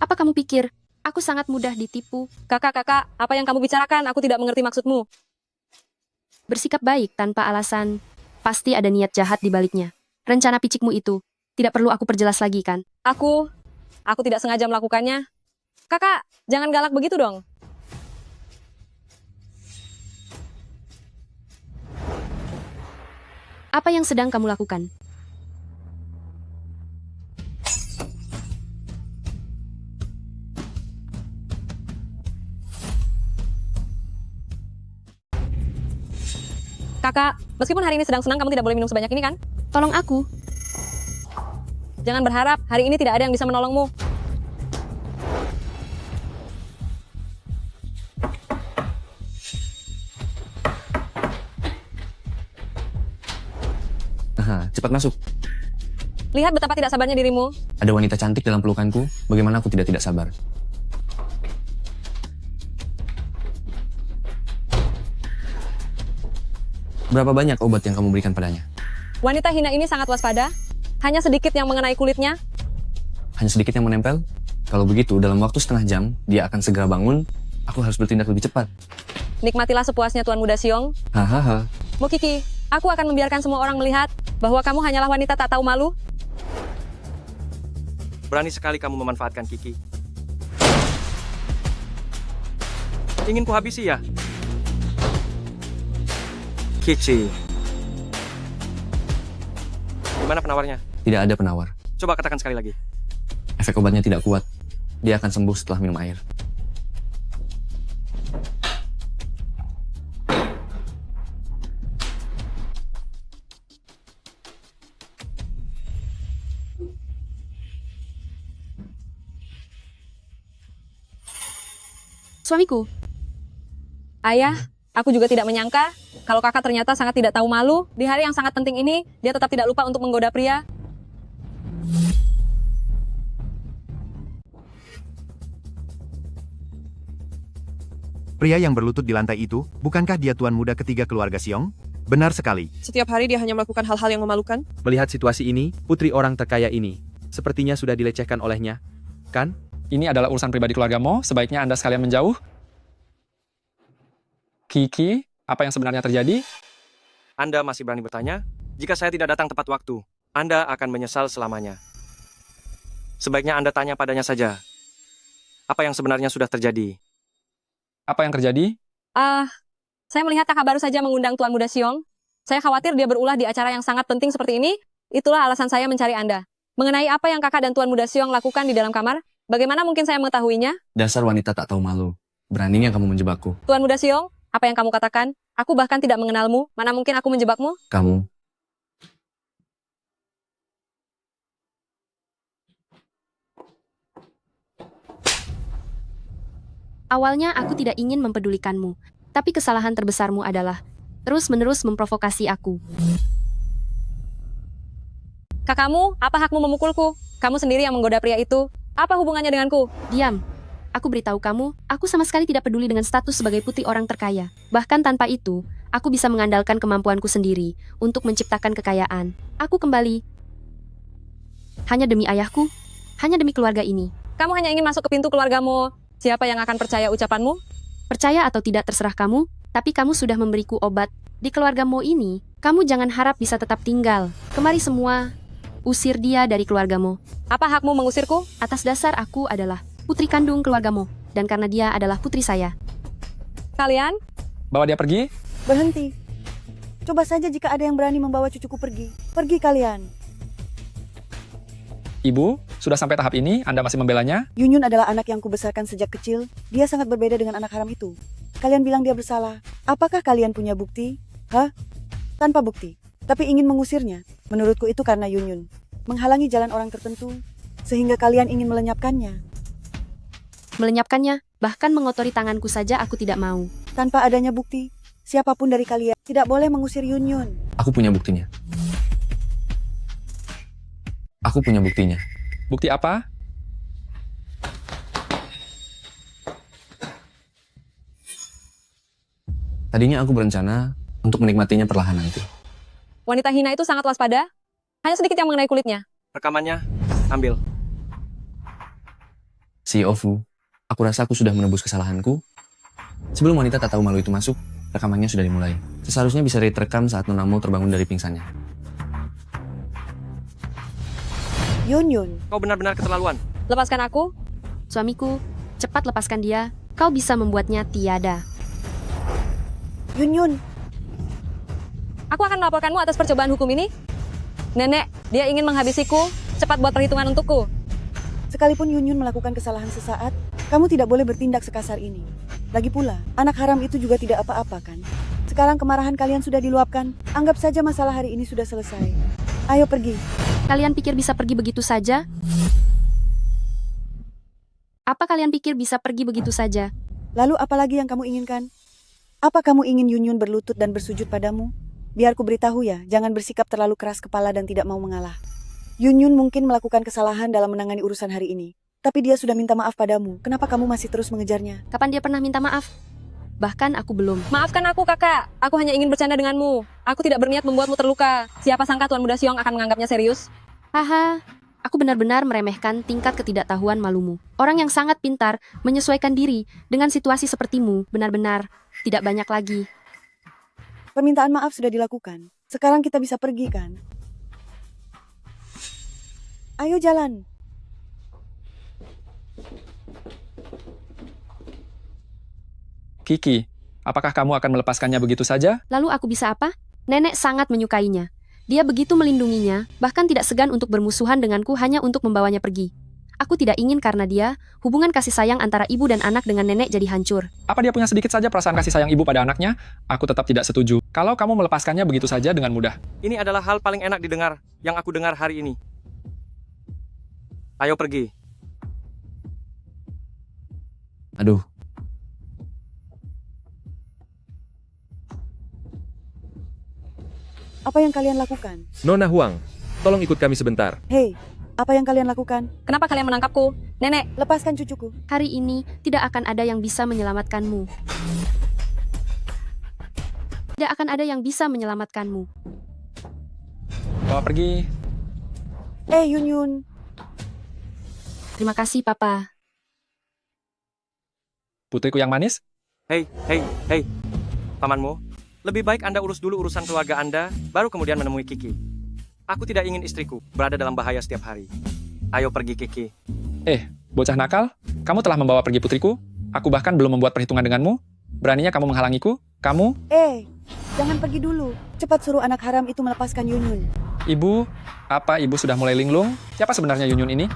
Apa kamu pikir? Aku sangat mudah ditipu. Kakak, apa yang kamu bicarakan? Aku tidak mengerti maksudmu. Bersikap baik tanpa alasan. Pasti ada niat jahat di baliknya. Rencana picikmu itu. Tidak perlu aku perjelas lagi kan? Aku tidak sengaja melakukannya. Kakak, jangan galak begitu dong. Apa yang sedang kamu lakukan? Kakak, meskipun hari ini sedang senang, kamu tidak boleh minum sebanyak ini kan? Tolong aku. Jangan berharap, hari ini tidak ada yang bisa menolongmu. Aha, cepat masuk. Lihat betapa tidak sabarnya dirimu. Ada wanita cantik dalam pelukanku, bagaimana aku tidak sabar. Berapa banyak obat yang kamu berikan padanya? Wanita hina ini sangat waspada. Hanya sedikit yang mengenai kulitnya. Hanya sedikit yang menempel? Kalau begitu, dalam waktu setengah jam, dia akan segera bangun. Aku harus bertindak lebih cepat. Nikmatilah sepuasnya Tuan Muda Siong. Hahaha. Mukiki, aku akan membiarkan semua orang melihat bahwa kamu hanyalah wanita tak tahu malu. Berani sekali kamu memanfaatkan Kiki. Ingin kuhabisi ya? Kici. Gimana penawarnya? Tidak ada penawar. Coba katakan sekali lagi. Efek obatnya tidak kuat. Dia akan sembuh setelah minum air. Suamiku. Ayah, aku juga tidak menyangka kalau kakak ternyata sangat tidak tahu malu. Di hari yang sangat penting ini, dia tetap tidak lupa untuk menggoda pria. Pria yang berlutut di lantai itu, bukankah dia tuan muda ketiga keluarga Siong? Benar sekali. Setiap hari dia hanya melakukan hal-hal yang memalukan. Melihat situasi ini, putri orang terkaya ini, sepertinya sudah dilecehkan olehnya, kan? Ini adalah urusan pribadi keluarga Mo, sebaiknya Anda sekalian menjauh. Kiki, apa yang sebenarnya terjadi? Anda masih berani bertanya? Jika saya tidak datang tepat waktu, Anda akan menyesal selamanya. Sebaiknya Anda tanya padanya saja. Apa yang sebenarnya sudah terjadi? Apa yang terjadi? Saya melihat kakak baru saja mengundang Tuan Muda Siong. Saya khawatir dia berulah di acara yang sangat penting seperti ini. Itulah alasan saya mencari Anda. Mengenai apa yang kakak dan Tuan Muda Siong lakukan di dalam kamar, bagaimana mungkin saya mengetahuinya? Dasar wanita tak tahu malu. Beraninya kamu menjebakku. Tuan Muda Siong, apa yang kamu katakan? Aku bahkan tidak mengenalmu. Mana mungkin aku menjebakmu? Kamu. Awalnya aku tidak ingin mempedulikanmu, tapi kesalahan terbesarmu adalah terus-menerus memprovokasi aku. Kakakmu, apa hakmu memukulku? Kamu sendiri yang menggoda pria itu. Apa hubungannya denganku? Diam. Aku beritahu kamu, aku sama sekali tidak peduli dengan status sebagai putri orang terkaya. Bahkan tanpa itu, aku bisa mengandalkan kemampuanku sendiri untuk menciptakan kekayaan. Aku kembali hanya demi ayahku, hanya demi keluarga ini. Kamu hanya ingin masuk ke pintu keluargamu. Siapa yang akan percaya ucapanmu? Percaya atau tidak terserah kamu, tapi kamu sudah memberiku obat. Di keluargamu ini, kamu jangan harap bisa tetap tinggal. Kemari semua, usir dia dari keluargamu. Apa hakmu mengusirku? Atas dasar aku adalah putri kandung keluargamu, dan karena dia adalah putri saya. Kalian? Bawa dia pergi? Berhenti. Coba saja jika ada yang berani membawa cucuku pergi. Pergi kalian. Ibu, sudah sampai tahap ini, Anda masih membelanya? Yunyun adalah anak yang kubesarkan sejak kecil. Dia sangat berbeda dengan anak haram itu. Kalian bilang dia bersalah. Apakah kalian punya bukti? Hah? Tanpa bukti. Tapi ingin mengusirnya. Menurutku itu karena Yunyun menghalangi jalan orang tertentu, sehingga kalian ingin melenyapkannya. Melenyapkannya, bahkan mengotori tanganku saja aku tidak mau. Tanpa adanya bukti, siapapun dari kalian tidak boleh mengusir Yunyun. Aku punya buktinya. Aku punya buktinya. Bukti apa? Tadinya aku berencana untuk menikmatinya perlahan nanti. Wanita hina itu sangat waspada. Hanya sedikit yang mengenai kulitnya. Rekamannya, ambil. CEO Fu, aku rasa aku sudah menebus kesalahanku. Sebelum wanita tak tahu malu itu masuk, rekamannya sudah dimulai. Seharusnya bisa direkam saat Nonamu terbangun dari pingsannya. Yun. Kau benar-benar keterlaluan. Lepaskan aku. Suamiku, cepat lepaskan dia. Kau bisa membuatnya tiada. Yun. Aku akan melaporkanmu atas percobaan hukum ini. Nenek, dia ingin menghabisiku. Cepat buat perhitungan untukku. Sekalipun Yun melakukan kesalahan sesaat, kamu tidak boleh bertindak sekasar ini. Lagi pula, anak haram itu juga tidak apa-apa kan? Sekarang kemarahan kalian sudah diluapkan, anggap saja masalah hari ini sudah selesai. Ayo pergi. Kalian pikir bisa pergi begitu saja? Apa kalian pikir bisa pergi begitu saja? Lalu apa lagi yang kamu inginkan? Apa kamu ingin Yun berlutut dan bersujud padamu? Biar ku beritahu ya, jangan bersikap terlalu keras kepala dan tidak mau mengalah. Yun mungkin melakukan kesalahan dalam menangani urusan hari ini. Tapi dia sudah minta maaf padamu. Kenapa kamu masih terus mengejarnya? Kapan dia pernah minta maaf? Bahkan aku belum. Maafkan aku, kakak. Aku hanya ingin bercanda denganmu. Aku tidak berniat membuatmu terluka. Siapa sangka Tuan Muda Siong akan menganggapnya serius? Haha, aku benar-benar meremehkan tingkat ketidaktahuan malumu. Orang yang sangat pintar menyesuaikan diri dengan situasi sepertimu benar-benar tidak banyak lagi. Permintaan maaf sudah dilakukan. Sekarang kita bisa pergi kan? Ayo jalan. Kiki, apakah kamu akan melepaskannya begitu saja? Lalu aku bisa apa? Nenek sangat menyukainya. Dia begitu melindunginya, bahkan tidak segan untuk bermusuhan denganku hanya untuk membawanya pergi. Aku tidak ingin karena dia, hubungan kasih sayang antara ibu dan anak dengan nenek jadi hancur. Apa dia punya sedikit saja perasaan kasih sayang ibu pada anaknya? Aku tetap tidak setuju. Kalau kamu melepaskannya begitu saja dengan mudah. Ini adalah hal paling enak didengar yang aku dengar hari ini. Ayo pergi. Aduh. Apa yang kalian lakukan? Nona Huang, tolong ikut kami sebentar. Hei, apa yang kalian lakukan? Kenapa kalian menangkapku? Nenek, lepaskan cucuku. Hari ini tidak akan ada yang bisa menyelamatkanmu. Tidak akan ada yang bisa menyelamatkanmu. Bawa pergi. Yun. Terima kasih, Papa. Putriku yang manis? Hei. Pamanmu, lebih baik Anda urus dulu urusan keluarga Anda, baru kemudian menemui Kiki. Aku tidak ingin istriku berada dalam bahaya setiap hari. Ayo pergi, Kiki. Bocah nakal, kamu telah membawa pergi putriku. Aku bahkan belum membuat perhitungan denganmu. Beraninya kamu menghalangiku? Kamu? Jangan pergi dulu. Cepat suruh anak haram itu melepaskan Yun. Ibu, apa ibu sudah mulai linglung? Siapa sebenarnya Yun ini?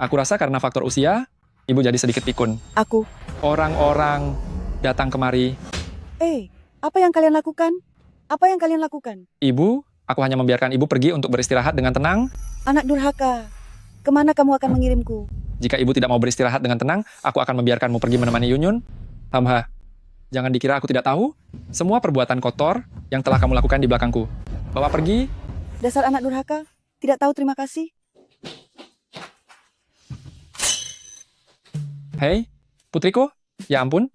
Aku rasa karena faktor usia, ibu jadi sedikit pikun. Aku. Orang-orang datang kemari. Apa yang kalian lakukan? Apa yang kalian lakukan? Ibu, aku hanya membiarkan ibu pergi untuk beristirahat dengan tenang. Anak durhaka, kemana kamu akan mengirimku? Jika ibu tidak mau beristirahat dengan tenang, aku akan membiarkanmu pergi menemani Yun. Hamha, jangan dikira aku tidak tahu. Semua perbuatan kotor yang telah kamu lakukan di belakangku. Bawa pergi. Dasar anak durhaka, tidak tahu terima kasih. Hei, putriku, ya ampun.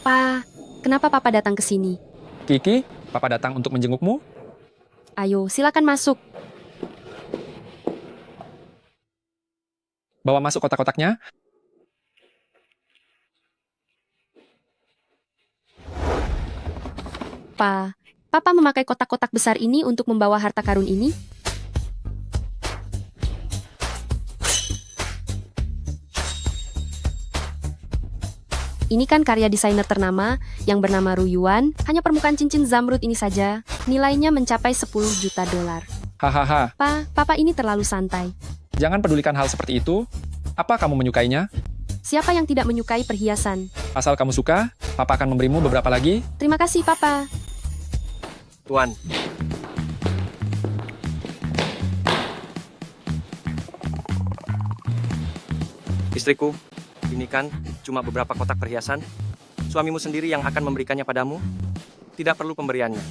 Pa, kenapa Papa datang ke sini? Kiki, Papa datang untuk menjengukmu. Ayo, silakan masuk. Bawa masuk kotak-kotaknya. Pa, Papa memakai kotak-kotak besar ini untuk membawa harta karun ini? Ini kan karya desainer ternama yang bernama Ru Yuan. Hanya permukaan cincin zamrud ini saja, nilainya mencapai 10 juta dolar. Hahaha. Pa, Papa ini terlalu santai. Jangan pedulikan hal seperti itu. Apa kamu menyukainya? Siapa yang tidak menyukai perhiasan? Asal kamu suka, Papa akan memberimu beberapa lagi. Terima kasih, Papa. Tuan. Istriku, ini kan cuma beberapa kotak perhiasan. Suamimu sendiri yang akan memberikannya padamu. Tidak perlu pemberiannya.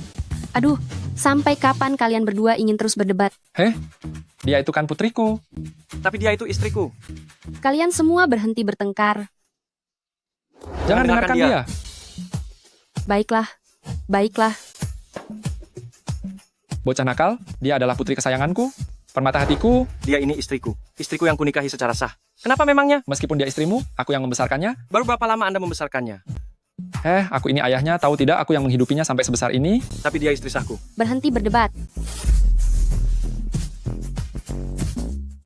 Aduh, Sampai kapan kalian berdua ingin terus berdebat? Heh, dia itu kan putriku. Tapi dia itu istriku. Kalian semua berhenti bertengkar. Jangan dengarkan dia. Baiklah, baiklah. Bocah nakal, dia adalah putri kesayanganku, permata hatiku. Dia ini istriku. Istriku yang kunikahi secara sah. Kenapa memangnya? Meskipun dia istrimu, aku yang membesarkannya. Baru berapa lama Anda membesarkannya? Aku ini ayahnya, tahu tidak aku yang menghidupinya sampai sebesar ini? Tapi dia istri sahku. Berhenti berdebat.